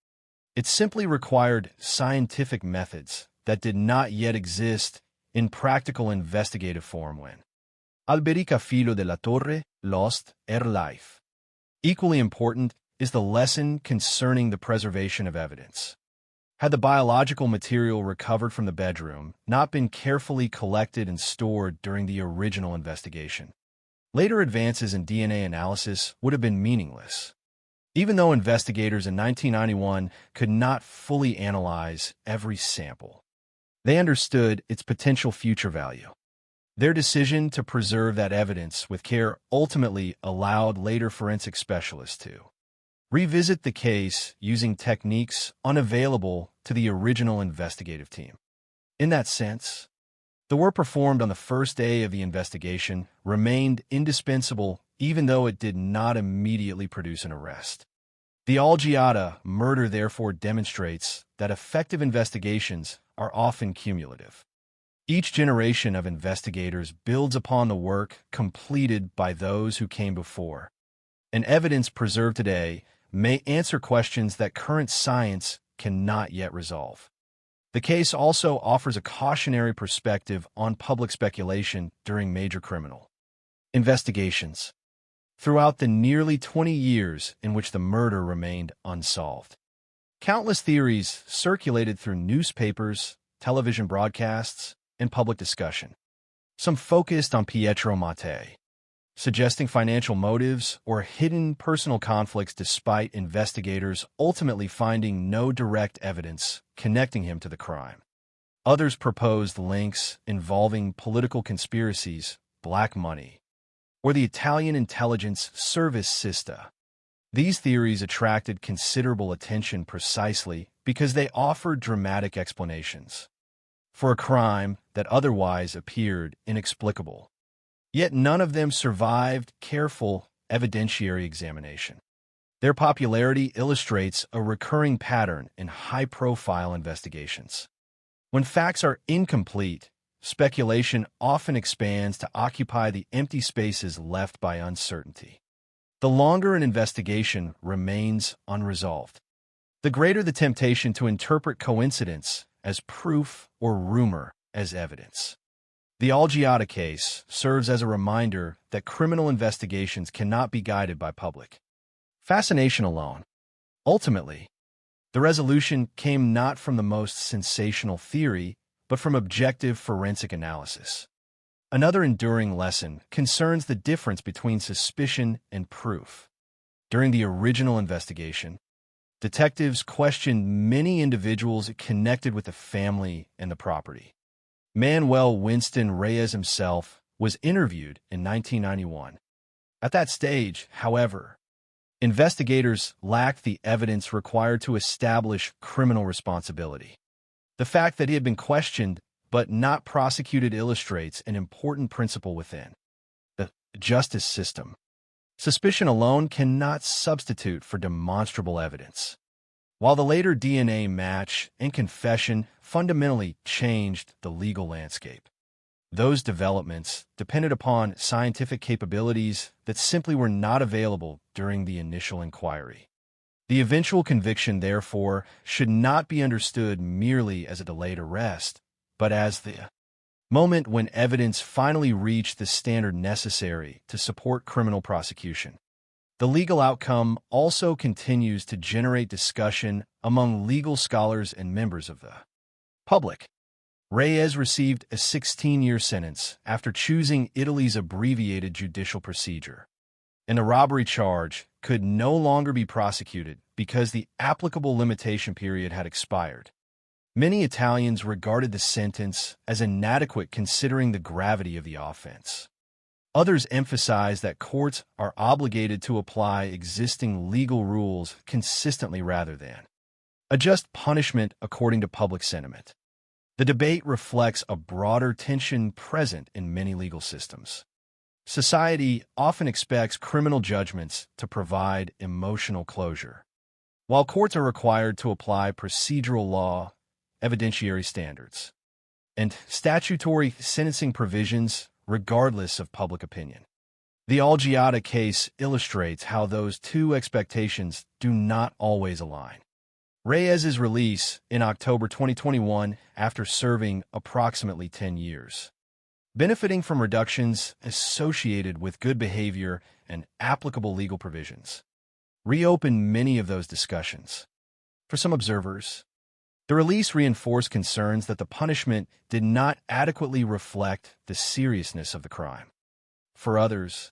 It simply required scientific methods that did not yet exist in practical investigative form when Alberica Filo de la Torre lost her life. Equally important is the lesson concerning the preservation of evidence. Had the biological material recovered from the bedroom not been carefully collected and stored during the original investigation, later advances in DNA analysis would have been meaningless. Even though investigators in 1991 could not fully analyze every sample, they understood its potential future value. Their decision to preserve that evidence with care ultimately allowed later forensic specialists to revisit the case using techniques unavailable to the original investigative team. In that sense, the work performed on the first day of the investigation remained indispensable even though it did not immediately produce an arrest. The Algiata murder therefore demonstrates that effective investigations are often cumulative. Each generation of investigators builds upon the work completed by those who came before, and evidence preserved today may answer questions that current science cannot yet resolve. The case also offers a cautionary perspective on public speculation during major criminal investigations. Throughout the nearly 20 years in which the murder remained unsolved, countless theories circulated through newspapers, television broadcasts, and public discussion. Some focused on Pietro Mattei, suggesting financial motives or hidden personal conflicts despite investigators ultimately finding no direct evidence connecting him to the crime. Others proposed links involving political conspiracies, black money, or the Italian intelligence service SISTA. These theories attracted considerable attention precisely because they offered dramatic explanations for a crime that otherwise appeared inexplicable. Yet none of them survived careful evidentiary examination. Their popularity illustrates a recurring pattern in high-profile investigations. When facts are incomplete, speculation often expands to occupy the empty spaces left by uncertainty. The longer an investigation remains unresolved, the greater the temptation to interpret coincidence as proof or rumor as evidence. The Algiata case serves as a reminder that criminal investigations cannot be guided by public fascination alone. Ultimately, the resolution came not from the most sensational theory, but from objective forensic analysis. Another enduring lesson concerns the difference between suspicion and proof. During the original investigation, detectives questioned many individuals connected with the family and the property. Manuel Winston Reyes himself was interviewed in 1991. At that stage, however, investigators lacked the evidence required to establish criminal responsibility. The fact that he had been questioned but not prosecuted illustrates an important principle within the justice system. Suspicion alone cannot substitute for demonstrable evidence. While the later DNA match and confession fundamentally changed the legal landscape, those developments depended upon scientific capabilities that simply were not available during the initial inquiry. The eventual conviction, therefore, should not be understood merely as a delayed arrest, but as the moment when evidence finally reached the standard necessary to support criminal prosecution. The legal outcome also continues to generate discussion among legal scholars and members of the public. Reyes received a 16-year sentence after choosing Italy's abbreviated judicial procedure, and the robbery charge could no longer be prosecuted because the applicable limitation period had expired. Many Italians regarded the sentence as inadequate considering the gravity of the offense. Others emphasize that courts are obligated to apply existing legal rules consistently rather than adjust punishment according to public sentiment. The debate reflects a broader tension present in many legal systems. Society often expects criminal judgments to provide emotional closure, while courts are required to apply procedural law, evidentiary standards, and statutory sentencing provisions regardless of public opinion. The Algiata case illustrates how those two expectations do not always align. Reyes's release in October 2021 after serving approximately 10 years, benefiting from reductions associated with good behavior and applicable legal provisions, reopened many of those discussions. For some observers, the release reinforced concerns that the punishment did not adequately reflect the seriousness of the crime. For others,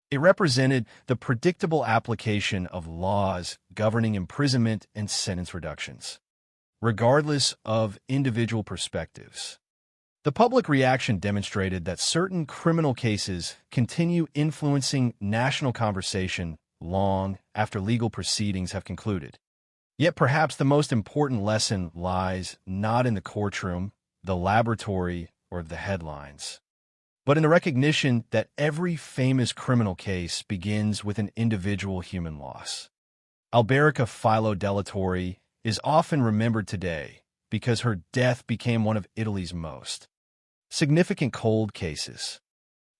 it represented the predictable application of laws governing imprisonment and sentence reductions, regardless of individual perspectives. The public reaction demonstrated that certain criminal cases continue influencing national conversation long after legal proceedings have concluded. Yet perhaps the most important lesson lies not in the courtroom, the laboratory, or the headlines, but in the recognition that every famous criminal case begins with an individual human loss. Alberica Filo Delatorre is often remembered today because her death became one of Italy's most significant cold cases.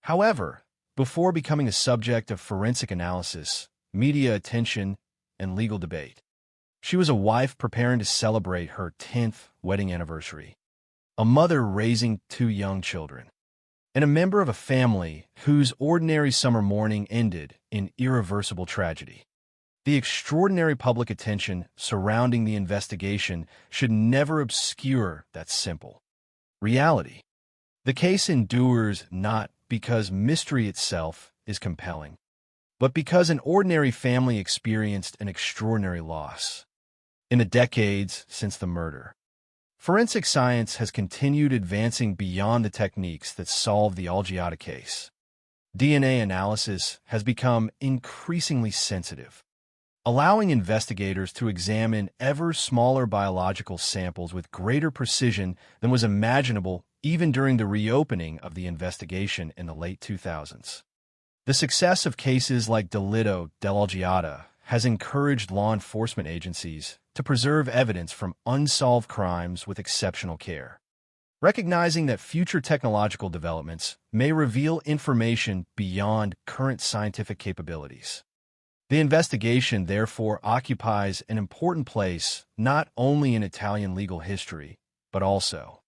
However, before becoming a subject of forensic analysis, media attention, and legal debate, she was a wife preparing to celebrate her 10th wedding anniversary, a mother raising 2 young children, and a member of a family whose ordinary summer morning ended in irreversible tragedy. The extraordinary public attention surrounding the investigation should never obscure that simple reality. The case endures not because mystery itself is compelling, but because an ordinary family experienced an extraordinary loss. In the decades since the murder, forensic science has continued advancing beyond the techniques that solved the Algiata case. DNA analysis has become increasingly sensitive, allowing investigators to examine ever smaller biological samples with greater precision than was imaginable even during the reopening of the investigation in the late 2000s. The success of cases like Delitto dell'Algiata has encouraged law enforcement agencies to preserve evidence from unsolved crimes with exceptional care, recognizing that future technological developments may reveal information beyond current scientific capabilities. The investigation, therefore, occupies an important place not only in Italian legal history, but also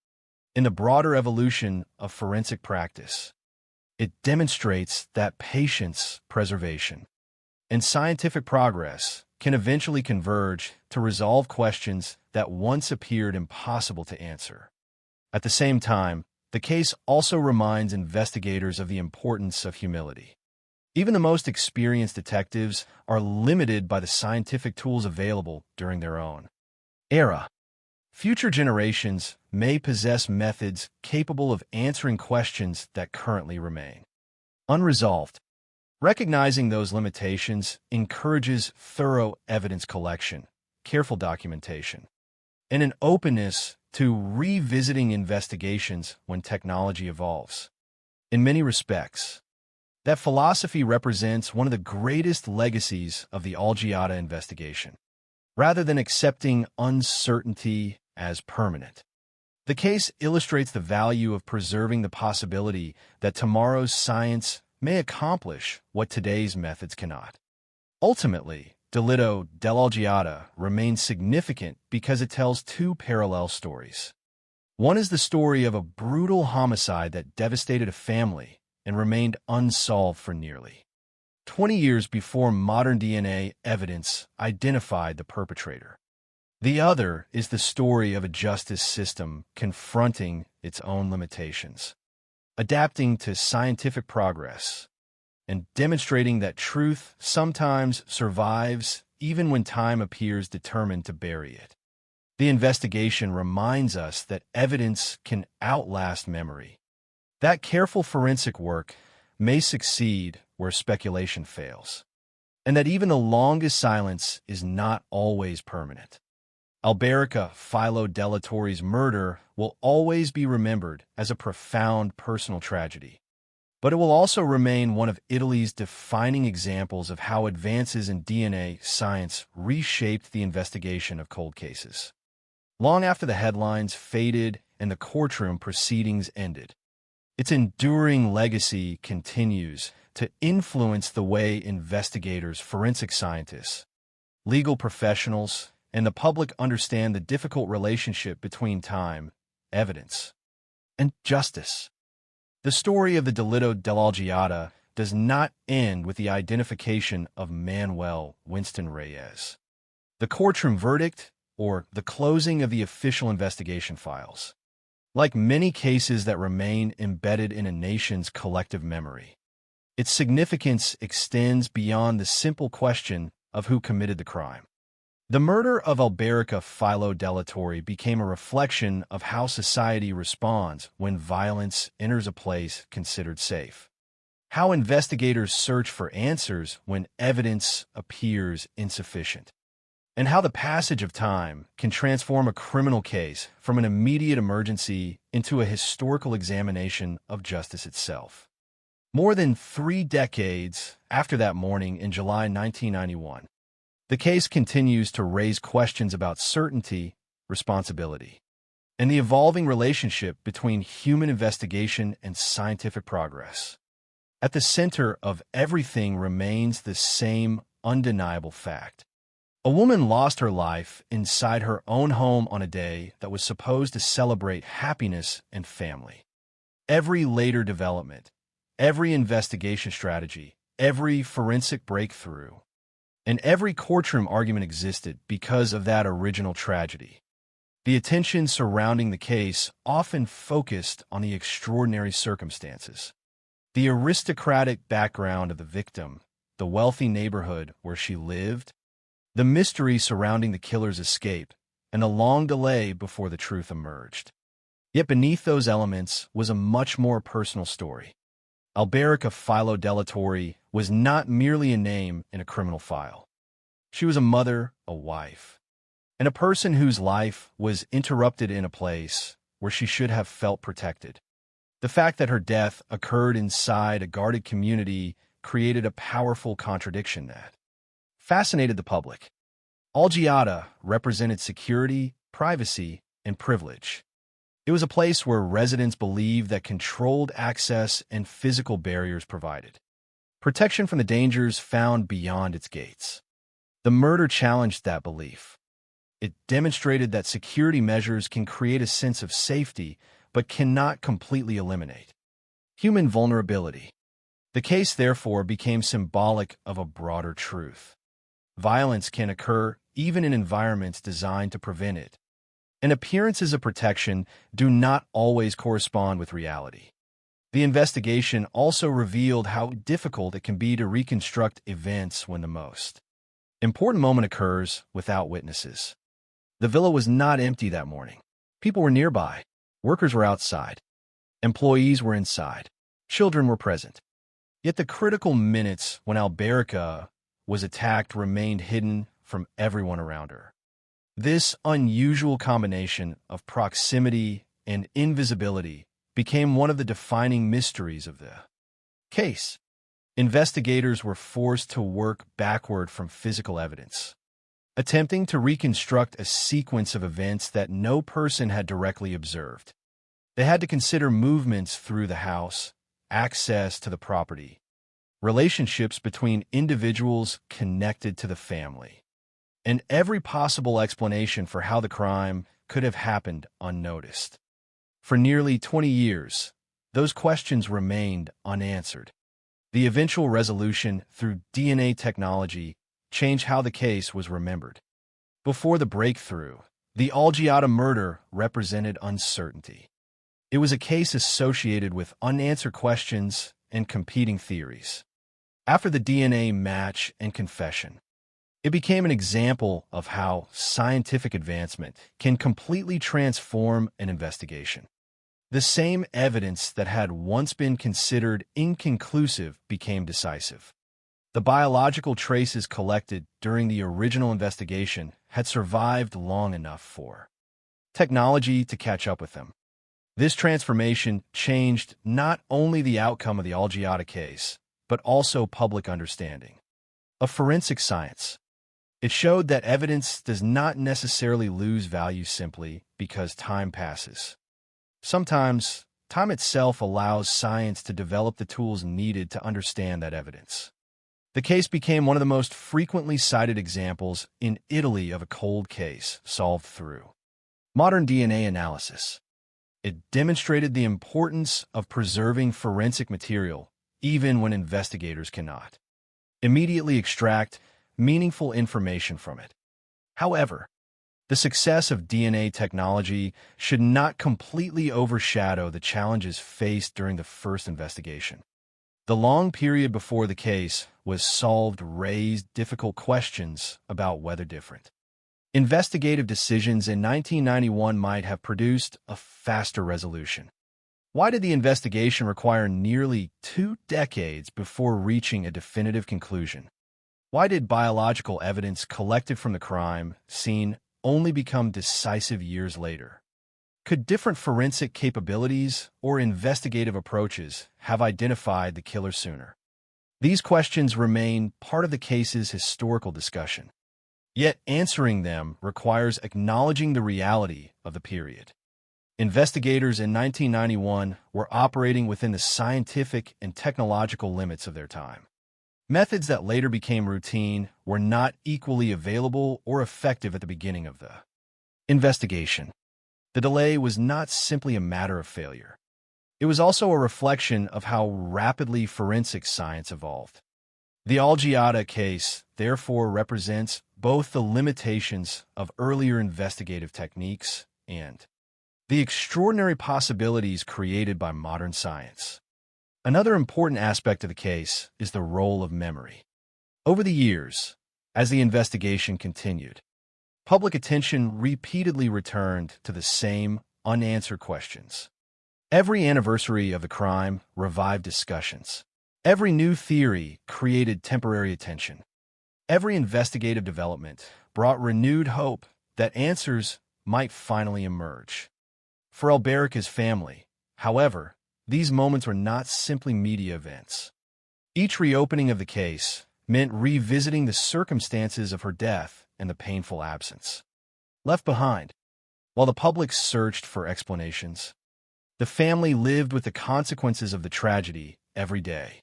in the broader evolution of forensic practice. It demonstrates that patience, preservation, and scientific progress can eventually converge to resolve questions that once appeared impossible to answer. At the same time, the case also reminds investigators of the importance of humility. Even the most experienced detectives are limited by the scientific tools available during their own era. Future generations may possess methods capable of answering questions that currently remain unresolved. Recognizing those limitations encourages thorough evidence collection, careful documentation, and an openness to revisiting investigations when technology evolves. In many respects, that philosophy represents one of the greatest legacies of the Algiata investigation. Rather than accepting uncertainty as permanent, the case illustrates the value of preserving the possibility that tomorrow's science may accomplish what today's methods cannot. Ultimately, Delitto dell'Algiata remains significant because it tells 2 parallel stories. One is the story of a brutal homicide that devastated a family and remained unsolved for nearly 20 years before modern DNA evidence identified the perpetrator. The other is the story of a justice system confronting its own limitations, adapting to scientific progress, and demonstrating that truth sometimes survives even when time appears determined to bury it. The investigation reminds us that evidence can outlast memory, that careful forensic work may succeed where speculation fails, and that even the longest silence is not always permanent. Alberica Filo Delatorre's murder will always be remembered as a profound personal tragedy, but it will also remain one of Italy's defining examples of how advances in DNA science reshaped the investigation of cold cases. Long after the headlines faded and the courtroom proceedings ended, its enduring legacy continues to influence the way investigators, forensic scientists, legal professionals, and the public understand the difficult relationship between time, evidence, and justice. The story of the delitto dell'Algiata does not end with the identification of Manuel Winston Reyes, the courtroom verdict, or the closing of the official investigation files. Like many cases that remain embedded in a nation's collective memory, its significance extends beyond the simple question of who committed the crime. The murder of Alberica Filo Delatorre became a reflection of how society responds when violence enters a place considered safe, how investigators search for answers when evidence appears insufficient, and how the passage of time can transform a criminal case from an immediate emergency into a historical examination of justice itself. More than 3 decades after that morning in July 1991, the case continues to raise questions about certainty, responsibility, and the evolving relationship between human investigation and scientific progress. At the center of everything remains the same undeniable fact. A woman lost her life inside her own home on a day that was supposed to celebrate happiness and family. Every later development, every investigation strategy, every forensic breakthrough, and every courtroom argument existed because of that original tragedy. The attention surrounding the case often focused on the extraordinary circumstances, the aristocratic background of the victim, the wealthy neighborhood where she lived, the mystery surrounding the killer's escape, and the long delay before the truth emerged. Yet beneath those elements was a much more personal story. Alberica Filo Delatorre was not merely a name in a criminal file. She was a mother, a wife, and a person whose life was interrupted in a place where she should have felt protected. The fact that her death occurred inside a guarded community created a powerful contradiction that fascinated the public. Algiata represented security, privacy, and privilege. It was a place where residents believed that controlled access and physical barriers provided protection from the dangers found beyond its gates. The murder challenged that belief. It demonstrated that security measures can create a sense of safety, but cannot completely eliminate human vulnerability. The case, therefore, became symbolic of a broader truth. Violence can occur even in environments designed to prevent it, and appearances of protection do not always correspond with reality. The investigation also revealed how difficult it can be to reconstruct events when the most important moment occurs without witnesses. The villa was not empty that morning. People were nearby. Workers were outside. Employees were inside. Children were present. Yet the critical minutes when Alberica was attacked remained hidden from everyone around her. This unusual combination of proximity and invisibility became one of the defining mysteries of the case. Investigators were forced to work backward from physical evidence, attempting to reconstruct a sequence of events that no person had directly observed. They had to consider movements through the house, access to the property, relationships between individuals connected to the family, and every possible explanation for how the crime could have happened unnoticed. For nearly 20 years, those questions remained unanswered. The eventual resolution through DNA technology changed how the case was remembered. Before the breakthrough, the Algiata murder represented uncertainty. It was a case associated with unanswered questions and competing theories. After the DNA match and confession, it became an example of how scientific advancement can completely transform an investigation. The same evidence that had once been considered inconclusive became decisive. The biological traces collected during the original investigation had survived long enough for technology to catch up with them. This transformation changed not only the outcome of the Algiata case, but also public understanding of forensic science. It showed that evidence does not necessarily lose value simply because time passes. Sometimes, time itself allows science to develop the tools needed to understand that evidence. The case became one of the most frequently cited examples in Italy of a cold case solved through modern DNA analysis. It demonstrated the importance of preserving forensic material even when investigators cannot immediately extract meaningful information from it. However, the success of DNA technology should not completely overshadow the challenges faced during the first investigation. The long period before the case was solved raised difficult questions about whether different investigative decisions in 1991 might have produced a faster resolution. Why did the investigation require nearly 2 decades before reaching a definitive conclusion? Why did biological evidence collected from the crime scene only become decisive years later? Could different forensic capabilities or investigative approaches have identified the killer sooner? These questions remain part of the case's historical discussion. Yet answering them requires acknowledging the reality of the period. Investigators in 1991 were operating within the scientific and technological limits of their time. Methods that later became routine were not equally available or effective at the beginning of the investigation. The delay was not simply a matter of failure. It was also a reflection of how rapidly forensic science evolved. The Algiata case, therefore, represents both the limitations of earlier investigative techniques and the extraordinary possibilities created by modern science. Another important aspect of the case is the role of memory. Over the years, as the investigation continued, public attention repeatedly returned to the same unanswered questions. Every anniversary of the crime revived discussions. Every new theory created temporary attention. Every investigative development brought renewed hope that answers might finally emerge. For Alberica's family, however, these moments were not simply media events. Each reopening of the case meant revisiting the circumstances of her death and the painful absence left behind. While the public searched for explanations, the family lived with the consequences of the tragedy every day.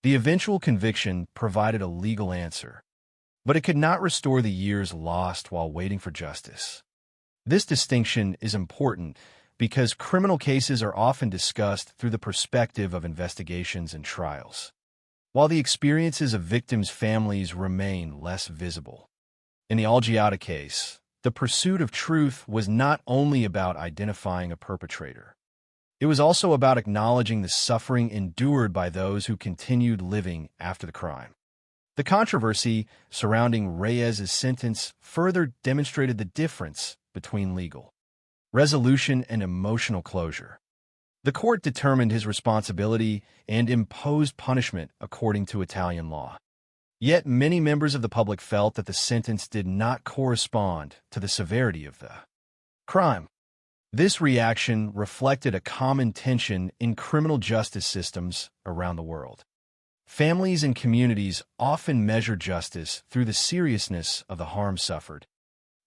The eventual conviction provided a legal answer, but it could not restore the years lost while waiting for justice. This distinction is important because criminal cases are often discussed through the perspective of investigations and trials, while the experiences of victims' families remain less visible. In the Algiata case, the pursuit of truth was not only about identifying a perpetrator. It was also about acknowledging the suffering endured by those who continued living after the crime. The controversy surrounding Reyes's sentence further demonstrated the difference between legal resolution and emotional closure. The court determined his responsibility and imposed punishment according to Italian law. Yet many members of the public felt that the sentence did not correspond to the severity of the crime. This reaction reflected a common tension in criminal justice systems around the world. Families and communities often measure justice through the seriousness of the harm suffered.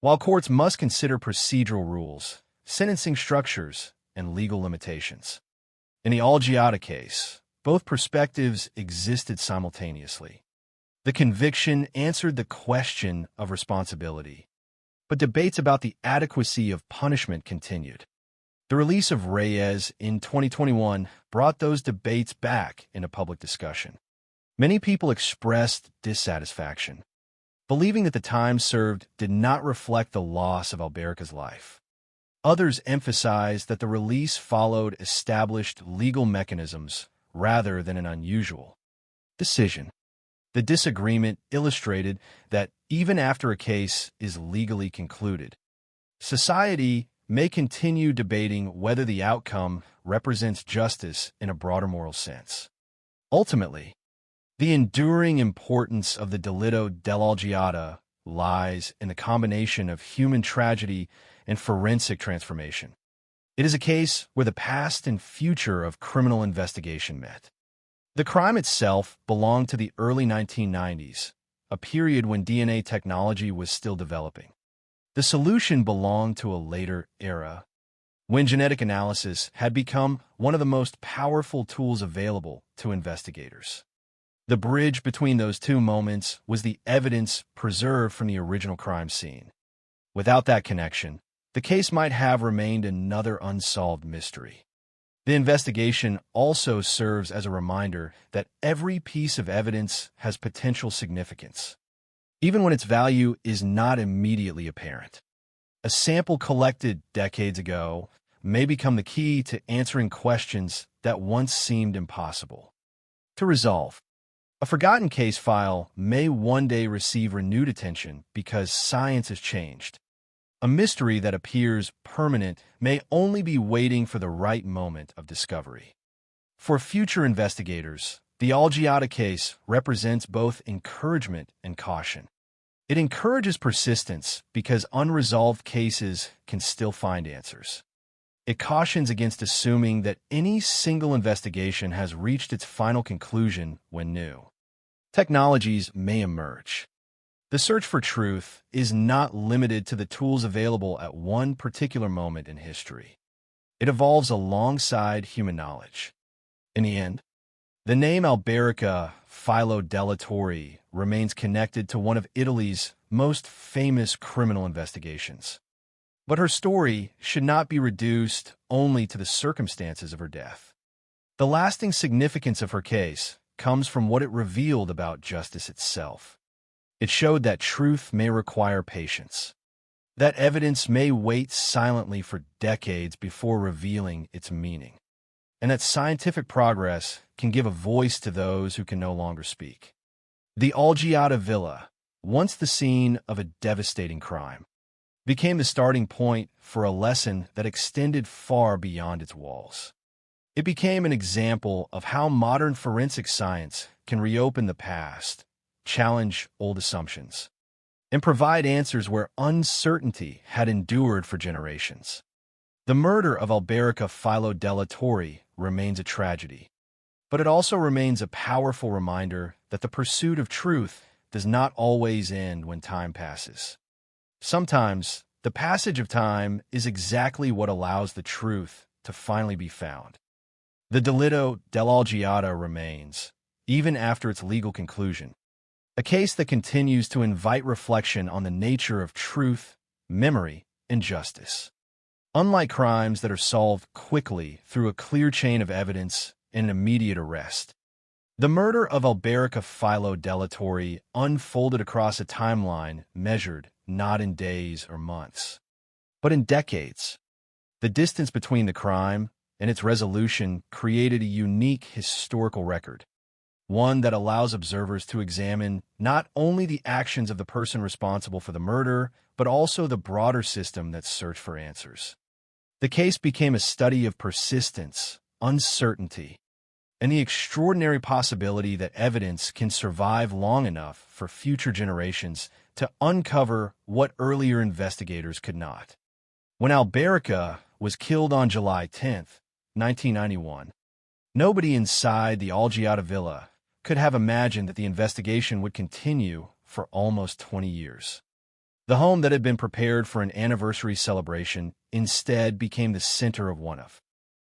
While courts must consider procedural rules, sentencing structures, and legal limitations. In the Algiata case, both perspectives existed simultaneously. The conviction answered the question of responsibility, but debates about the adequacy of punishment continued. The release of Reyes in 2021 brought those debates back into public discussion. Many people expressed dissatisfaction, believing that the time served did not reflect the loss of Alberica's life. Others emphasized that the release followed established legal mechanisms rather than an unusual decision. The disagreement illustrated that even after a case is legally concluded, society may continue debating whether the outcome represents justice in a broader moral sense. Ultimately, The enduring importance of the delitto dell'Algiata lies in the combination of human tragedy and forensic transformation. It is a case where the past and future of criminal investigation met. The crime itself belonged to the early 1990s, a period when DNA technology was still developing. The solution belonged to a later era, when genetic analysis had become one of the most powerful tools available to investigators. The bridge between those two moments was the evidence preserved from the original crime scene. Without that connection, the case might have remained another unsolved mystery. The investigation also serves as a reminder that every piece of evidence has potential significance, even when its value is not immediately apparent. A sample collected decades ago may become the key to answering questions that once seemed impossible to resolve. A forgotten case file may one day receive renewed attention because science has changed. A mystery that appears permanent may only be waiting for the right moment of discovery. For future investigators, the Algiata case represents both encouragement and caution. It encourages persistence because unresolved cases can still find answers. It cautions against assuming that any single investigation has reached its final conclusion when new technologies may emerge. The search for truth is not limited to the tools available at one particular moment in history. It evolves alongside human knowledge. In the end, the name Alberica Filo della Torre remains connected to one of Italy's most famous criminal investigations. But her story should not be reduced only to the circumstances of her death. The lasting significance of her case comes from what it revealed about justice itself. It showed that truth may require patience, that evidence may wait silently for decades before revealing its meaning, and that scientific progress can give a voice to those who can no longer speak. The Algiata Villa, once the scene of a devastating crime, became the starting point for a lesson that extended far beyond its walls. It became an example of how modern forensic science can reopen the past, challenge old assumptions, and provide answers where uncertainty had endured for generations. The murder of Alberica Filo della Torre remains a tragedy, but it also remains a powerful reminder that the pursuit of truth does not always end when time passes. Sometimes, the passage of time is exactly what allows the truth to finally be found. The delitto dell'Algiata remains, even after its legal conclusion, a case that continues to invite reflection on the nature of truth, memory, and justice. Unlike crimes that are solved quickly through a clear chain of evidence and an immediate arrest, the murder of Alberica Filo della Torre unfolded across a timeline measured not in days or months, but in decades. The distance between the crime and its resolution created a unique historical record, one that allows observers to examine not only the actions of the person responsible for the murder, but also the broader system that searched for answers. The case became a study of persistence, uncertainty, and the extraordinary possibility that evidence can survive long enough for future generations to uncover what earlier investigators could not. When Alberica was killed on July 10th, 1991, nobody inside the Algiata Villa could have imagined that the investigation would continue for almost 20 years. The home that had been prepared for an anniversary celebration instead became the center of one of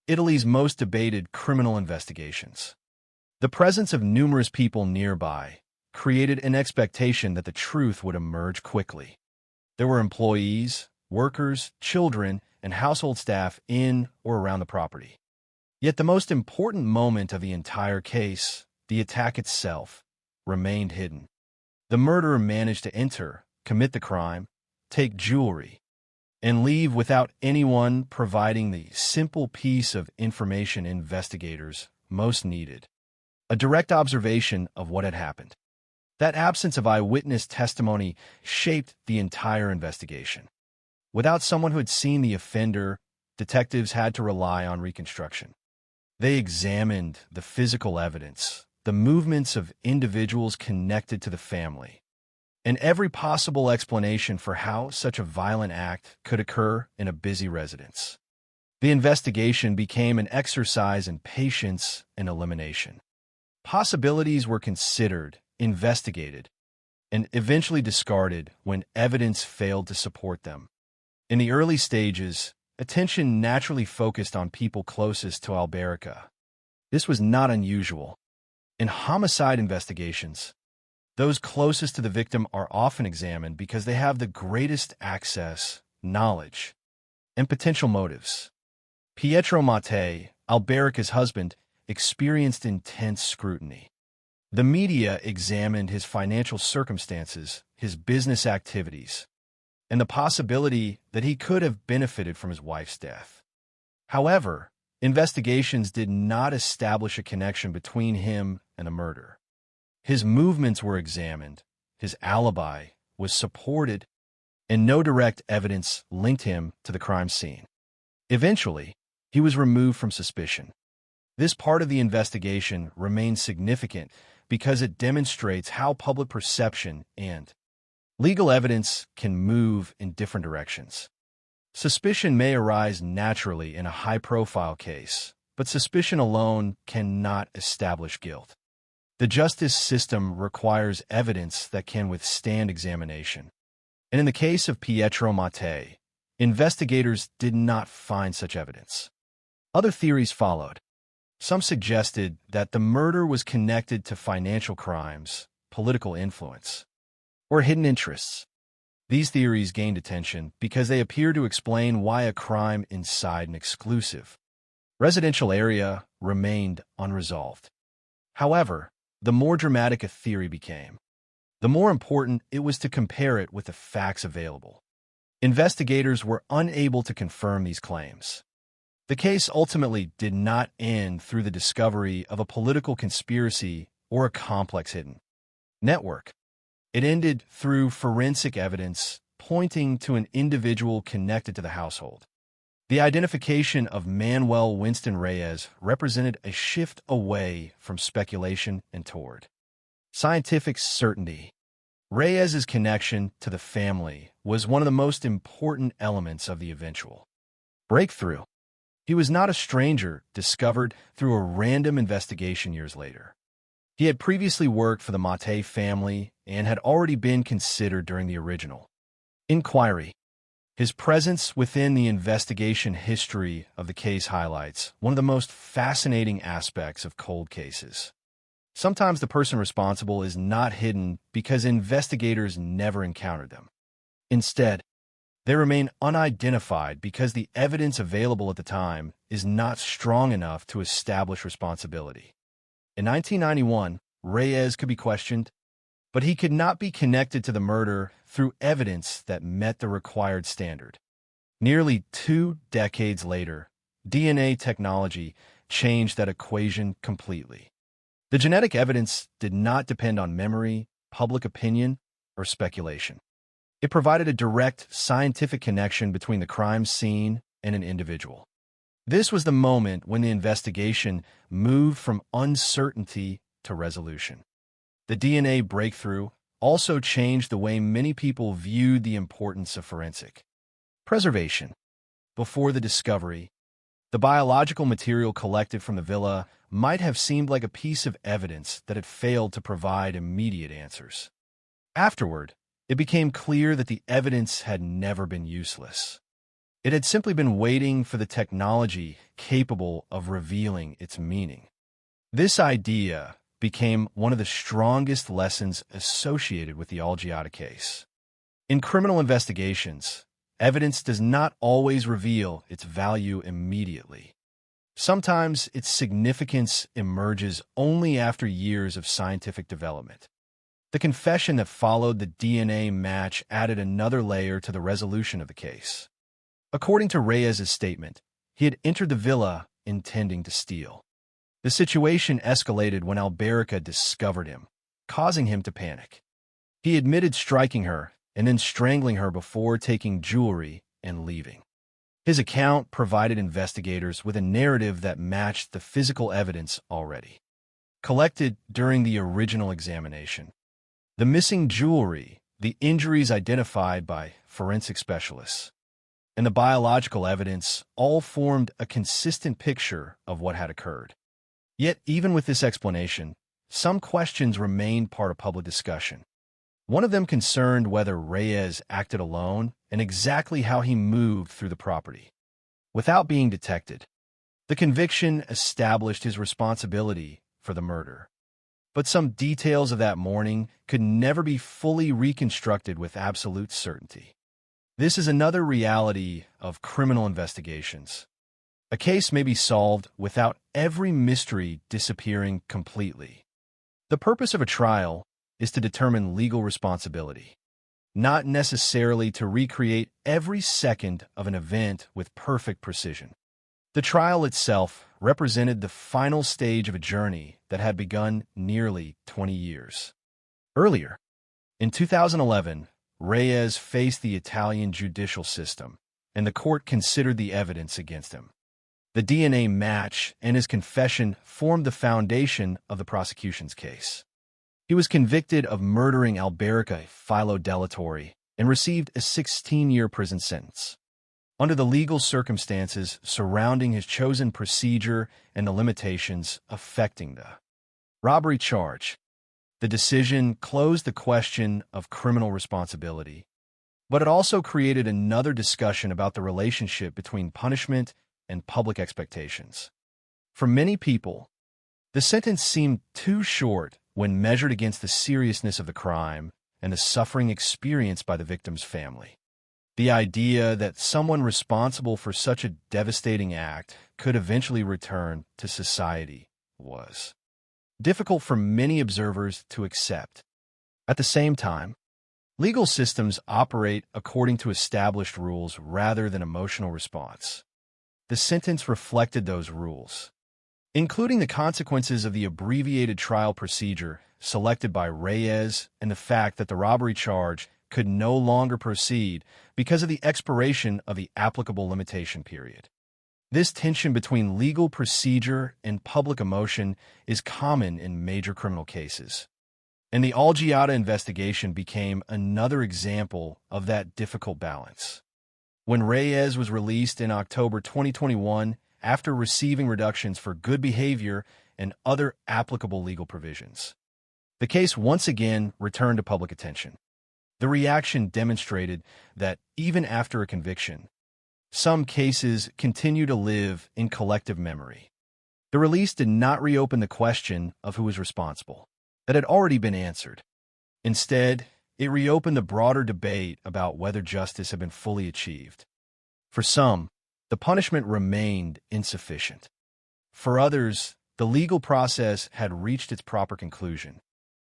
Italy's most debated criminal investigations. The presence of numerous people nearby created an expectation that the truth would emerge quickly. There were employees, workers, children, and household staff in or around the property. Yet the most important moment of the entire case, the attack itself, remained hidden. The murderer managed to enter, commit the crime, take jewelry, and leave without anyone providing the simple piece of information investigators most needed: a direct observation of what had happened. That absence of eyewitness testimony shaped the entire investigation. Without someone who had seen the offender, detectives had to rely on reconstruction. They examined the physical evidence, the movements of individuals connected to the family, and every possible explanation for how such a violent act could occur in a busy residence. The investigation became an exercise in patience and elimination. Possibilities were considered, investigated, and eventually discarded when evidence failed to support them. In the early stages, attention naturally focused on people closest to Alberica. This was not unusual. In homicide investigations, those closest to the victim are often examined because they have the greatest access, knowledge, and potential motives. Pietro Mattei, Alberica's husband, experienced intense scrutiny. The media examined his financial circumstances, his business activities, and the possibility that he could have benefited from his wife's death. However, investigations did not establish a connection between him and the murder. His movements were examined, his alibi was supported, and no direct evidence linked him to the crime scene. Eventually, he was removed from suspicion. This part of the investigation remains significant because it demonstrates how public perception and legal evidence can move in different directions. Suspicion may arise naturally in a high-profile case, but suspicion alone cannot establish guilt. The justice system requires evidence that can withstand examination. And in the case of Pietro Mattei, investigators did not find such evidence. Other theories followed. Some suggested that the murder was connected to financial crimes, political influence, or hidden interests. These theories gained attention because they appear to explain why a crime inside an exclusive residential area remained unresolved. However, the more dramatic a theory became, the more important it was to compare it with the facts available. Investigators were unable to confirm these claims. The case ultimately did not end through the discovery of a political conspiracy or a complex hidden network. It ended through forensic evidence pointing to an individual connected to the household. The identification of Manuel Winston Reyes represented a shift away from speculation and toward scientific certainty. Reyes's connection to the family was one of the most important elements of the eventual breakthrough. He was not a stranger discovered through a random investigation years later. He had previously worked for the Mattei family and had already been considered during the original inquiry. His presence within the investigation history of the case highlights one of the most fascinating aspects of cold cases. Sometimes the person responsible is not hidden because investigators never encountered them. Instead, they remain unidentified because the evidence available at the time is not strong enough to establish responsibility. In 1991, Reyes could be questioned, but he could not be connected to the murder through evidence that met the required standard. Nearly 2 decades later, DNA technology changed that equation completely. The genetic evidence did not depend on memory, public opinion, or speculation. It provided a direct scientific connection between the crime scene and an individual. This was the moment when the investigation moved from uncertainty to resolution. The DNA breakthrough also changed the way many people viewed the importance of forensic preservation. Before the discovery, the biological material collected from the villa might have seemed like a piece of evidence that had failed to provide immediate answers. Afterward, it became clear that the evidence had never been useless. It had simply been waiting for the technology capable of revealing its meaning. This idea became one of the strongest lessons associated with the Algiata case. In criminal investigations, evidence does not always reveal its value immediately. Sometimes its significance emerges only after years of scientific development. The confession that followed the DNA match added another layer to the resolution of the case. According to Reyes's statement, he had entered the villa intending to steal. The situation escalated when Alberica discovered him, causing him to panic. He admitted striking her and then strangling her before taking jewelry and leaving. His account provided investigators with a narrative that matched the physical evidence already. collected during the original examination, the missing jewelry, the injuries identified by forensic specialists, and the biological evidence all formed a consistent picture of what had occurred. Yet, even with this explanation, some questions remained part of public discussion. One of them concerned whether Reyes acted alone and exactly how he moved through the property. Without being detected, the conviction established his responsibility for the murder. But some details of that morning could never be fully reconstructed with absolute certainty. This is another reality of criminal investigations. A case may be solved without every mystery disappearing completely. The purpose of a trial is to determine legal responsibility, not necessarily to recreate every second of an event with perfect precision. The trial itself represented the final stage of a journey that had begun nearly 20 years. Earlier, in 2011, Reyes faced the Italian judicial system, and the court considered the evidence against him. The DNA match and his confession formed the foundation of the prosecution's case. He was convicted of murdering Alberica Filo Delatorre and received a 16-year prison sentence. Under the legal circumstances surrounding his chosen procedure and the limitations affecting the robbery charge, the decision closed the question of criminal responsibility, but it also created another discussion about the relationship between punishment and public expectations. For many people, the sentence seemed too short when measured against the seriousness of the crime and the suffering experienced by the victim's family. The idea that someone responsible for such a devastating act could eventually return to society was difficult for many observers to accept. At the same time, legal systems operate according to established rules rather than emotional response. The sentence reflected those rules, including the consequences of the abbreviated trial procedure selected by Reyes and the fact that the robbery charge could no longer proceed because of the expiration of the applicable limitation period. This tension between legal procedure and public emotion is common in major criminal cases, and the Algiata investigation became another example of that difficult balance. When Reyes was released in October 2021 after receiving reductions for good behavior and other applicable legal provisions, the case once again returned to public attention. The reaction demonstrated that even after a conviction, some cases continue to live in collective memory. The release did not reopen the question of who was responsible, that had already been answered. Instead, it reopened the broader debate about whether justice had been fully achieved. For some, the punishment remained insufficient. For others, the legal process had reached its proper conclusion.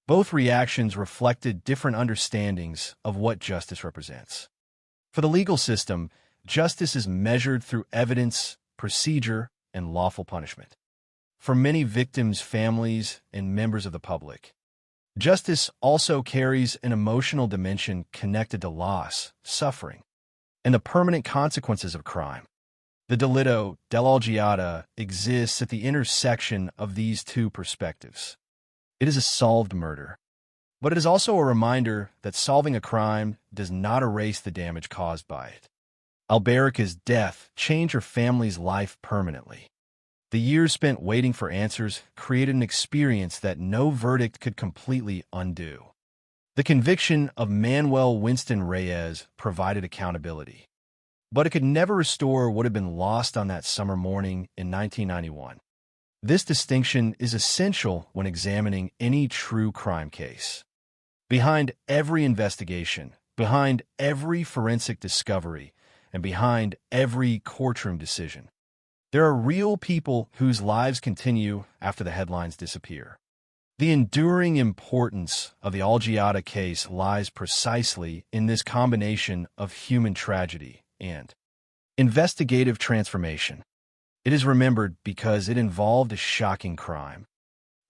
Both reactions reflected different understandings of what justice represents. For the legal system, justice is measured through evidence, procedure, and lawful punishment. For many victims' families and members of the public, justice also carries an emotional dimension connected to loss, suffering, and the permanent consequences of crime. The delitto dell'Algiata exists at the intersection of these two perspectives. It is a solved murder, but it is also a reminder that solving a crime does not erase the damage caused by it. Alberica's death changed her family's life permanently. The years spent waiting for answers created an experience that no verdict could completely undo. The conviction of Manuel Winston Reyes provided accountability, but it could never restore what had been lost on that summer morning in 1991. This distinction is essential when examining any true crime case. Behind every investigation, behind every forensic discovery, and behind every courtroom decision, there are real people whose lives continue after the headlines disappear. The enduring importance of the Algiata case lies precisely in this combination of human tragedy and investigative transformation. It is remembered because it involved a shocking crime,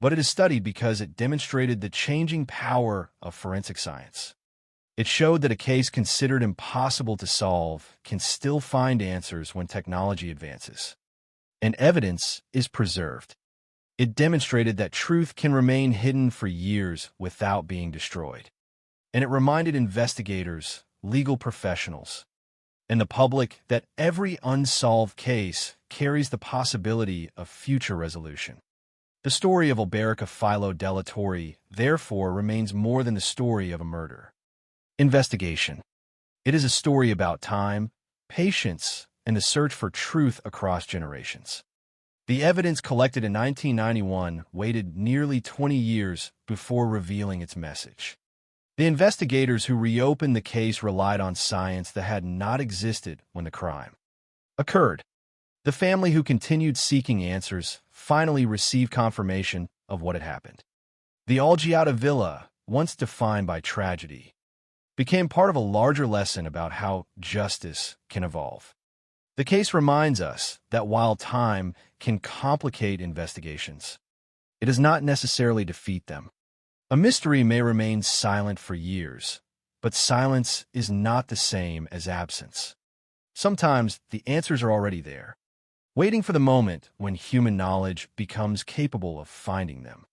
but it is studied because it demonstrated the changing power of forensic science. It showed that a case considered impossible to solve can still find answers when technology advances, and evidence is preserved. It demonstrated that truth can remain hidden for years without being destroyed. And it reminded investigators, legal professionals, and the public that every unsolved case carries the possibility of future resolution. The story of Alberica Philo Della Torre, therefore, remains more than the story of a murder. Investigation. It is a story about time, patience, and the search for truth across generations. The evidence collected in 1991 waited nearly 20 years before revealing its message. The investigators who reopened the case relied on science that had not existed when the crime occurred. The family who continued seeking answers finally received confirmation of what had happened. The Algiata Villa, once defined by tragedy, became part of a larger lesson about how justice can evolve. The case reminds us that while time can complicate investigations, it does not necessarily defeat them. A mystery may remain silent for years, but silence is not the same as absence. Sometimes the answers are already there, waiting for the moment when human knowledge becomes capable of finding them.